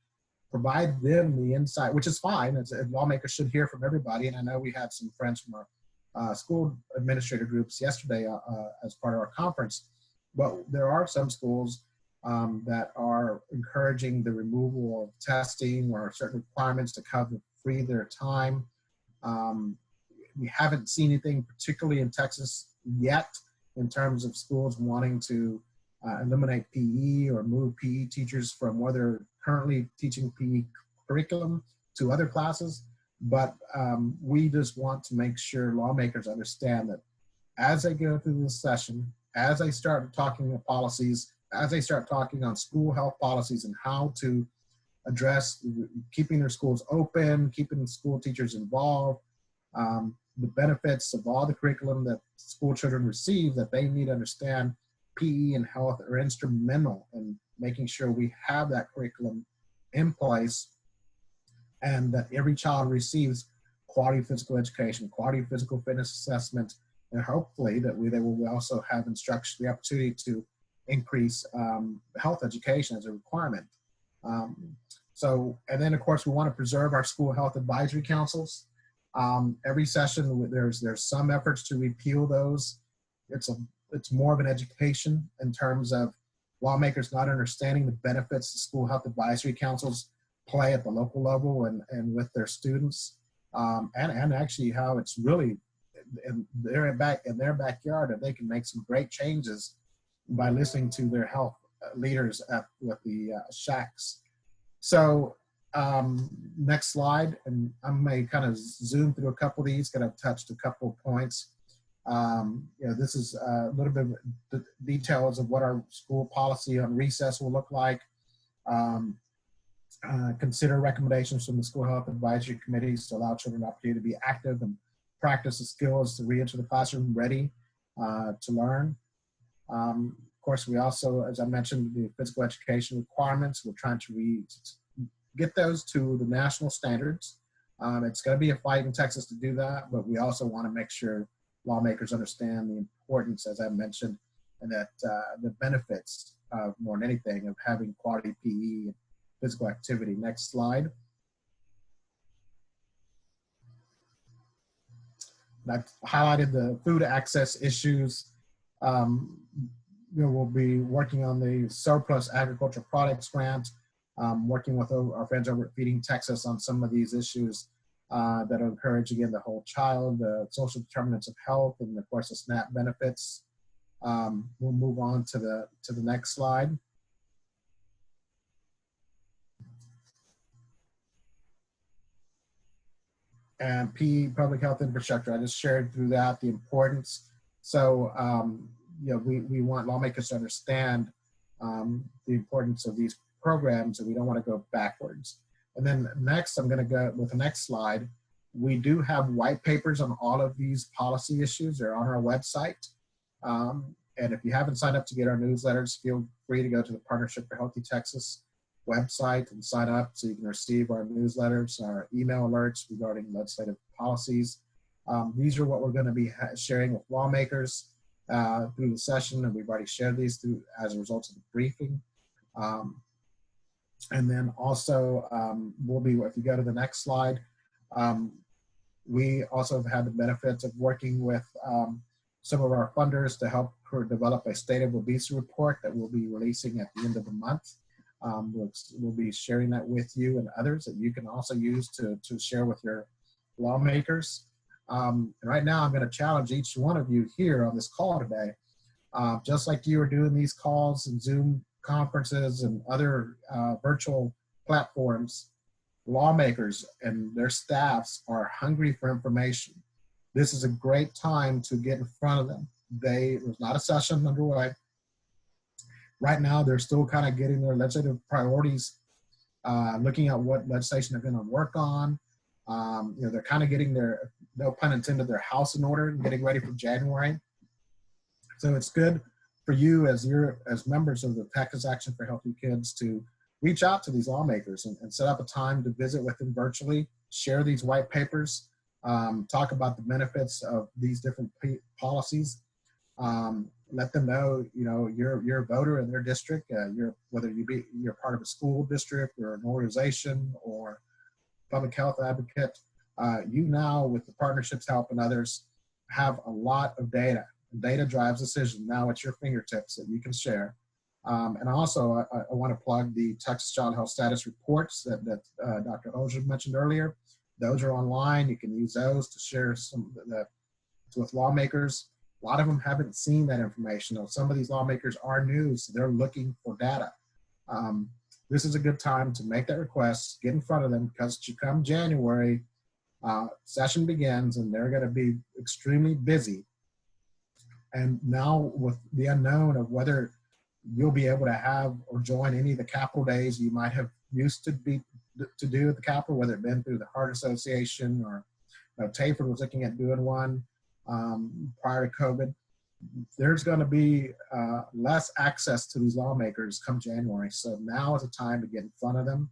provide them the insight, which is fine. Lawmakers should hear from everybody. And I know we had some friends from our school administrator groups yesterday as part of our conference, but there are some schools that are encouraging the removal of testing or certain requirements to cover free their time. We haven't seen anything particularly in Texas yet in terms of schools wanting to eliminate PE or move PE teachers from where they're currently teaching PE curriculum to other classes. But we just want to make sure lawmakers understand that as they go through this session, as they start talking about policies, as they start talking on school health policies and how to address keeping their schools open, keeping the school teachers involved, the benefits of all the curriculum that school children receive, that they need to understand PE and health are instrumental in making sure we have that curriculum in place and that every child receives quality physical education, quality physical fitness assessment, and hopefully that they will also have instruction, the opportunity to increase health education as a requirement. And then of course we want to preserve our school health advisory councils. Every session there's some efforts to repeal those. It's more of an education in terms of lawmakers not understanding the benefits the school health advisory councils play at the local level and with their students, and actually how it's really in their backyard, and they can make some great changes by listening to their health leaders with the shacks. So next slide, and I may kind of zoom through a couple of these, because I've touched a couple of points. This is a little bit of the details of what our school policy on recess will look like. Consider recommendations from the school health advisory committees to allow children the opportunity to be active and practice the skills to re-enter the classroom ready to learn. Of course, we also, as I mentioned, the physical education requirements, we're trying to get those to the national standards. It's going to be a fight in Texas to do that, but we also want to make sure lawmakers understand the importance, as I mentioned, and that the benefits more than anything of having quality PE and physical activity. Next slide. I've highlighted the food access issues. We'll be working on the surplus agricultural products grant, working with our friends over at Feeding Texas on some of these issues that will encourage, again, the whole child, the social determinants of health, and of course the SNAP benefits. We'll move on to the next slide. and P, public health infrastructure. I just shared through that the importance. So, you know, we want lawmakers to understand the importance of these programs, and we don't want to go backwards. And then next, I'm going to go with the next slide. We do have white papers on all of these policy issues. They're on our website. And if you haven't signed up to get our newsletters, feel free to go to the Partnership for Healthy Texas website and sign up so you can receive our newsletters, our email alerts regarding legislative policies. These are what we're going to be sharing with lawmakers through the session, and we've already shared these through as a result of the briefing. And then also we'll be, if you go to the next slide, we also have had the benefits of working with some of our funders to help develop a state of obesity report that we'll be releasing at the end of the month. We'll be sharing that with you and others that you can also use to share with your lawmakers. And right now I'm going to challenge each one of you here on this call today, just like you are doing these calls and Zoom conferences and other virtual platforms, lawmakers and their staffs are hungry for information. This is a great time to get in front of them. There's not a session underway. Right now, they're still kind of getting their legislative priorities, looking at what legislation they're going to work on. You know, they're kind of getting their, no pun intended, their house in order and getting ready for January. So it's good for you as members of the Texas Action for Healthy Kids to reach out to these lawmakers and set up a time to visit with them virtually, share these white papers, talk about the benefits of these different policies. Let them know, you know, you're a voter in their district, whether you're part of a school district or an organization or public health advocate. You now, with the partnerships help and others, have a lot of data. Data drives decision. Now at your fingertips that you can share. And also, I want to plug the Texas Child Health Status Reports that Dr. Hoelscher mentioned earlier. Those are online. You can use those to share some with lawmakers. A lot of them haven't seen that information. Some of these lawmakers are new, so they're looking for data. This is a good time to make that request, get in front of them, because come January, session begins and they're going to be extremely busy. And now with the unknown of whether you'll be able to have or join any of the Capitol days you might have used to do at the Capitol, whether it been through the Heart Association or Tayford was looking at doing one prior to COVID. There's going to be less access to these lawmakers come January. So now is the time to get in front of them,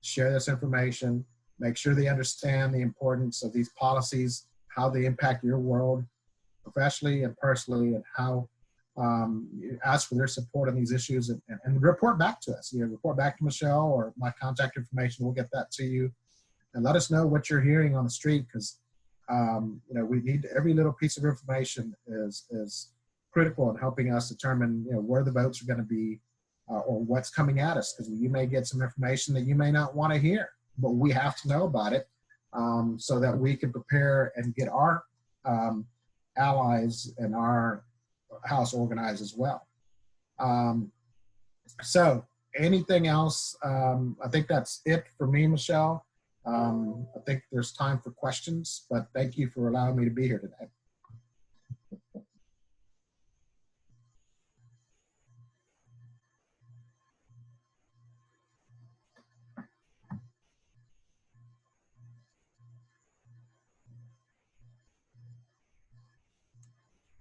share this information, make sure they understand the importance of these policies, how they impact your world professionally and personally, and how ask for their support on these issues and report back to us. You know, report back to Michelle or my contact information. We'll get that to you, and let us know what you're hearing on the street, because you know, we need every little piece of information is critical in helping us determine, you know, where the votes are going to be or what's coming at us, because you may get some information that you may not want to hear, but we have to know about it so that we can prepare and get our allies and our house organized as well. So anything else? I think that's it for me, Michelle. I think there's time for questions, but thank you for allowing me to be here today.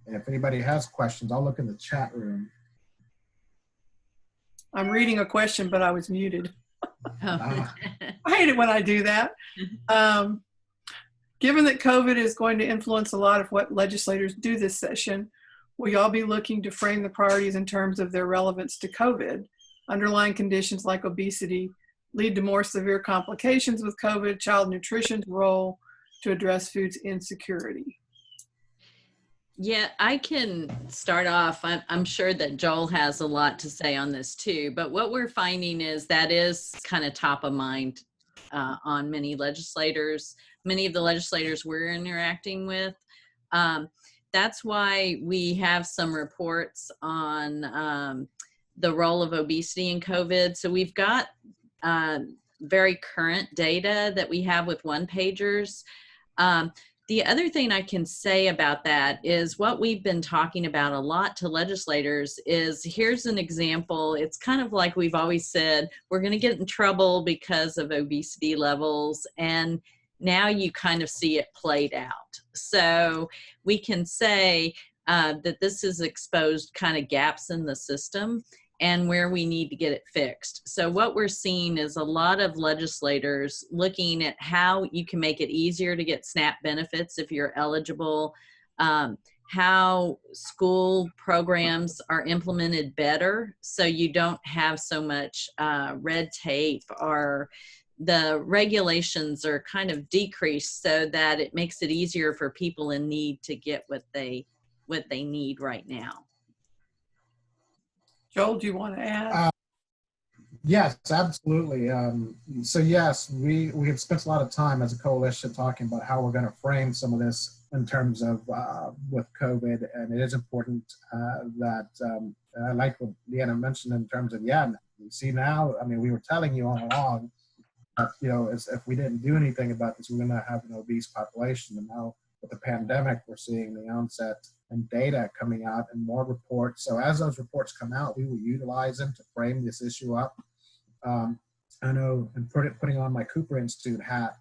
And if anybody has questions, I'll look in the chat room. I'm reading a question, but I was muted. I hate it when I do that. Given that COVID is going to influence a lot of what legislators do this session, will y'all be looking to frame the priorities in terms of their relevance to COVID? Underlying conditions like obesity lead to more severe complications with COVID, child nutrition's role to address food insecurity. Yeah, I can start off. I'm sure that Joel has a lot to say on this too, but what we're finding is that is kind of top of mind on many legislators, many of the legislators we're interacting with. That's why we have some reports on the role of obesity in COVID. So we've got very current data that we have with one-pagers. The other thing I can say about that is what we've been talking about a lot to legislators is, here's an example. It's kind of like we've always said, we're going to get in trouble because of obesity levels, and now you kind of see it played out. So we can say that this has exposed kind of gaps in the system and where we need to get it fixed. So what we're seeing is a lot of legislators looking at how you can make it easier to get SNAP benefits if you're eligible, how school programs are implemented better so you don't have so much red tape, or the regulations are kind of decreased so that it makes it easier for people in need to get what they need right now. Joel, do you want to add? Yes, absolutely. So yes, we have spent a lot of time as a coalition talking about how we're going to frame some of this in terms of with COVID, and it is important that I like what Deanna mentioned in terms of, yeah, see now, I mean, we were telling you all along, you know, if we didn't do anything about this, we're going to have an obese population, and now with the pandemic, we're seeing the onset and data coming out and more reports. So as those reports come out, we will utilize them to frame this issue up. I know, and putting on my Cooper Institute hat,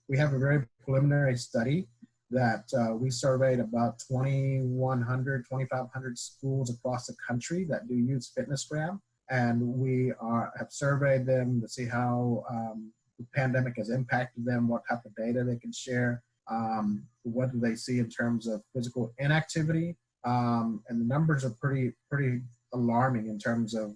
we have a very preliminary study that we surveyed about 2,100, 2,500 schools across the country that do use FitnessGram. And we have surveyed them to see how the pandemic has impacted them, what type of data they can share. What do they see in terms of physical inactivity? And the numbers are pretty alarming in terms of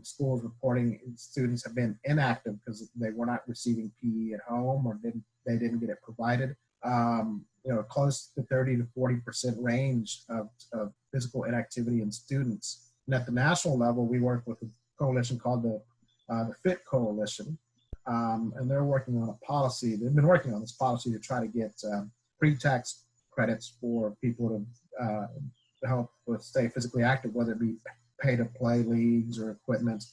schools reporting students have been inactive because they were not receiving PE at home, or they didn't get it provided. You know, close to 30 to 40% range of physical inactivity in students. And at the national level, we work with a coalition called the FIT Coalition. And they're working on a policy. They've been working on this policy to try to get pre-tax credits for people to help with stay physically active, whether it be pay-to-play leagues or equipment.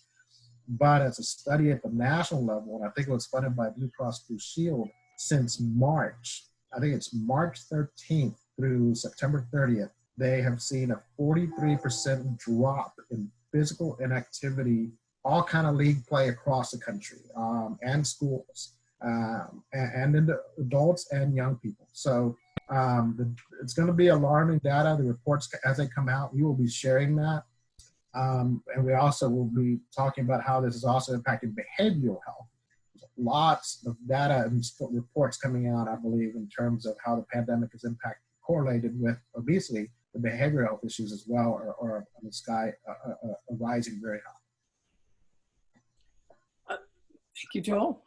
But as a study at the national level, and I think it was funded by Blue Cross Blue Shield, since March, I think it's March 13th through September 30th, they have seen a 43% drop in physical inactivity, all kind of league play across the country, and schools, and in the adults and young people. So it's going to be alarming data. The reports, as they come out, we will be sharing that. And we also will be talking about how this is also impacting behavioral health. There's lots of data and reports coming out, I believe, in terms of how the pandemic has correlated with obesity. The behavioral health issues as well are on the sky, rising very high. Thank you, Joel.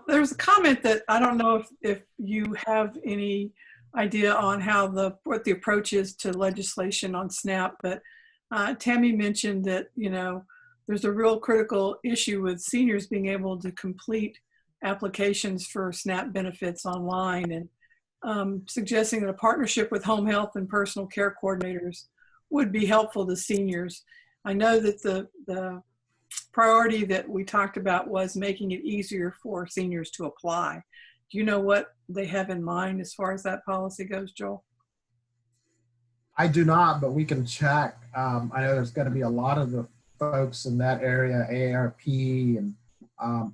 There was a comment that I don't know if you have any idea on how what the approach is to legislation on SNAP, but Tammy mentioned that, you know, there's a real critical issue with seniors being able to complete applications for SNAP benefits online, and suggesting that a partnership with home health and personal care coordinators would be helpful to seniors. I know that the priority that we talked about was making it easier for seniors to apply. Do you know what they have in mind as far as that policy goes, Joel? I do not, but we can check. I know there's going to be a lot of the folks in that area, AARP and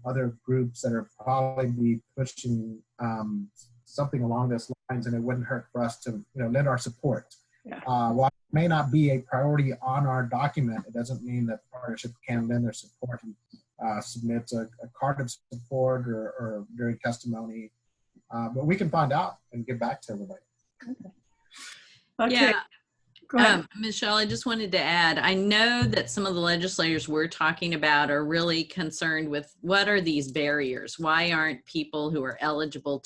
other groups that are probably be pushing something along those lines, and it wouldn't hurt for us to, you know, lend our support. Yeah. While it may not be a priority on our document, it doesn't mean that the partnership can lend their support and submit a card of support or during testimony. But we can find out and get back to everybody. Okay. Yeah. Go ahead. Michelle, I just wanted to add, I know that some of the legislators we're talking about are really concerned with what are these barriers? Why aren't people who are eligible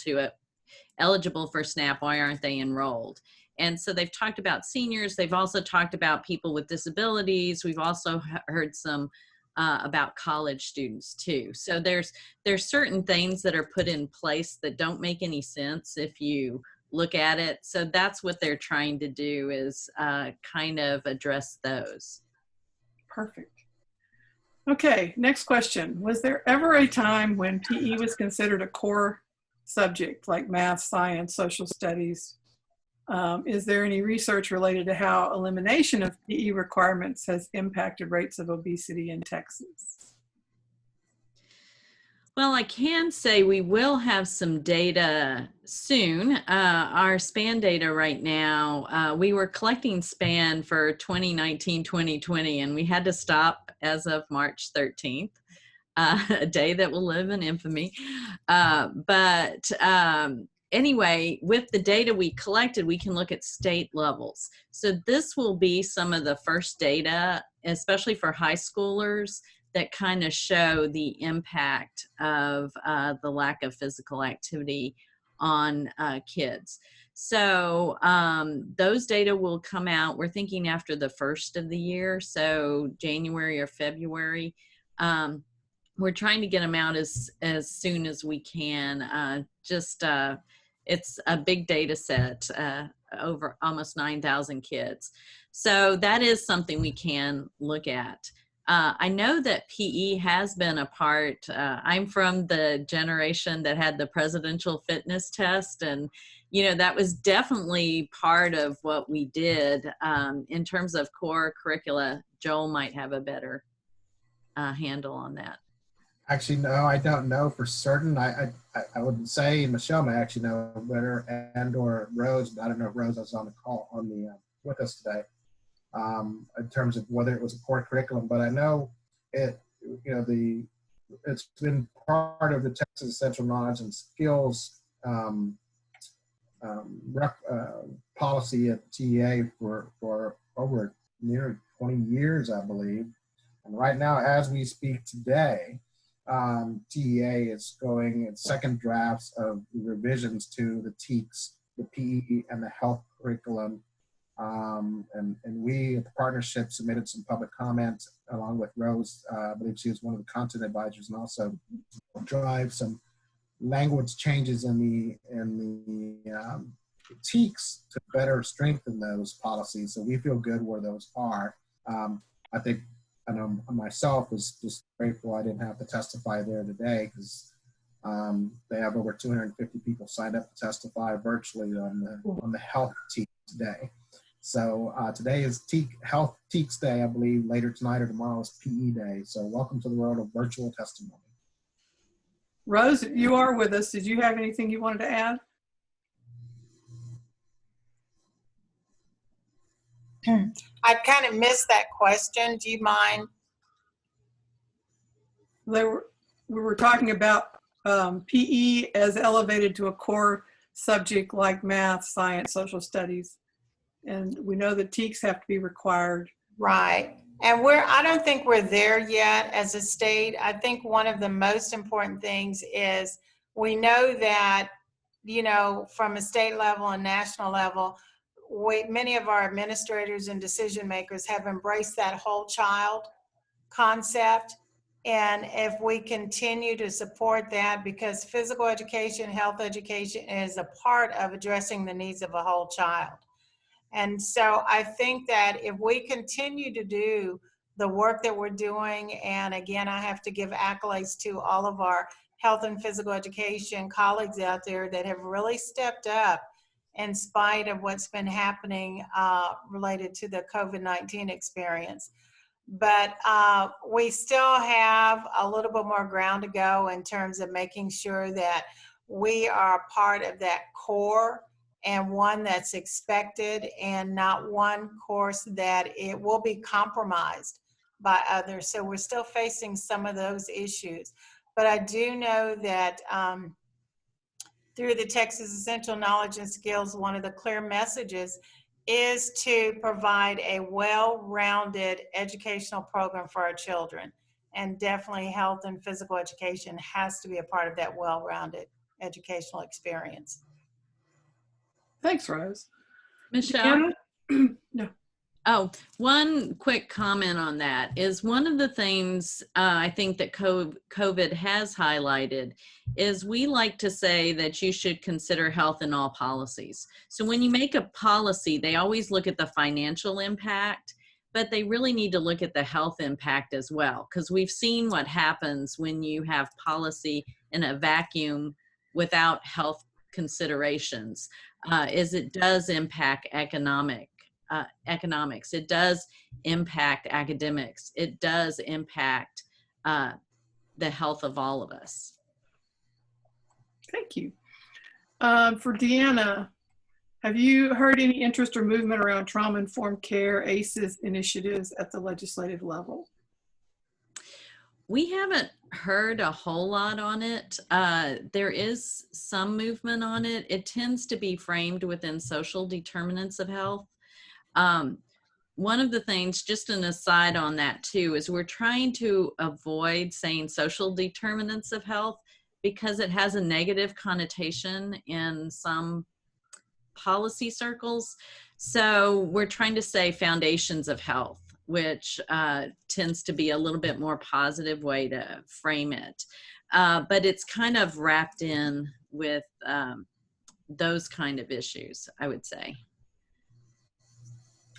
for SNAP, why aren't they enrolled? And so they've talked about seniors. They've also talked about people with disabilities. We've also heard some about college students too. So there's certain things that are put in place that don't make any sense if you look at it. So that's what they're trying to do, is kind of address those. Perfect. Okay, next question. Was there ever a time when PE was considered a core subject like math, science, social studies. Is there any research related to how elimination of PE requirements has impacted rates of obesity in Texas? Well, I can say we will have some data soon. Our SPAN data right now, we were collecting SPAN for 2019, 2020, and we had to stop as of March 13th, a day that will live in infamy. Anyway, with the data we collected, we can look at state levels. So this will be some of the first data, especially for high schoolers, that kind of show the impact of the lack of physical activity on kids. So those data will come out, we're thinking after the first of the year, so January or February. We're trying to get them out as soon as we can. It's a big data set, over almost 9,000 kids. So that is something we can look at. I know that PE has been a part. I'm from the generation that had the presidential fitness test, and that was definitely part of what we did in terms of core curricula. Joel might have a better handle on that. Actually, no, I don't know for certain. I would say Michelle may actually know better, and or Rose. I don't know if Rose is on the call with us today. In terms of whether it was a core curriculum, but I know it's been part of the Texas Essential Knowledge and Skills policy at TA for over nearly 20 years, I believe. And right now, as we speak today, TEA is going in second drafts of the revisions to the TEAHKs, the PE, and the health curriculum. And we at the partnership submitted some public comments along with Rose. I believe she was one of the content advisors, and also drive some language changes in the TEAHKs to better strengthen those policies. So we feel good where those are. I know myself was just grateful I didn't have to testify there today, because they have over 250 people signed up to testify virtually on the health TEAHK today. So today is Health TEAHKs Day, I believe. Later tonight or tomorrow is PE Day. So welcome to the world of virtual testimony. Rose, you are with us. Did you have anything you wanted to add? I kind of missed that question. Do you mind? We were talking about PE as elevated to a core subject like math, science, social studies. And we know that TEAHKs have to be required. Right. And I don't think we're there yet as a state. I think one of the most important things is we know that, from a state level and national level, many of our administrators and decision makers have embraced that whole child concept. And if we continue to support that, because physical education, health education is a part of addressing the needs of a whole child. And so I think that if we continue to do the work that we're doing, and again, I have to give accolades to all of our health and physical education colleagues out there that have really stepped up in spite of what's been happening related to the COVID-19 experience. But we still have a little bit more ground to go in terms of making sure that we are part of that core, and one that's expected, and not one course that it will be compromised by others. So we're still facing some of those issues. But I do know that through the Texas Essential Knowledge and Skills, one of the clear messages is to provide a well-rounded educational program for our children. And definitely health and physical education has to be a part of that well-rounded educational experience. Thanks, Rose. Michelle? No. Oh, one quick comment on that is one of the things I think that COVID has highlighted is we like to say that you should consider health in all policies. So when you make a policy, they always look at the financial impact, but they really need to look at the health impact as well, because we've seen what happens when you have policy in a vacuum without health considerations, is it does impact economics. It does impact academics. It does impact the health of all of us. Thank you. For Deanna, have you heard any interest or movement around trauma-informed care, ACEs initiatives at the legislative level? We haven't heard a whole lot on it. There is some movement on it. It tends to be framed within social determinants of health. One of the things, just an aside on that too, is we're trying to avoid saying social determinants of health because it has a negative connotation in some policy circles. So we're trying to say foundations of health, which tends to be a little bit more positive way to frame it. But it's kind of wrapped in with those kind of issues, I would say.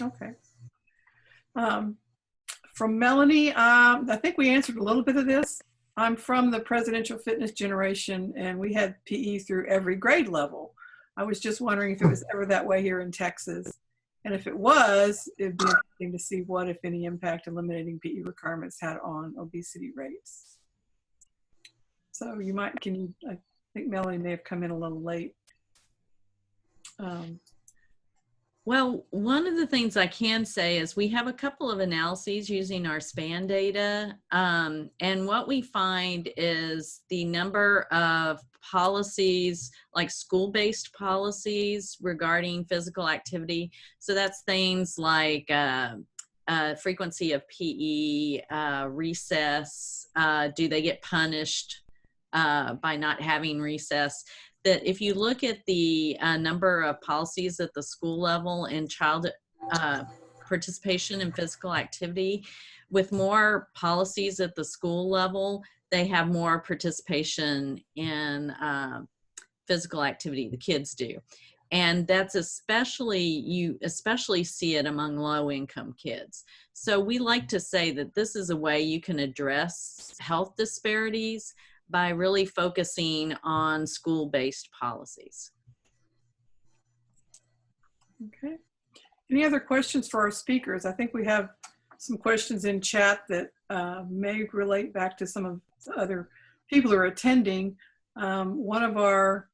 Okay. From Melanie, I think we answered a little bit of this. I'm from the presidential fitness generation, and we had PE through every grade level. I was just wondering if it was ever that way here in Texas. And if it was, it'd be interesting to see what, if any, impact eliminating PE requirements had on obesity rates. So you might, I think Melanie may have come in a little late. Well, one of the things I can say is we have a couple of analyses using our SPAN data. And what we find is the number of policies, like school-based policies regarding physical activity. So that's things like frequency of PE, recess, do they get punished by not having recess? That if you look at the number of policies at the school level and child participation in physical activity, with more policies at the school level, they have more participation in physical activity, the kids do. And that's you especially see it among low-income kids. So we like to say that this is a way you can address health disparities by really focusing on school-based policies. Okay. Any other questions for our speakers? I think we have some questions in chat that may relate back to some of the other people who are attending. One of our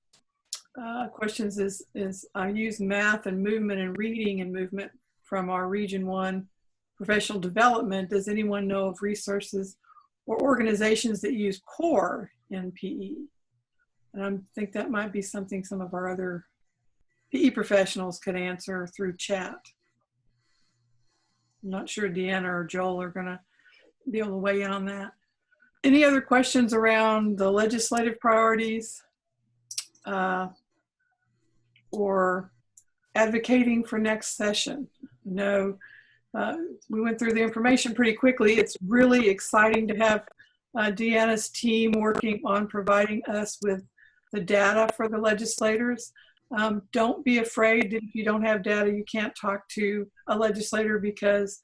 questions is I use math and movement and reading and movement from our Region 1 professional development. Does anyone know of resources or organizations that use CORE in PE? And I think that might be something some of our other PE professionals could answer through chat. I'm not sure Deanna or Joel are gonna be able to weigh in on that. Any other questions around the legislative priorities or advocating for next session? No. We went through the information pretty quickly. It's really exciting to have Deanna's team working on providing us with the data for the legislators. Don't be afraid that if you don't have data, you can't talk to a legislator, because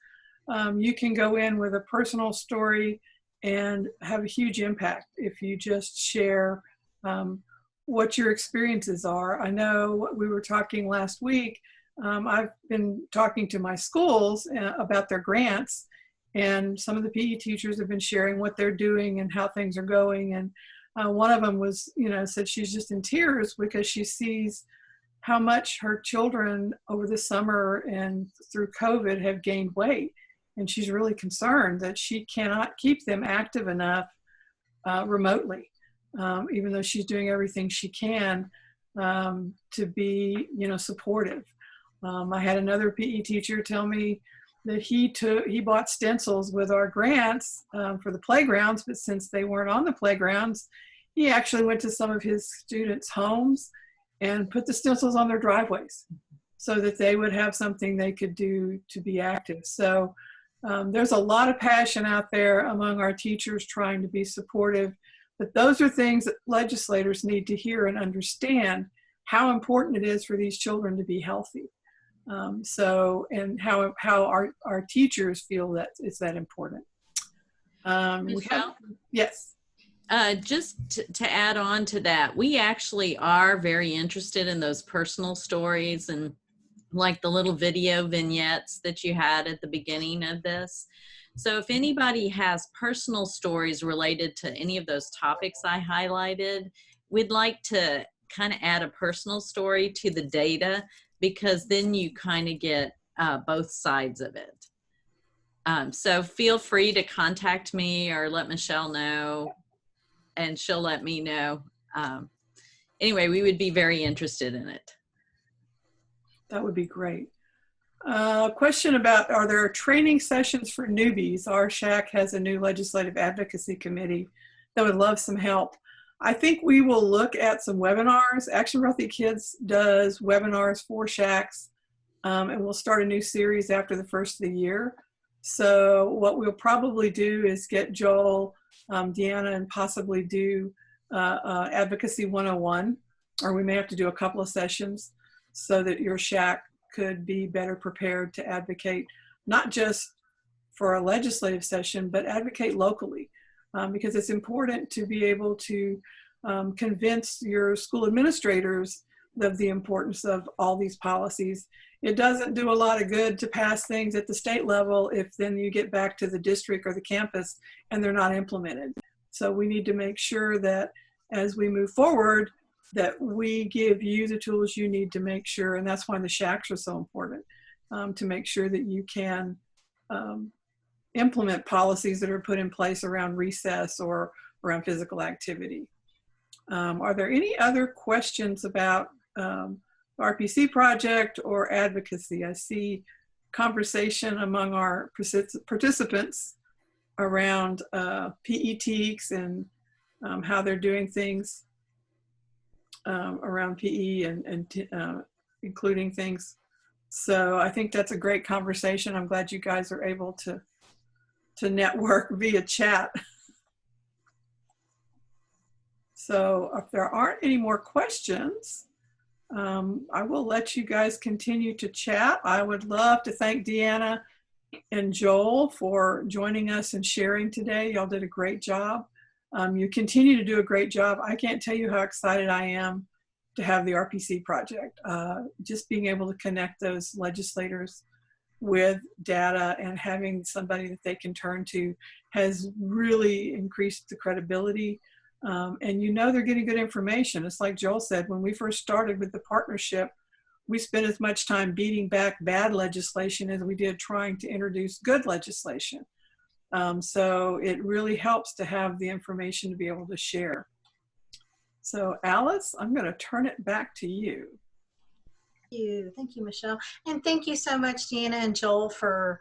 you can go in with a personal story and have a huge impact if you just share what your experiences are. I know we were talking last week. I've been talking to my schools about their grants, and some of the PE teachers have been sharing what they're doing and how things are going. And one of them was, said she's just in tears because she sees how much her children over the summer and through COVID have gained weight. And she's really concerned that she cannot keep them active enough remotely, even though she's doing everything she can to be, supportive. I had another PE teacher tell me that he bought stencils with our grants for the playgrounds, but since they weren't on the playgrounds, he actually went to some of his students' homes and put the stencils on their driveways so that they would have something they could do to be active. So there's a lot of passion out there among our teachers trying to be supportive, but those are things that legislators need to hear and understand, how important it is for these children to be healthy. And how our teachers feel that it's that important. Michelle? Yes. just to add on to that, we actually are very interested in those personal stories and like the little video vignettes that you had at the beginning of this. So if anybody has personal stories related to any of those topics I highlighted, we'd like to kind of add a personal story to the data, because then you kind of get both sides of it. So feel free to contact me or let Michelle know, and she'll let me know. Anyway, we would be very interested in it. That would be great. Question about, are there training sessions for newbies? Our SHAC has a new legislative advocacy committee that would love some help. I think we will look at some webinars. Action for Healthy Kids does webinars for SHACs, and we'll start a new series after the first of the year. So what we'll probably do is get Joel, Deanna, and possibly do Advocacy 101, or we may have to do a couple of sessions so that your SHAC could be better prepared to advocate, not just for a legislative session, but advocate locally, because it's important to be able to convince your school administrators of the importance of all these policies. It doesn't do a lot of good to pass things at the state level if then you get back to the district or the campus and they're not implemented. So we need to make sure that as we move forward, that we give you the tools you need to make sure, and that's why the SHACs are so important, to make sure that you can implement policies that are put in place around recess or around physical activity. Are there any other questions about RPC project or advocacy? I see conversation among our participants around PE-TEAKs and how they're doing things around PE and including things. So I think that's a great conversation. I'm glad you guys are able to network via chat. So if there aren't any more questions, I will let you guys continue to chat. I would love to thank Deanna and Joel for joining us and sharing today. Y'all did a great job. You continue to do a great job. I can't tell you how excited I am to have the RPC project. Just being able to connect those legislators with data and having somebody that they can turn to has really increased the credibility. And you know they're getting good information. It's like Joel said, when we first started with the partnership, we spent as much time beating back bad legislation as we did trying to introduce good legislation. So it really helps to have the information to be able to share. So Alice, I'm going to turn it back to you. Thank you, Michelle. And thank you so much, Deanna and Joel, for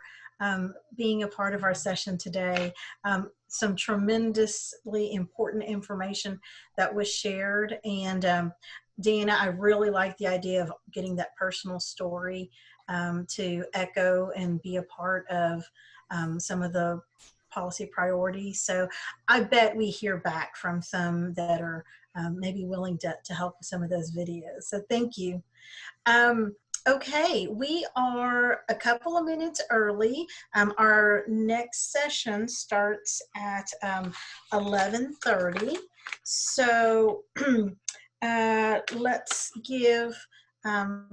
being a part of our session today. Some tremendously important information that was shared. And Deanna, I really like the idea of getting that personal story to echo and be a part of some of the policy priorities. So I bet we hear back from some that are maybe willing to help with some of those videos. So thank you. Okay, we are a couple of minutes early. Our next session starts at 11:30. So let's give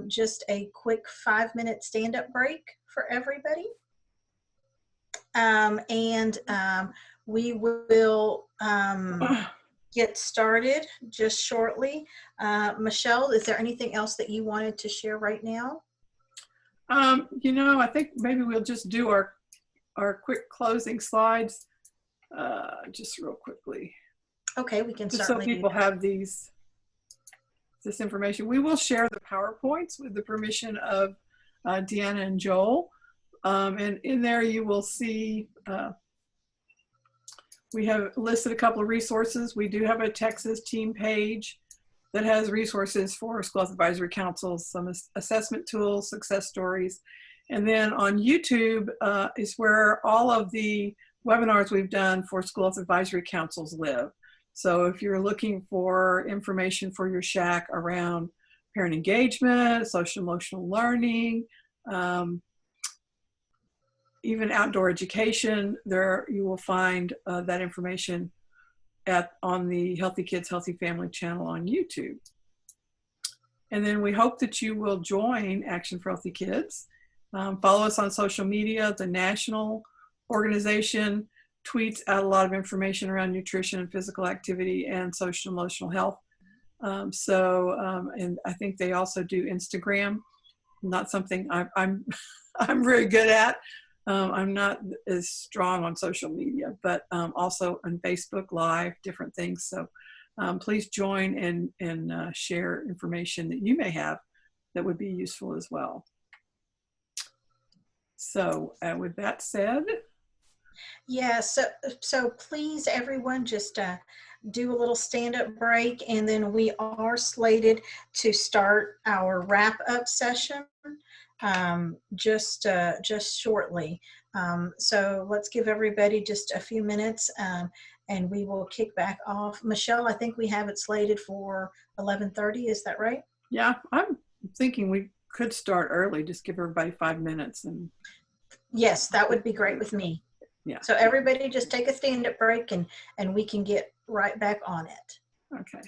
just a quick 5-minute stand-up break for everybody. We will get started just shortly. Michelle, is there anything else that you wanted to share right now? You know, I think maybe we'll just do our quick closing slides just real quickly. Okay, we can just certainly so people do that. have this information. We will share the PowerPoints with the permission of Deanna and Joel. And in there you will see we have listed a couple of resources. We do have a Texas team page that has resources for school health advisory councils, some assessment tools, success stories. And then on YouTube is where all of the webinars we've done for school health advisory councils live. So if you're looking for information for your SHAC around parent engagement, social emotional learning, even outdoor education, there you will find that information on the Healthy Kids, Healthy Family channel on YouTube. And then we hope that you will join Action for Healthy Kids. Follow us on social media. The national organization tweets out a lot of information around nutrition and physical activity and social emotional health. And I think they also do Instagram. Not something I'm very good at. I'm not as strong on social media, but also on Facebook Live, different things. So please join and share information that you may have that would be useful as well. So with that said. Yeah, so please everyone just do a little stand-up break, and then we are slated to start our wrap-up session just shortly. So let's give everybody just a few minutes and we will kick back off. Michelle, I think we have it slated for 11:30, is that right? Yeah, I'm thinking we could start early, just give everybody 5 minutes. And yes, that would be great with me. Yeah. So everybody just take a stand-up break and we can get right back on it. Okay.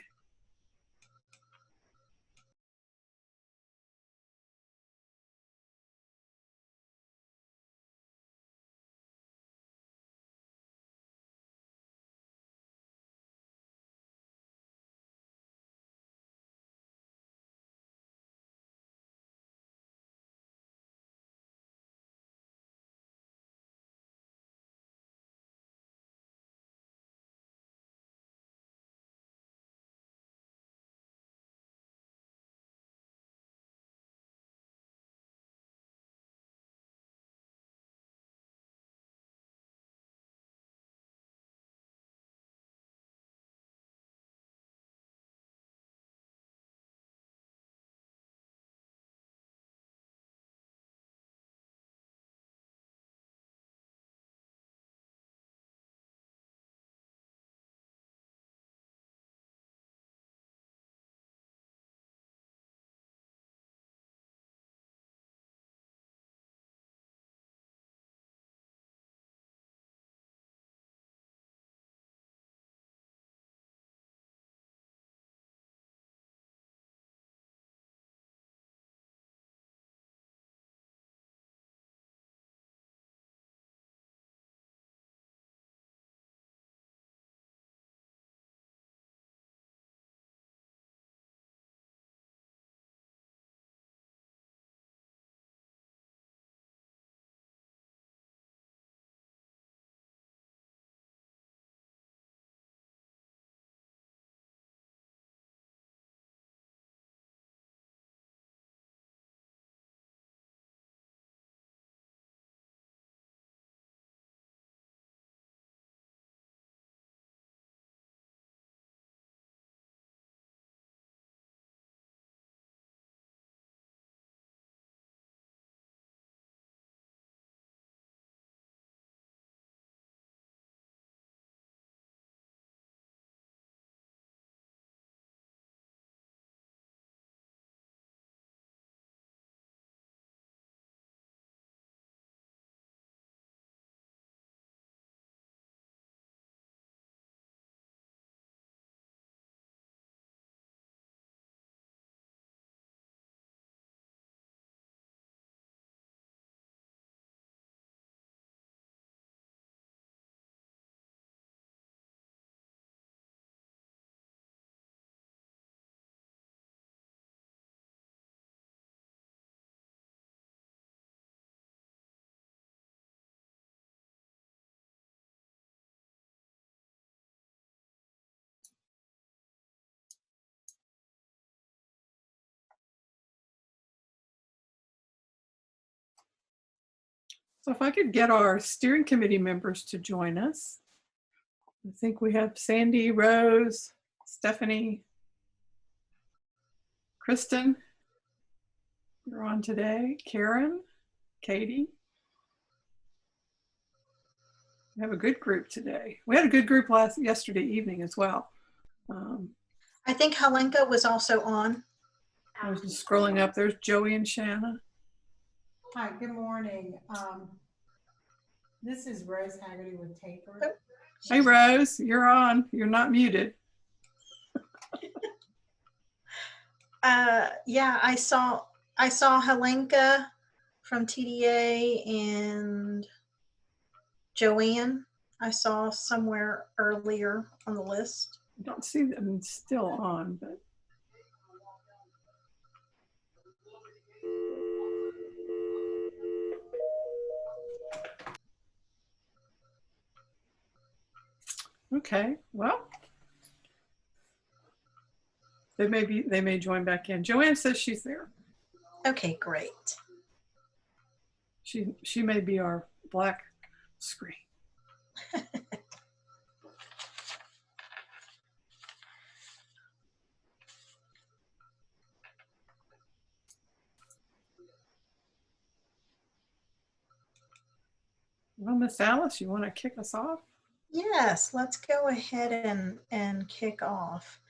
So if I could get our steering committee members to join us. I think we have Sandy, Rose, Stephanie, Kristen, you're on today, Karen, Katie. We have a good group today. We had a good group yesterday evening as well. I think Helenka was also on. I was just scrolling up. There's Joey and Shanna. Hi, good morning. This is Rose Haggerty with Taper. Hey, Rose, you're on. You're not muted. Yeah, I saw Helenka from TDA and Joanne. I saw somewhere earlier on the list. I don't see them still on, but. Okay, well, they may join back in. Joanne says she's there. Okay, great. She may be our black screen. Well, Miss Alice, you want to kick us off? Yes, let's go ahead and kick off.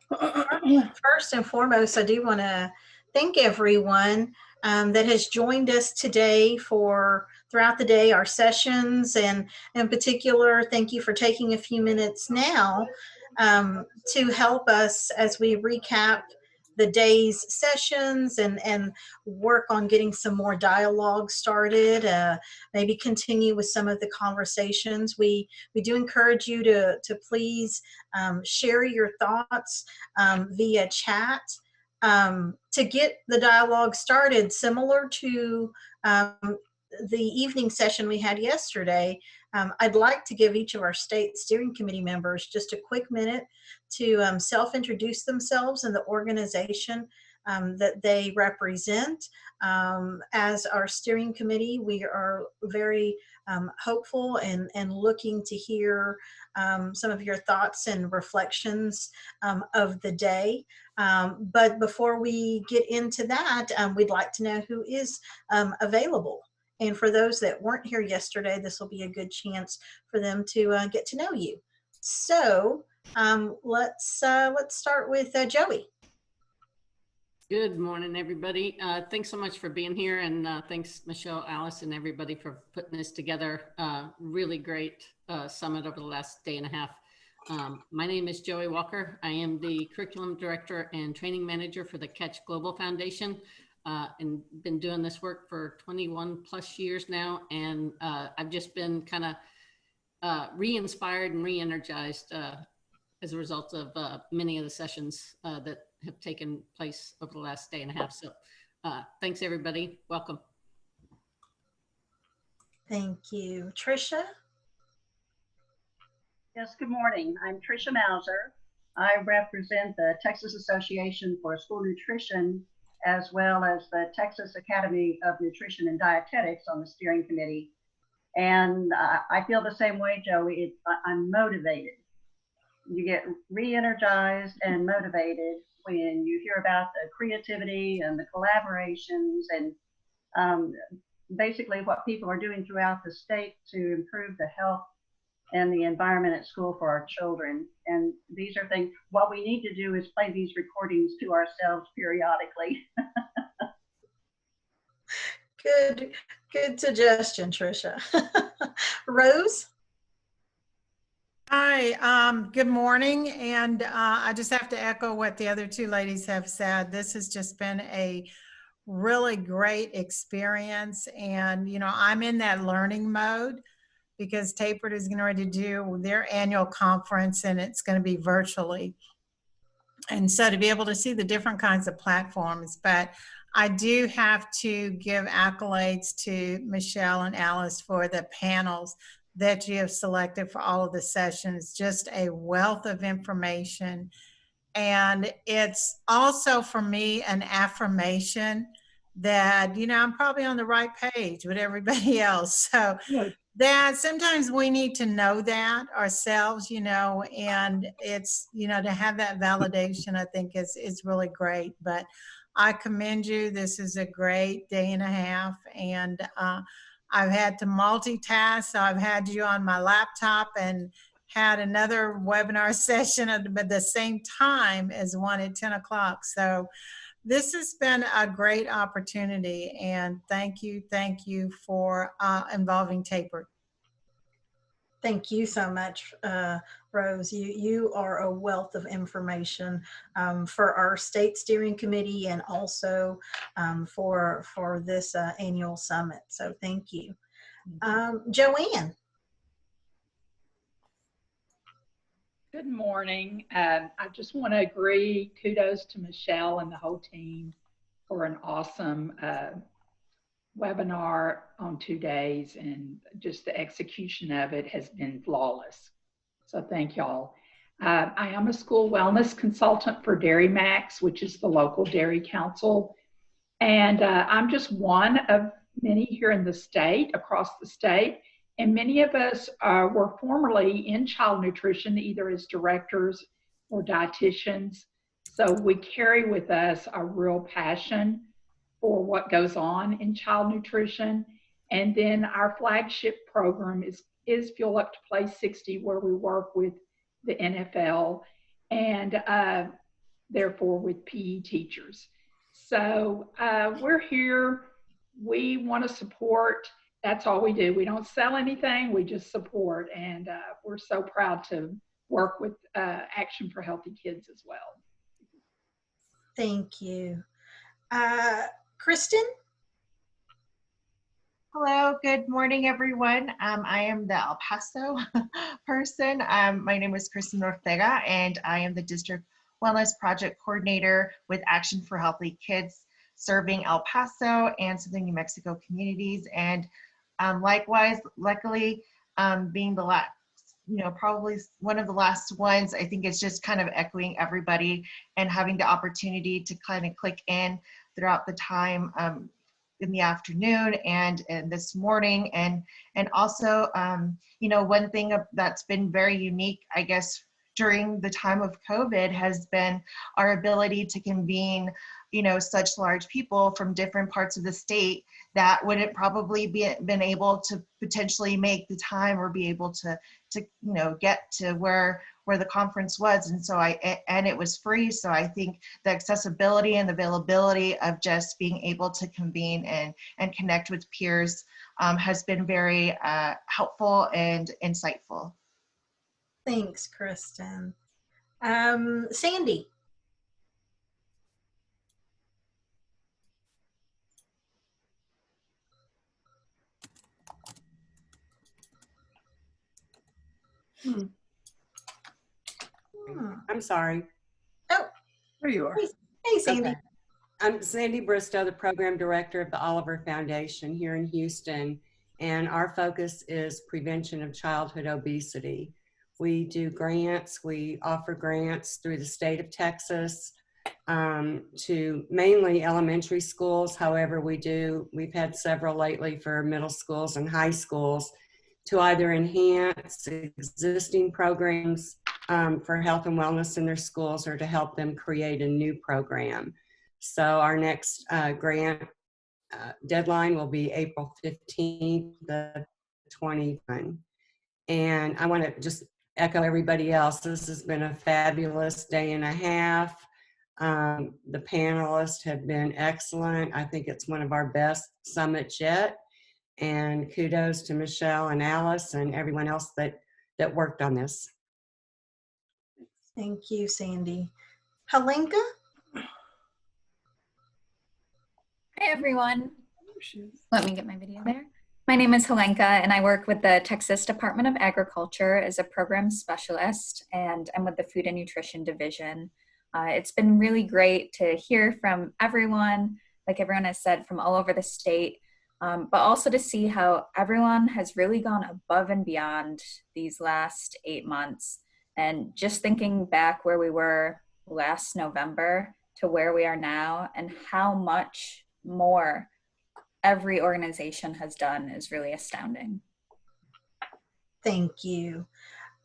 First and foremost, I do want to thank everyone that has joined us today throughout the day, our sessions, and in particular, thank you for taking a few minutes now to help us as we recap the day's sessions and work on getting some more dialogue started, maybe continue with some of the conversations. We do encourage you to please share your thoughts via chat to get the dialogue started, similar to the evening session we had yesterday. I'd like to give each of our state steering committee members just a quick minute to self-introduce themselves and the organization that they represent. As our steering committee, we are very hopeful and looking to hear some of your thoughts and reflections of the day. But before we get into that, we'd like to know who is available. And for those that weren't here yesterday, this will be a good chance for them to get to know you. So let's start with Joey. Good morning, everybody. Thanks so much for being here, and thanks, Michelle, Alice, and everybody for putting this together. Really great summit over the last day and a half. My name is Joey Walker. I am the Curriculum Director and Training Manager for the Catch Global Foundation, and been doing this work for 21 plus years now. And I've just been kind of re-inspired and re-energized as a result of many of the sessions that have taken place over the last day and a half. So thanks, everybody. Welcome. Thank you. Tricia? Yes, good morning. I'm Tricia Mauser. I represent the Texas Association for School Nutrition, as well as the Texas Academy of Nutrition and Dietetics on the steering committee. And I feel the same way, Joey. I'm motivated. You get re-energized and motivated when you hear about the creativity and the collaborations and basically what people are doing throughout the state to improve the health and the environment at school for our children. And these are things, what we need to do is play these recordings to ourselves periodically. Good suggestion, Tricia. Rose? Hi, good morning. And I just have to echo what the other two ladies have said. This has just been a really great experience. And, you know, I'm in that learning mode because Tapered is getting ready to do their annual conference and it's going to be virtually. And so to be able to see the different kinds of platforms, but I do have to give accolades to Michelle and Alice for the panels that you have selected for all of the sessions. Just a wealth of information. And it's also for me an affirmation that, you know, I'm probably on the right page with everybody else. So that sometimes we need to know that ourselves, you know, and it's, you know, to have that validation, I think is really great. But I commend you. This is a great day and a half. And I've had to multitask. So I've had you on my laptop and had another webinar session at the same time as one at 10 o'clock. So this has been a great opportunity, and thank you for involving Tapered. Thank you so much, Rose. You are a wealth of information for our state steering committee and also for this annual summit. So thank you. Joanne. Good morning. I just want to agree, kudos to Michelle and the whole team for an awesome webinar on 2 days, and just the execution of it has been flawless. So thank y'all. I am a school wellness consultant for Dairy Max, which is the local dairy council. And I'm just one of many here in the state, across the state. And many of us were formerly in child nutrition, either as directors or dietitians. So we carry with us a real passion for what goes on in child nutrition. And then our flagship program is Fuel Up to Play 60, where we work with the NFL and therefore with PE teachers. So we're here. We want to support. That's all we do. We don't sell anything. We just support. And we're so proud to work with Action for Healthy Kids as well. Thank you. Kristen? Hello, good morning, everyone. I am the El Paso person. My name is Kristen Ortega, and I am the District Wellness Project Coordinator with Action for Healthy Kids, serving El Paso and Southern New Mexico communities. And likewise, luckily, being the last, probably one of the last ones, I think it's just kind of echoing everybody and having the opportunity to kind of click in throughout the time in the afternoon and this morning. And also, one thing that's been very unique, I guess, during the time of COVID has been our ability to convene, such large people from different parts of the state that wouldn't probably been able to potentially make the time or be able to get to where the conference was. And so and it was free. So I think the accessibility and availability of just being able to convene and connect with peers has been very helpful and insightful. Thanks, Kristen. Sandy. I'm sorry. Oh, there you are. Hey, Sandy. Okay. I'm Sandy Bristow, the Program Director of the Oliver Foundation here in Houston, and our focus is prevention of childhood obesity. We do grants. We offer grants through the state of Texas to mainly elementary schools. However, we've had several lately for middle schools and high schools to either enhance existing programs for health and wellness in their schools or to help them create a new program. So our next grant deadline will be April 15th, the 21. And I want to just echo everybody else. This has been a fabulous day and a half. The panelists have been excellent. I think it's one of our best summits yet. And kudos to Michelle and Alice and everyone else that worked on this. Thank you, Sandy. Helenka? Hi, everyone. Let me get my video there. My name is Helenka, and I work with the Texas Department of Agriculture as a program specialist, and I'm with the Food and Nutrition Division. It's been really great to hear from everyone, like everyone has said, from all over the state, but also to see how everyone has really gone above and beyond these last 8 months. And just thinking back where we were last November to where we are now and how much more every organization has done is really astounding. Thank you.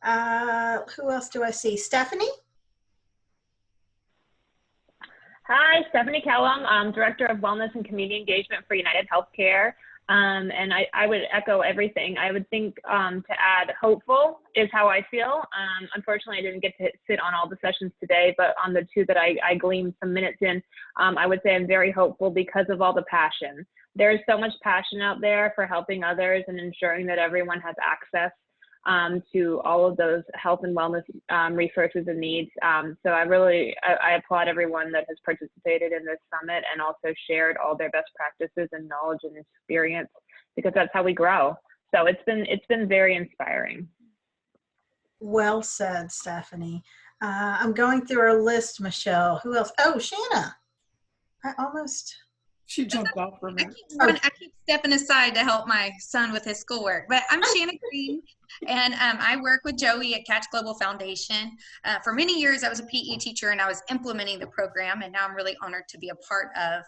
Who else do I see? Stephanie? Hi, Stephanie Kellum. I'm Director of Wellness and Community Engagement for United Healthcare. And I would echo everything. I would think to add hopeful is how I feel. Unfortunately, I didn't get to sit on all the sessions today, but on the 2 that I gleaned some minutes in, I would say I'm very hopeful because of all the passion. There is so much passion out there for helping others and ensuring that everyone has access to all of those health and wellness resources and needs. So I applaud everyone that has participated in this summit and also shared all their best practices and knowledge and experience, because that's how we grow. So it's been very inspiring. Well said, Stephanie. I'm going through our list, Michelle. Who else? Oh, Shanna. She jumped off for a minute. I keep stepping aside to help my son with his schoolwork, but I'm Shanna Green, and I work with Joey at Catch Global Foundation. For many years, I was a PE teacher, and I was implementing the program, and now I'm really honored to be a part of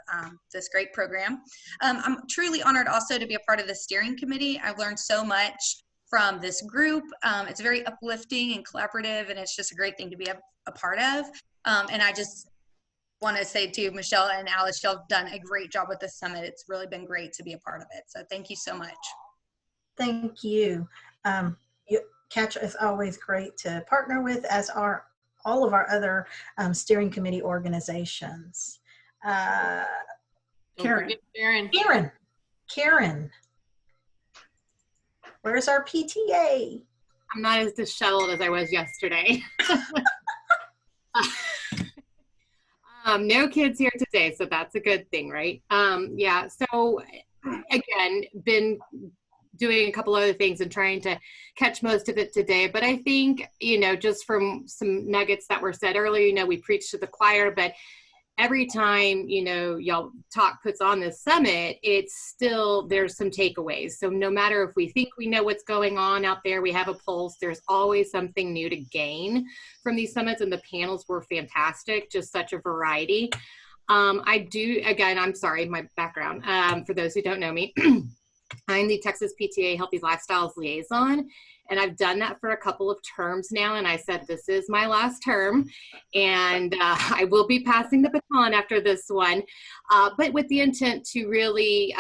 this great program. I'm truly honored also to be a part of the steering committee. I've learned so much from this group. It's very uplifting and collaborative, and it's just a great thing to be a part of. And I just want to say to Michelle and Alice, y'all have done a great job with this summit. It's really been great to be a part of it. So thank you so much. Thank you. Catch is always great to partner with, as are all of our other steering committee organizations. Karen. Karen. Where's our PTA? I'm not as disheveled as I was yesterday. No kids here today, so that's a good thing, right? Yeah, so again, been doing a couple other things and trying to catch most of it today. But I think, just from some nuggets that were said earlier, we preach to the choir, but every time, y'all puts on this summit, it's still, there's some takeaways. So no matter if we think we know what's going on out there, we have a pulse, there's always something new to gain from these summits, and the panels were fantastic, just such a variety. I'm sorry, my background, for those who don't know me, I'm the Texas PTA Healthy Lifestyles Liaison, and I've done that for a couple of terms now, and I said this is my last term, and I will be passing the baton after this one, but with the intent to really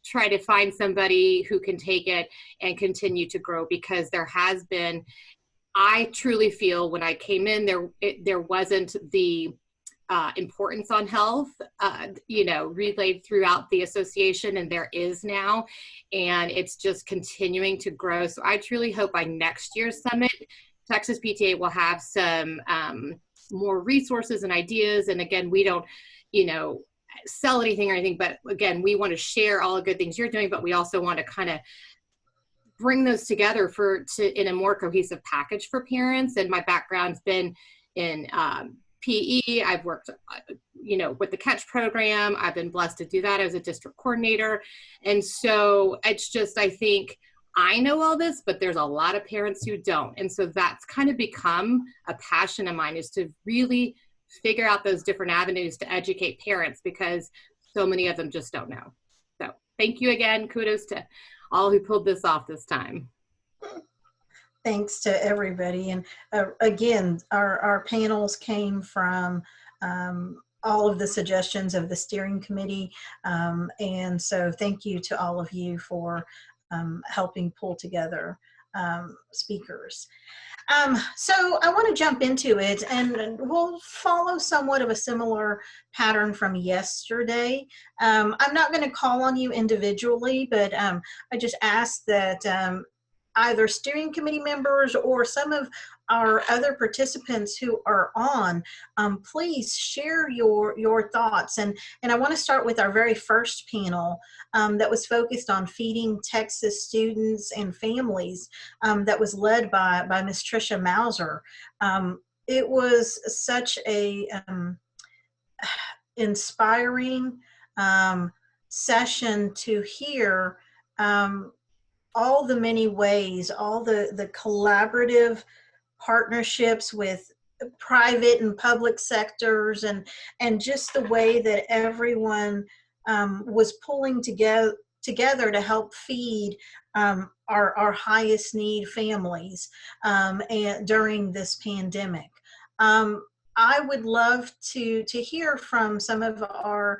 try to find somebody who can take it and continue to grow, because there has been, I truly feel when I came in, there wasn't the importance on health, relayed throughout the association, and there is now, and it's just continuing to grow. So I truly hope by next year's summit, Texas PTA will have some more resources and ideas. And again, we don't, sell anything or anything, but again, we want to share all the good things you're doing, but we also want to kind of bring those together in a more cohesive package for parents. And my background's been in PE. I've worked, with the Catch program. I've been blessed to do that as a district coordinator. And so it's just, I think I know all this, but there's a lot of parents who don't. And so that's kind of become a passion of mine, is to really figure out those different avenues to educate parents, because so many of them just don't know. So thank you again. Kudos to all who pulled this off this time. Thanks to everybody. And again, our panels came from all of the suggestions of the steering committee. And so thank you to all of you for helping pull together speakers. So I want to jump into it, and we'll follow somewhat of a similar pattern from yesterday. I'm not going to call on you individually, but I just ask that either steering committee members or some of our other participants who are on, please share your thoughts. And I want to start with our very first panel that was focused on feeding Texas students and families, that was led by Ms. Tricia Mauser. It was such a inspiring session to hear all the many ways, all the collaborative partnerships with private and public sectors, and just the way that everyone was pulling together to help feed our highest need families and during this pandemic. I would love to hear from some of our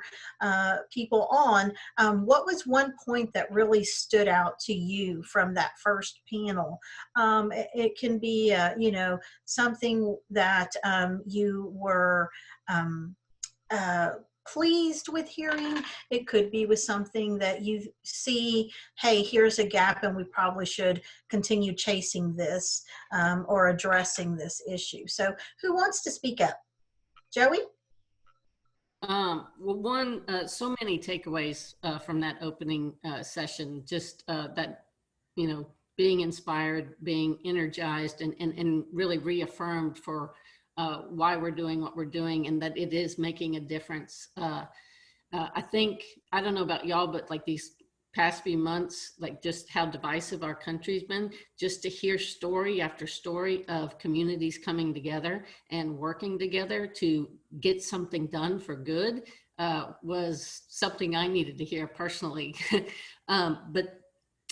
people on what was one point that really stood out to you from that first panel. It can be something that you were pleased with hearing. It could be with something that you see, hey, here's a gap and we probably should continue chasing this or addressing this issue. So who wants to speak up? Joey? Well, so many takeaways from that opening session, just that, you know, being inspired, being energized, and really reaffirmed for why we're doing what we're doing and that it is making a difference. I think, I don't know about y'all, but like these past few months, like just how divisive our country's been, just to hear story after story of communities coming together and working together to get something done for good was something I needed to hear personally. But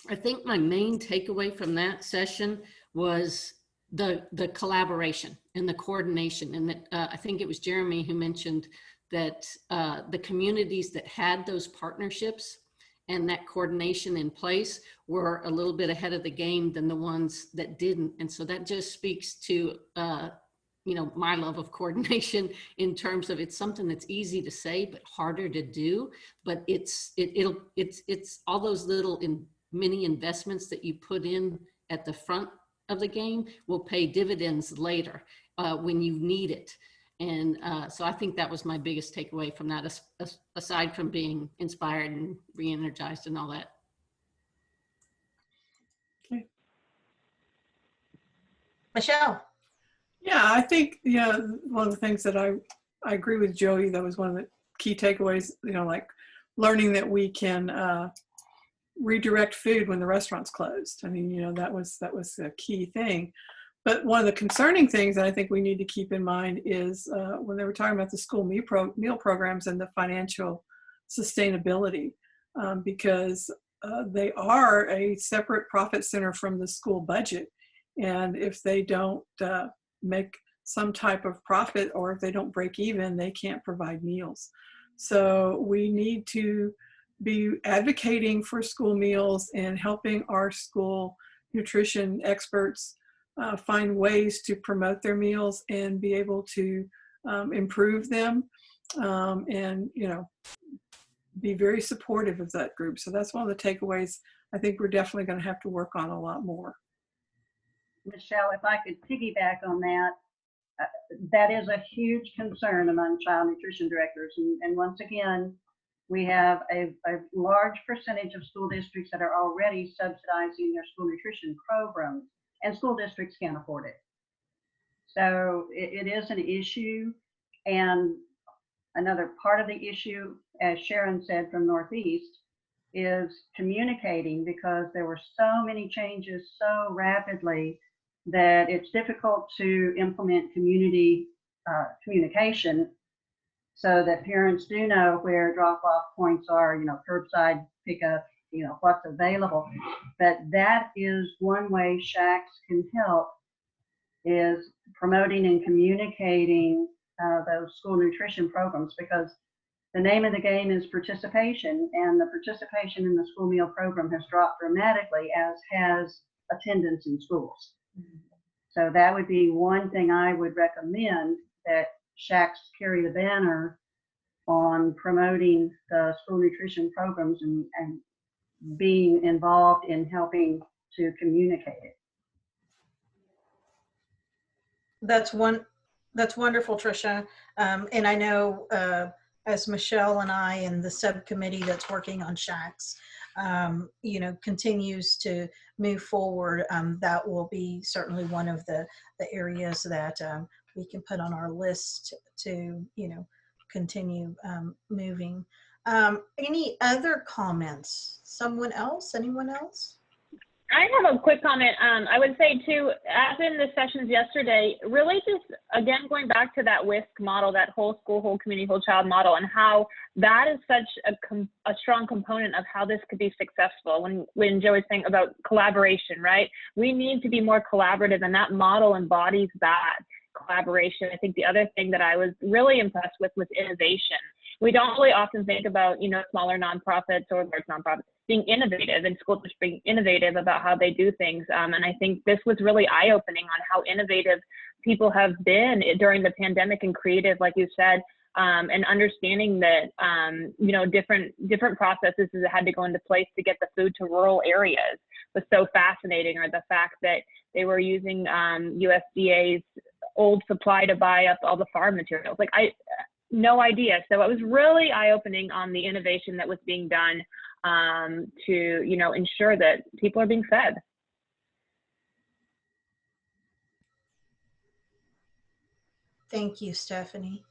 I think my main takeaway from that session was the collaboration and the coordination. And that I think it was Jeremy who mentioned that the communities that had those partnerships and that coordination in place were a little bit ahead of the game than the ones that didn't. And so that just speaks to, you know, my love of coordination in terms of it's something that's easy to say, but harder to do. But it's all those little mini investments that you put in at the front of the game will pay dividends later when you need it. And so I think that was my biggest takeaway from that, aside from being inspired and re-energized and all that. Okay. Michelle? Yeah, I think, yeah, one of the things that I agree with Joey, that was one of the key takeaways, you know, like learning that we can redirect food when the restaurant's closed. I mean, you know, that was a key thing. But one of the concerning things that I think we need to keep in mind is when they were talking about the school meal programs and the financial sustainability, because they are a separate profit center from the school budget. And if they don't make some type of profit, or if they don't break even, they can't provide meals. So we need to be advocating for school meals and helping our school nutrition experts find ways to promote their meals and be able to improve them, and, you know, be very supportive of that group. So that's one of the takeaways I think we're definitely going to have to work on a lot more. Michelle, if I could piggyback on that, that is a huge concern among child nutrition directors. And once again, we have a large percentage of school districts that are already subsidizing their school nutrition programs, and school districts can't afford it. So it is an issue. And another part of the issue, as Sharon said from Northeast, is communicating, because there were so many changes so rapidly that it's difficult to implement community communication so that parents do know where drop-off points are, you know, curbside pickup, you know, what's available. But that is one way SHACs can help, is promoting and communicating those school nutrition programs, because the name of the game is participation, and the participation in the school meal program has dropped dramatically, as has attendance in schools. So that would be one thing I would recommend, that SHACs carry the banner on promoting the school nutrition programs and being involved in helping to communicate it. That's wonderful, Tricia. And I know as Michelle and I and the subcommittee that's working on SHACs, you know, continues to move forward, that will be certainly one of the areas that we can put on our list to, you know, continue moving. Any other comments? Someone else? Anyone else? I have a quick comment. I would say too, as in the sessions yesterday, really just, again, going back to that WISC model, that whole school, whole community, whole child model, and how that is such a strong component of how this could be successful. When Joey's saying about collaboration, right? We need to be more collaborative, and that model embodies that collaboration. I think the other thing that I was really impressed with was innovation. We don't really often think about, you know, smaller nonprofits or large nonprofits being innovative, and schools being innovative about how they do things. And I think this was really eye-opening on how innovative people have been during the pandemic and creative, like you said, and understanding that, you know, different processes that had to go into place to get the food to rural areas was so fascinating, or the fact that they were using USDA's old supply to buy up all the farm materials. Like, no idea. So it was really eye-opening on the innovation that was being done to, you know, ensure that people are being fed. Thank you, Stephanie.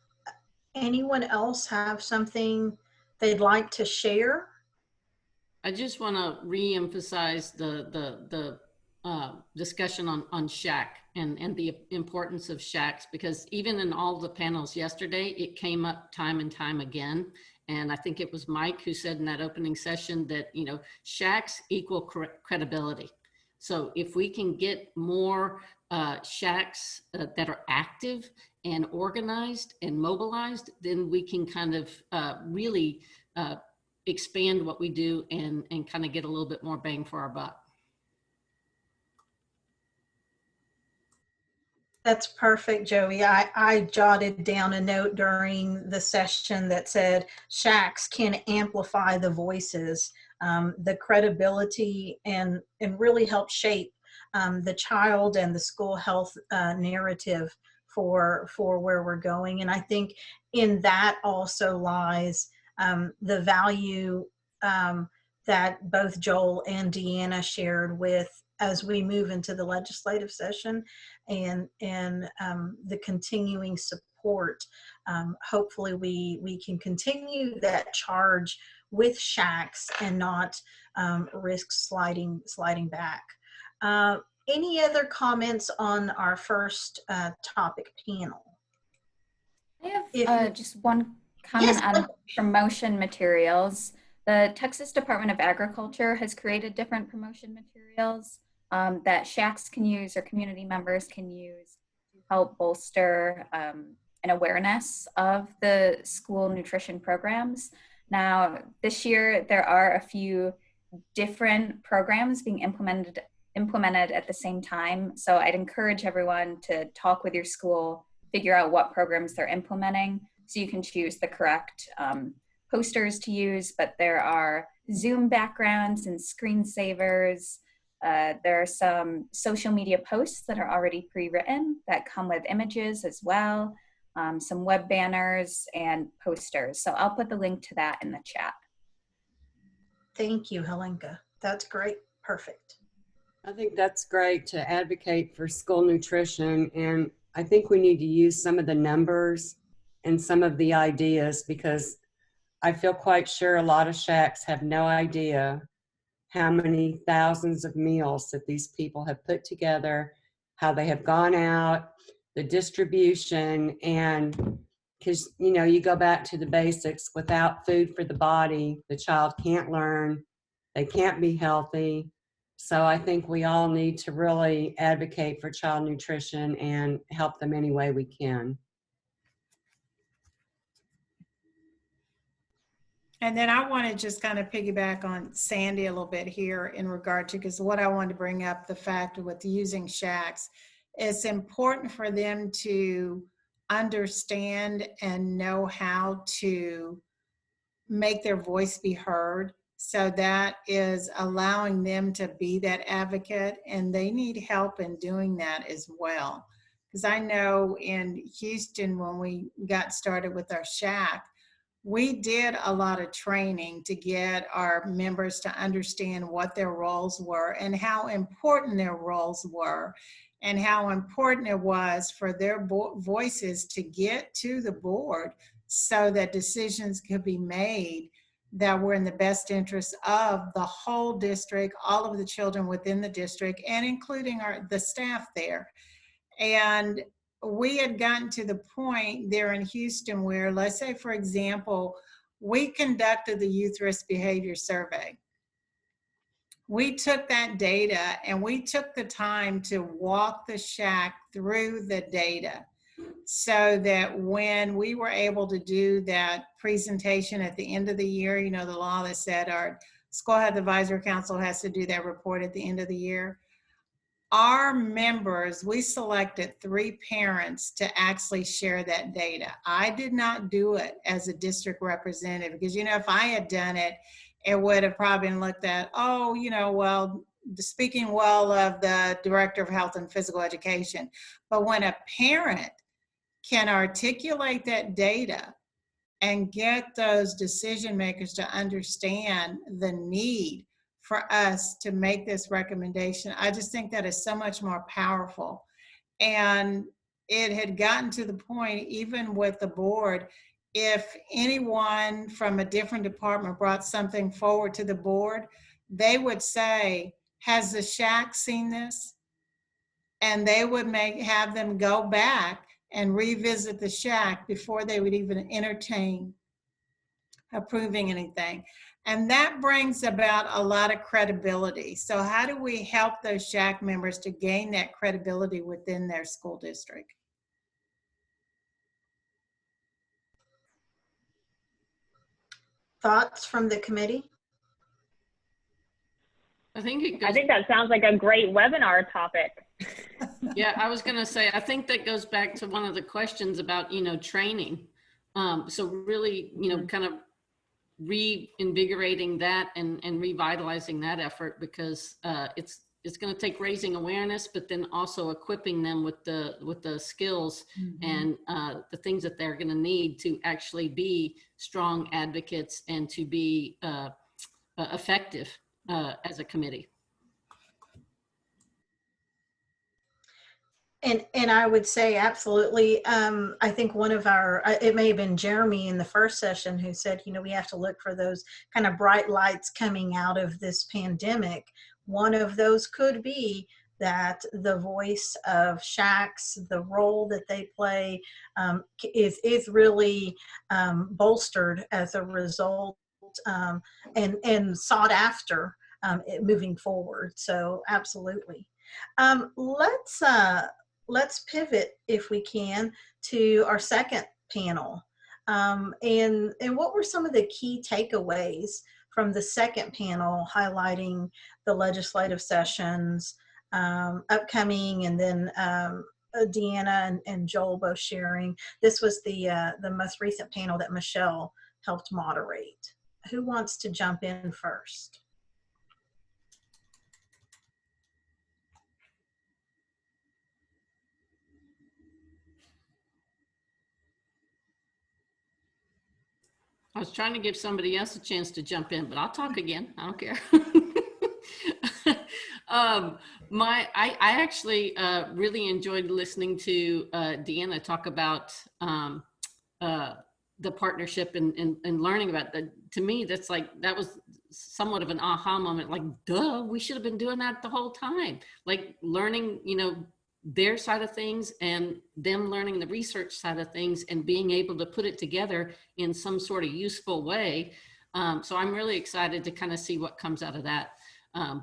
Anyone else have something they'd like to share? I just want to re-emphasize the discussion on SHAC and the importance of SHACs, because even in all the panels yesterday, it came up time and time again. And I think it was Mike who said in that opening session that, you know, SHACs equal credibility. So if we can get more SHACs that are active and organized and mobilized, then we can kind of really expand what we do and kind of get a little bit more bang for our buck. That's perfect, Joey. I jotted down a note during the session that said SHACs can amplify the voices, the credibility, and really help shape the child and the school health narrative for where we're going. And I think in that also lies the value that both Joel and Deanna shared with as we move into the legislative session, and the continuing support. Hopefully we can continue that charge with SHACs and not risk sliding back. Any other comments on our first topic panel? I have just one comment on promotion materials. The Texas Department of Agriculture has created different promotion materials that SHACs can use or community members can use to help bolster an awareness of the school nutrition programs. Now, this year, there are a few different programs being implemented at the same time. So I'd encourage everyone to talk with your school, figure out what programs they're implementing so you can choose the correct posters to use. But there are Zoom backgrounds and screensavers. There are some social media posts that are already pre-written that come with images as well, some web banners and posters. So I'll put the link to that in the chat. Thank you, Helenka. That's great. Perfect. I think that's great to advocate for school nutrition. And I think we need to use some of the numbers and some of the ideas, because I feel quite sure a lot of SHACs have no idea how many thousands of meals that these people have put together, how they have gone out, the distribution, and because, you know, you go back to the basics. Without food for the body, the child can't learn, they can't be healthy. So I think we all need to really advocate for child nutrition and help them any way we can. And then I want to just kind of piggyback on Sandy a little bit here in regard to, because what I wanted to bring up, the fact with using SHACs, it's important for them to understand and know how to make their voice be heard. So that is allowing them to be that advocate, and they need help in doing that as well. Because I know in Houston, when we got started with our SHAC, we did a lot of training to get our members to understand what their roles were and how important their roles were, and how important it was for their voices to get to the board so that decisions could be made that were in the best interest of the whole district, all of the children within the district, and including the staff there. And we had gotten to the point there in Houston where, let's say, for example, we conducted the youth risk behavior survey. We took that data and we took the time to walk the SHAC through the data so that when we were able to do that presentation at the end of the year, you know, the law that said our School Health Advisory Council has to do that report at the end of the year. our members, we selected 3 parents to actually share that data. I did not do it as a district representative because, you know, if I had done it, it would have probably been looked at, oh, you know, well, speaking well of the Director of Health and Physical Education. But when a parent can articulate that data and get those decision makers to understand the need for us to make this recommendation, I just think that is so much more powerful. And it had gotten to the point, even with the board, if anyone from a different department brought something forward to the board, they would say, has the SHAC seen this? And they would have them go back and revisit the SHAC before they would even entertain approving anything. And that brings about a lot of credibility. So how do we help those SHAC members to gain that credibility within their school district? Thoughts from the committee? I think that sounds like a great webinar topic. Yeah, I was going to say, I think that goes back to one of the questions about, you know, training. So really, you know, kind of reinvigorating that and revitalizing that effort, because it's going to take raising awareness, but then also equipping them with the skills and the things that they're going to need to actually be strong advocates and to be effective as a committee. And I would say absolutely. I think one of our, it may have been Jeremy in the first session who said, you know, we have to look for those kind of bright lights coming out of this pandemic. One of those could be that the voice of SHACs, the role that they play is really bolstered as a result and sought after moving forward. So absolutely. Let's pivot, if we can, to our second panel. And what were some of the key takeaways from the second panel highlighting the legislative sessions upcoming, and then Deanna and Joel both sharing? This was the most recent panel that Michelle helped moderate. Who wants to jump in first? I was trying to give somebody else a chance to jump in, but I'll talk again. I don't care. I actually really enjoyed listening to Deanna talk about the partnership and learning about that. To me, that was somewhat of an aha moment. Like, duh, we should have been doing that the whole time. Like learning, you know, their side of things and them learning the research side of things and being able to put it together in some sort of useful way. So I'm really excited to kind of see what comes out of that.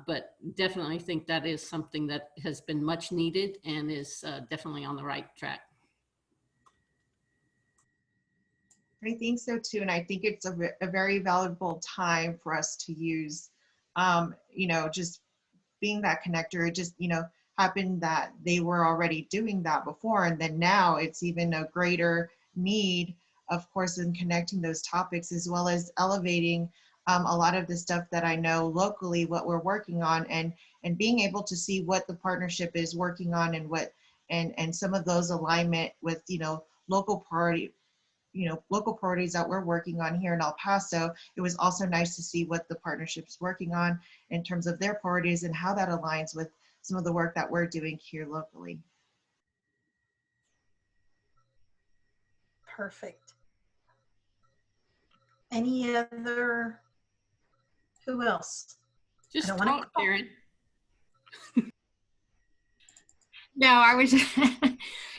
But definitely think that is something that has been much needed and is definitely on the right track. I think so too. And I think it's a very valuable time for us to use, you know, just being that connector. It just, you know, happened that they were already doing that before, and then now it's even a greater need, of course, in connecting those topics, as well as elevating a lot of the stuff that I know locally, what we're working on, and being able to see what the partnership is working on, and what and some of those alignment with, you know, local priorities that we're working on here in El Paso. It was also nice to see what the partnership's working on in terms of their priorities and how that aligns with some of the work that we're doing here locally. Perfect. Any other? Who else? Just talk, Sharon. No, I was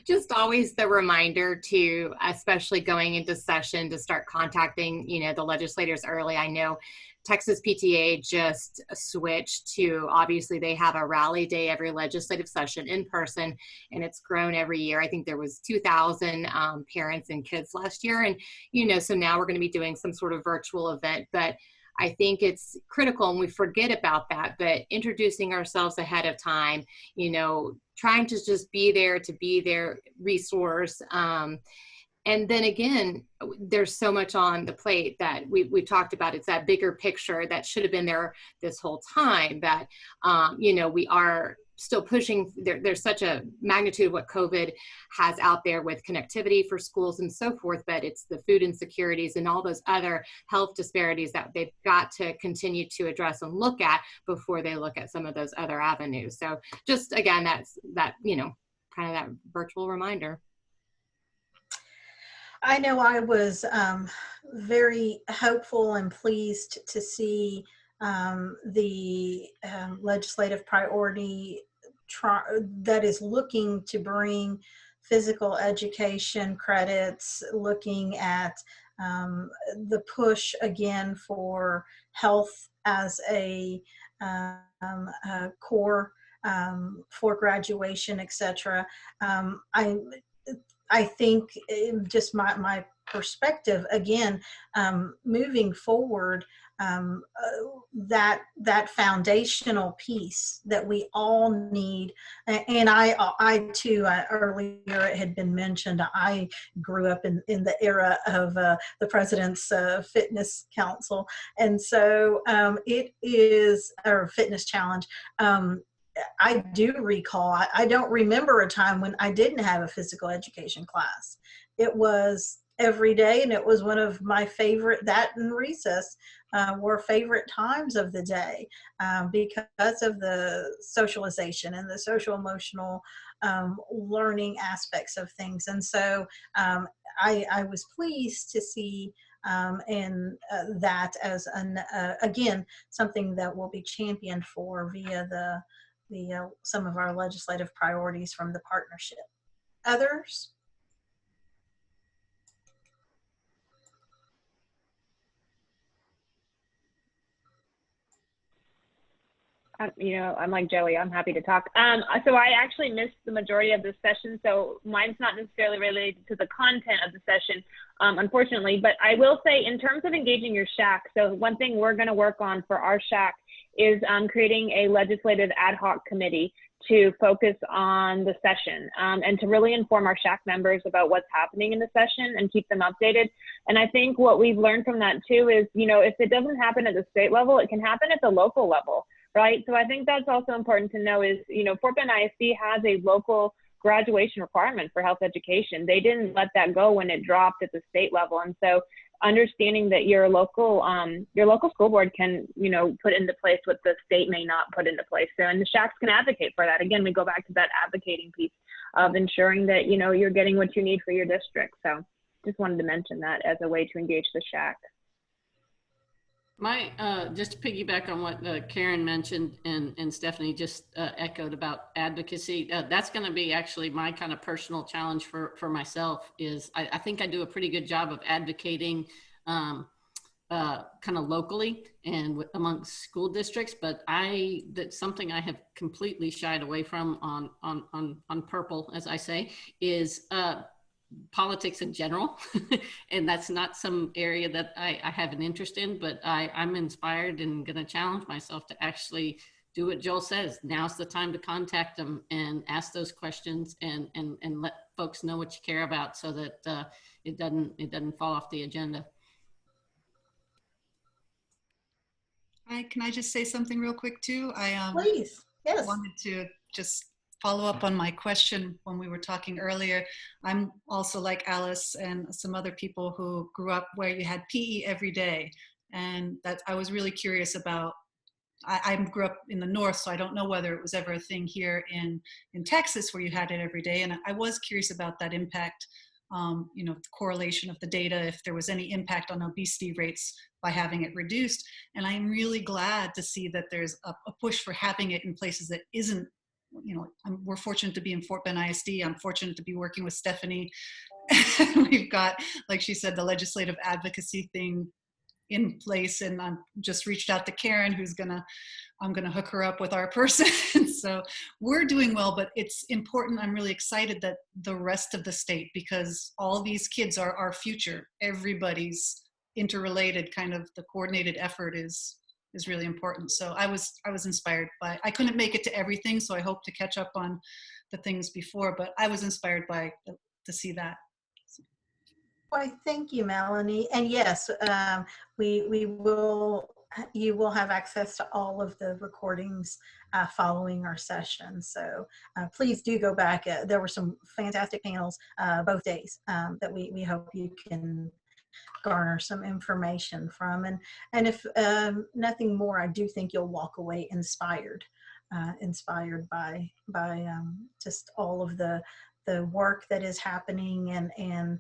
just always the reminder to, especially going into session, to start contacting, you know, the legislators early. I know Texas PTA just switched to, obviously they have a rally day every legislative session in person, and it's grown every year. I think there was 2,000 parents and kids last year. And, you know, so now we're going to be doing some sort of virtual event. But I think it's critical, and we forget about that, but introducing ourselves ahead of time, you know, trying to just be there to be their resource. And then again, there's so much on the plate that we talked about. It's that bigger picture that should have been there this whole time, that, you know, we are still pushing. There's such a magnitude of what COVID has out there with connectivity for schools and so forth, but it's the food insecurities and all those other health disparities that they've got to continue to address and look at before they look at some of those other avenues. So just, again, that, you know, kind of that virtual reminder. I know I was very hopeful and pleased to see the legislative priority that is looking to bring physical education credits, looking at the push again for health as a core for graduation, etc. I think just my perspective, again, moving forward, that foundational piece that we all need. And I too, earlier it had been mentioned, I grew up in the era of the President's Fitness Council. And so it is, or Fitness Challenge. I do recall, I don't remember a time when I didn't have a physical education class. It was every day, and it was one of my favorite, that and recess were favorite times of the day because of the socialization and the social emotional learning aspects of things. And so I was pleased to see and that as again, something that will be championed for via the some of our legislative priorities from the partnership. Others? You know, I'm like Joey, I'm happy to talk. So I actually missed the majority of the session, so mine's not necessarily related to the content of the session, unfortunately, but I will say in terms of engaging your SHAC, so one thing we're gonna work on for our SHAC is creating a legislative ad hoc committee to focus on the session and to really inform our SHAC members about what's happening in the session and keep them updated. And I think what we've learned from that too is, you know, if it doesn't happen at the state level, it can happen at the local level, right? So I think that's also important to know is, you know, Fort Bend ISD has a local graduation requirement for health education. They didn't let that go when it dropped at the state level. And so understanding that your local school board can, you know, put into place what the state may not put into place. So, and the SHACs can advocate for that. Again, we go back to that advocating piece of ensuring that, you know, you're getting what you need for your district. So just wanted to mention that as a way to engage the SHAC. Just to piggyback on what Karen mentioned and Stephanie just echoed about advocacy, that's going to be actually my kind of personal challenge for myself is I think I do a pretty good job of advocating kind of locally and amongst school districts, but that's something I have completely shied away from on purple, as I say, is politics in general. And that's not some area that I have an interest in, but I'm inspired and going to challenge myself to actually do what Joel says. Now's the time to contact them and ask those questions and let folks know what you care about so that it doesn't fall off the agenda. Can I just say something real quick too? Please, yes. Wanted to just follow up on my question when we were talking earlier. I'm also like Alice and some other people who grew up where you had PE every day. And that I was really curious about. I grew up in the North, so I don't know whether it was ever a thing here in Texas where you had it every day. And I was curious about that impact, you know, the correlation of the data, if there was any impact on obesity rates by having it reduced. And I'm really glad to see that there's a push for having it in places that isn't, you know, we're fortunate to be in Fort Bend ISD. I'm fortunate to be working with Stephanie. We've got, like she said, the legislative advocacy thing in place, and I'm just reached out to Karen, I'm gonna hook her up with our person. So we're doing well, but it's important. I'm really excited that the rest of the state, because all these kids are our future. Everybody's interrelated kind of the coordinated effort is really important. So I was inspired by, I couldn't make it to everything, so I hope to catch up on the things before, but I was inspired by to see that. Why, thank you, Melanie. And yes, you will have access to all of the recordings following our session. So please do go back. There were some fantastic panels both days that we hope you can garner some information from. And if nothing more, I do think you'll walk away inspired by just all of the work that is happening and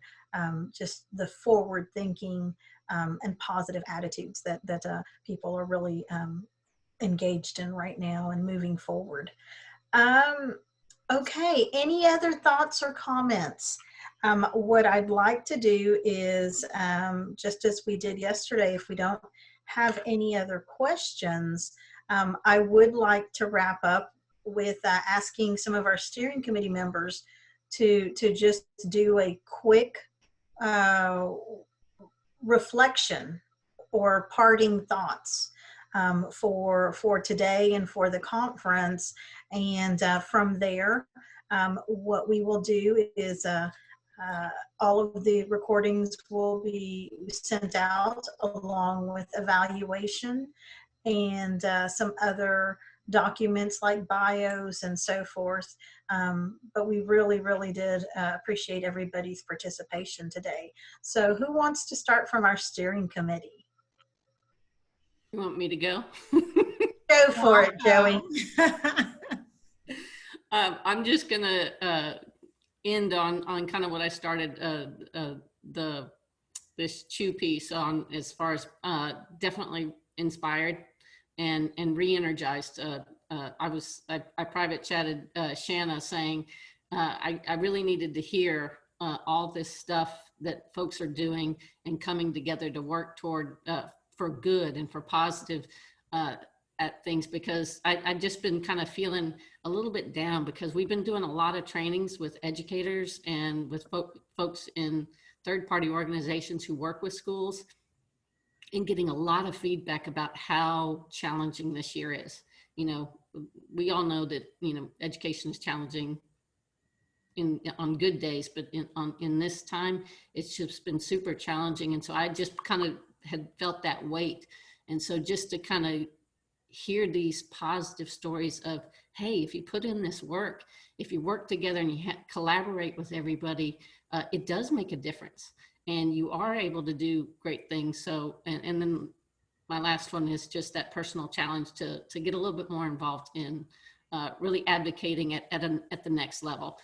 just the forward thinking and positive attitudes that people are really engaged in right now and moving forward. Okay, any other thoughts or comments? What I'd like to do is, just as we did yesterday, if we don't have any other questions, I would like to wrap up with asking some of our steering committee members to just do a quick reflection or parting thoughts for today and for the conference. And from there, what we will do is all of the recordings will be sent out along with evaluation and some other documents like bios and so forth. But we really, really did appreciate everybody's participation today. So who wants to start from our steering committee? You want me to go? Go for it, Joey. I'm just going to end on kind of what I started this chew piece on, as far as definitely inspired and re-energized. I private chatted Shanna saying I really needed to hear all this stuff that folks are doing and coming together to work toward for good and for positive at things, because I've just been kind of feeling a little bit down, because we've been doing a lot of trainings with educators and with folks in third-party organizations who work with schools, and getting a lot of feedback about how challenging this year is. You know, we all know that, you know, education is challenging on good days, but in this time, it's just been super challenging. And so I just kind of had felt that weight. And so just to kind of hear these positive stories of, hey, if you put in this work, if you work together and you collaborate with everybody, it does make a difference. And you are able to do great things. So, and then my last one is just that personal challenge to get a little bit more involved in really advocating at the next level.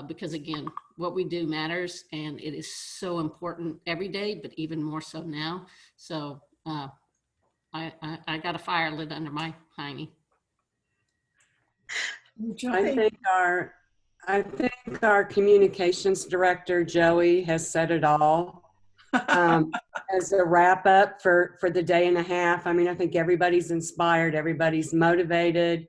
Because again, what we do matters, and it is so important every day, but even more so now. So I got a fire lit under my hiney. I think our communications director, Joey, has said it all. As a wrap up for the day and a half, I mean, I think everybody's inspired, everybody's motivated.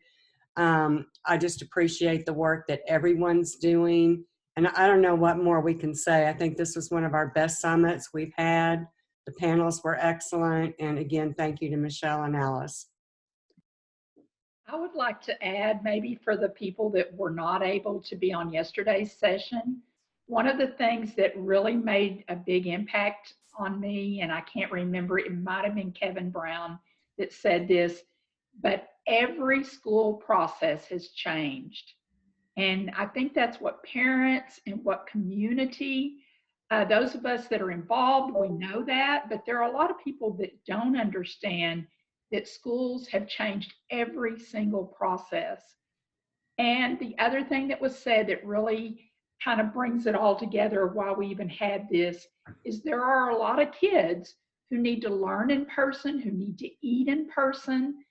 I just appreciate the work that everyone's doing. And I don't know what more we can say. I think this was one of our best summits we've had. The panels were excellent. And again, thank you to Michelle and Alice. I would like to add, maybe for the people that were not able to be on yesterday's session, one of the things that really made a big impact on me, and I can't remember, it might have been Kevin Brown that said this, but every school process has changed. And I think that's what parents and what community, those of us that are involved, we know that, but there are a lot of people that don't understand that schools have changed every single process. And the other thing that was said that really kind of brings it all together why we even had this is there are a lot of kids who need to learn in person, who need to eat in person,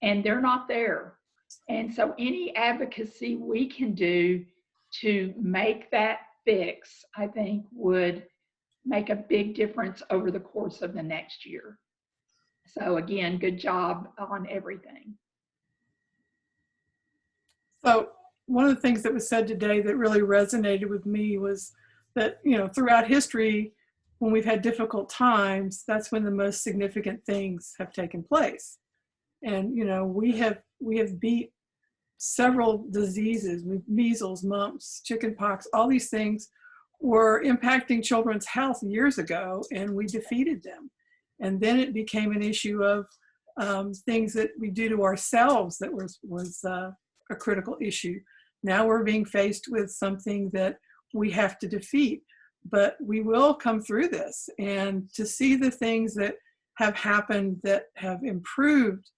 and they're not there. And so any advocacy we can do to make that fix, I think would make a big difference over the course of the next year. So again, good job on everything. So one of the things that was said today that really resonated with me was that, you know, throughout history, when we've had difficult times, that's when the most significant things have taken place. And, you know, we have beat several diseases, measles, mumps, chickenpox, all these things were impacting children's health years ago, and we defeated them. And then it became an issue of things that we do to ourselves that was a critical issue. Now we're being faced with something that we have to defeat, but we will come through this. And to see the things that have happened that have improved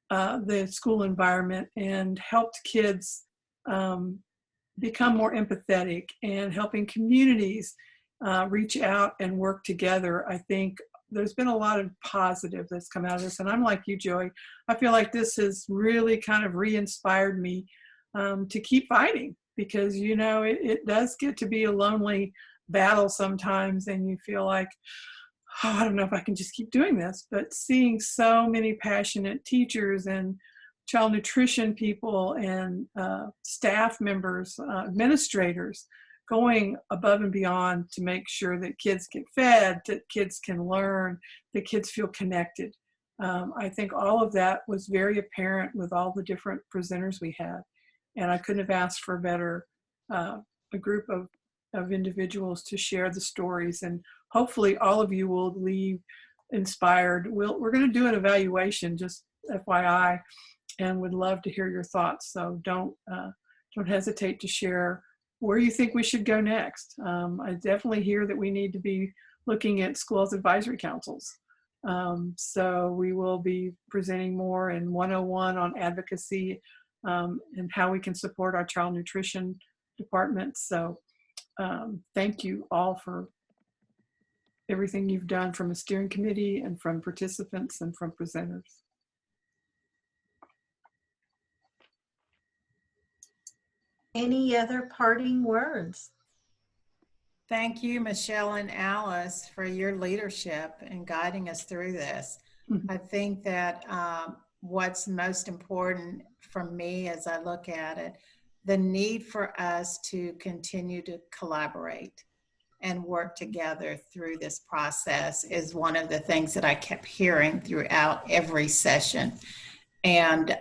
the school environment and helped kids become more empathetic, and helping communities reach out and work together, I think there's been a lot of positive that's come out of this. And I'm like you, Joey. I feel like this has really kind of re-inspired me to keep fighting, because, you know, it does get to be a lonely battle sometimes, and you feel like, oh, I don't know if I can just keep doing this. But seeing so many passionate teachers and child nutrition people and staff members, administrators, going above and beyond to make sure that kids get fed, that kids can learn, that kids feel connected. I think all of that was very apparent with all the different presenters we had. And I couldn't have asked for a better a group of individuals to share the stories. And hopefully all of you will leave inspired. We're going to do an evaluation, just FYI, and would love to hear your thoughts. So don't hesitate to share where you think we should go next. I definitely hear that we need to be looking at schools advisory councils. So we will be presenting more in 101 on advocacy and how we can support our child nutrition department. So thank you all for everything you've done from a steering committee and from participants and from presenters. Any other parting words? Thank you, Michelle and Alice, for your leadership and guiding us through this. I think that what's most important for me as I look at it, the need for us to continue to collaborate and work together through this process is one of the things that I kept hearing throughout every session. And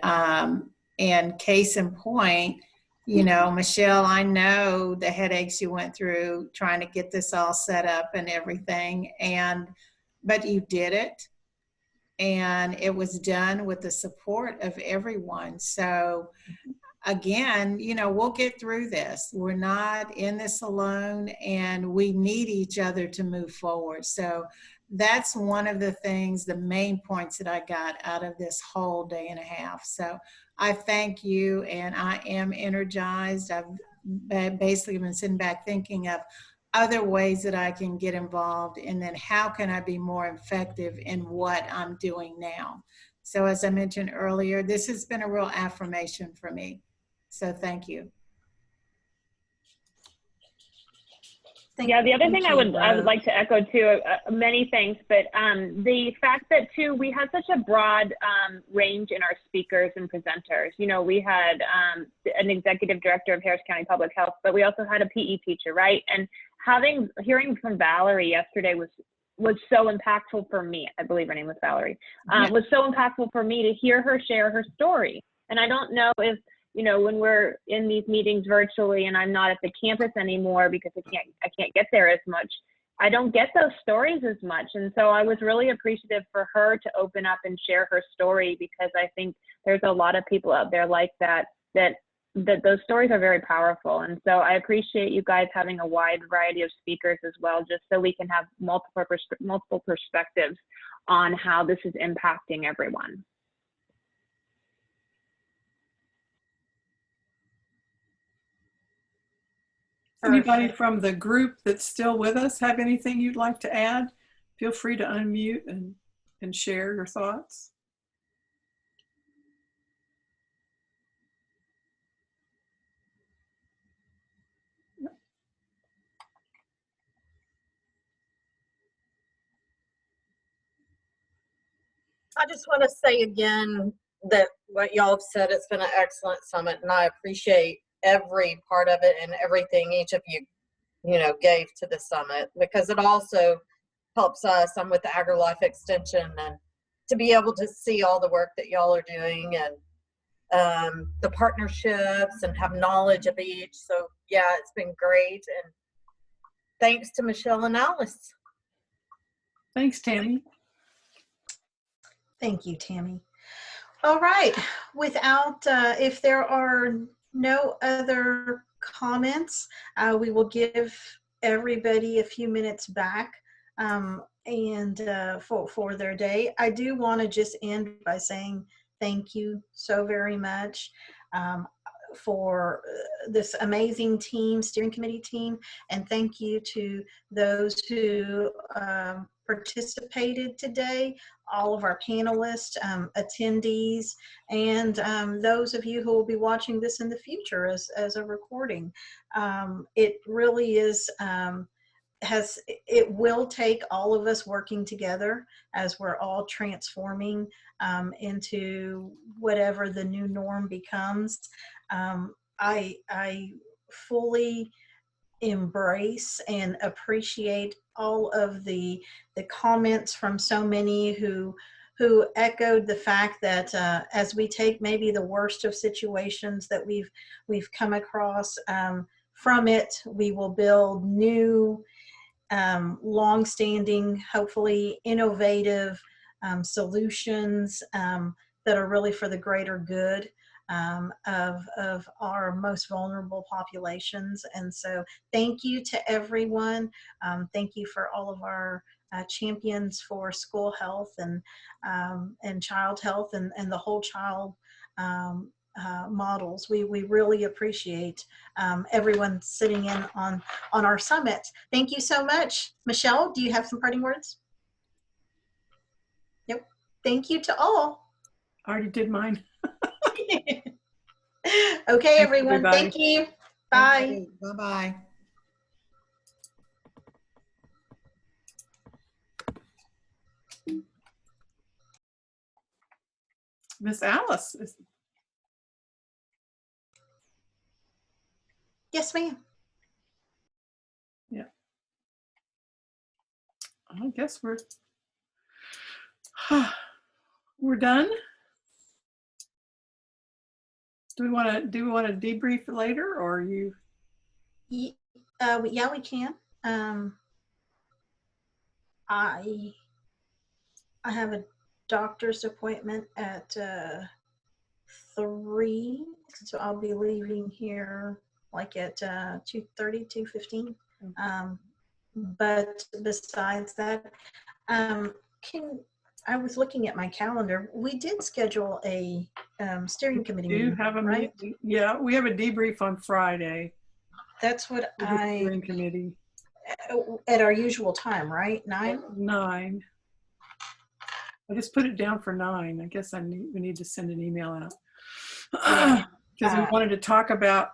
case in point, you know, Michelle, I know the headaches you went through trying to get this all set up and everything, but you did it, and it was done with the support of everyone. So again, you know, we'll get through this. We're not in this alone, and we need each other to move forward. So that's one of the things, the main points that I got out of this whole day and a half. So I thank you, and I am energized. I've basically been sitting back thinking of other ways that I can get involved, and then how can I be more effective in what I'm doing now. So as I mentioned earlier, this has been a real affirmation for me. So thank you. Yeah, the other thing I would like to echo too, many thanks, but the fact that too, we had such a broad range in our speakers and presenters. You know, we had an executive director of Harris County Public Health, but we also had a PE teacher, right? And hearing from Valerie yesterday was so impactful for me. I believe her name was Valerie. Was so impactful for me to hear her share her story. And I don't know if, you know, when we're in these meetings virtually and I'm not at the campus anymore because I can't get there as much, I don't get those stories as much. And so I was really appreciative for her to open up and share her story, because I think there's a lot of people out there like that those stories are very powerful. And so I appreciate you guys having a wide variety of speakers as well, just so we can have multiple perspectives on how this is impacting everyone. Anybody from the group that's still with us have anything you'd like to add? Feel free to unmute and share your thoughts. I just want to say again that what y'all have said, it's been an excellent summit, and I appreciate every part of it and everything each of you, you know, gave to the summit, because it also helps us. I'm with the AgriLife Extension, and to be able to see all the work that y'all are doing and the partnerships and have knowledge of each. So yeah, it's been great. And thanks to Michelle and Alice. Thanks, Tammy. Thank you, Tammy. All right. Without, if there are no other comments, we will give everybody a few minutes back for their day. I do want to just end by saying thank you so very much for this amazing team, steering committee team, and thank you to those who participated today, all of our panelists, attendees, and those of you who will be watching this in the future as a recording. It really is, it will take all of us working together as we're all transforming into whatever the new norm becomes. I fully embrace and appreciate all of the comments from so many who echoed the fact that as we take maybe the worst of situations that we've come across, from it we will build new, long-standing, hopefully innovative solutions that are really for the greater good of our most vulnerable populations. And so thank you to everyone. Thank you for all of our champions for school health and child health and the whole child models. We really appreciate everyone sitting in on our summit. Thank you so much. Michelle, do you have some parting words? Yep. Thank you to all. I already did mine. Okay, everyone. Thank you. Bye. Bye-bye. Miss Alice. Yes, ma'am. Yeah. I guess we're done. Do we want to debrief later, or are you? Yeah, we can. I have a doctor's appointment at 3, so I'll be leaving here like at 2:30, 2:15. But besides that, I was looking at my calendar. We did schedule a steering committee meeting, right? Yeah, we have a debrief on Friday. That's what steering committee. At our usual time, right? 9? 9. I just put it down for 9. I guess we need to send an email out. Because we wanted to talk about,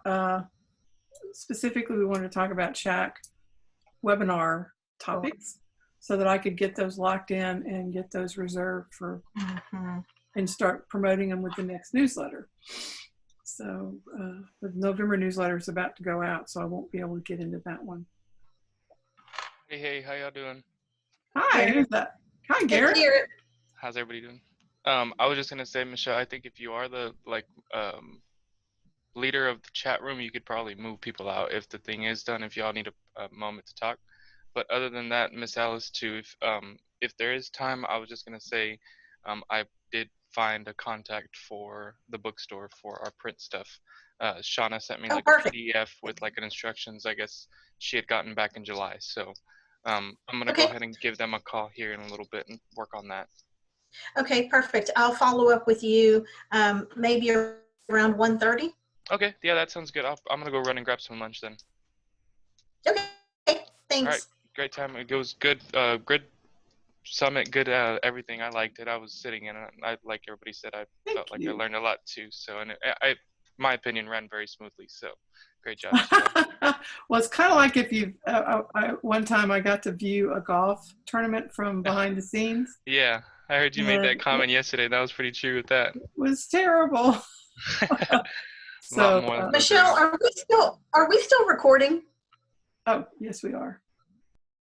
specifically we wanted to talk about TAHK webinar topics so that I could get those locked in and get those reserved for, and start promoting them with the next newsletter. So the November newsletter is about to go out, so I won't be able to get into that one. Hey, how y'all doing? Hi, who's that? Hi, Garrett. How's everybody doing? I was just gonna say, Michelle, I think if you are the leader of the chat room, you could probably move people out if the thing is done, if y'all need a moment to talk. But other than that, Miss Alice, too, if there is time, I was just gonna say, I did find a contact for the bookstore for our print stuff. Shauna sent me a PDF with like an instructions. I guess she had gotten back in July, so I'm gonna go ahead and give them a call here in a little bit and work on that. Okay, perfect. I'll follow up with you maybe around 1:30. Okay, yeah, that sounds good. I'm gonna go run and grab some lunch then. Okay, thanks. All right, great time. It was good. Good summit, good everything. I liked it. I was sitting in it. I like everybody said. I felt like I learned a lot too. So, and my opinion, ran very smoothly. So, great job. Well, it's kind of like if you. One time I got to view a golf tournament from behind the scenes. Yeah, I heard you made that comment yesterday. That was pretty true with that. It was terrible. So, Michelle, are we still recording? Oh, yes, we are.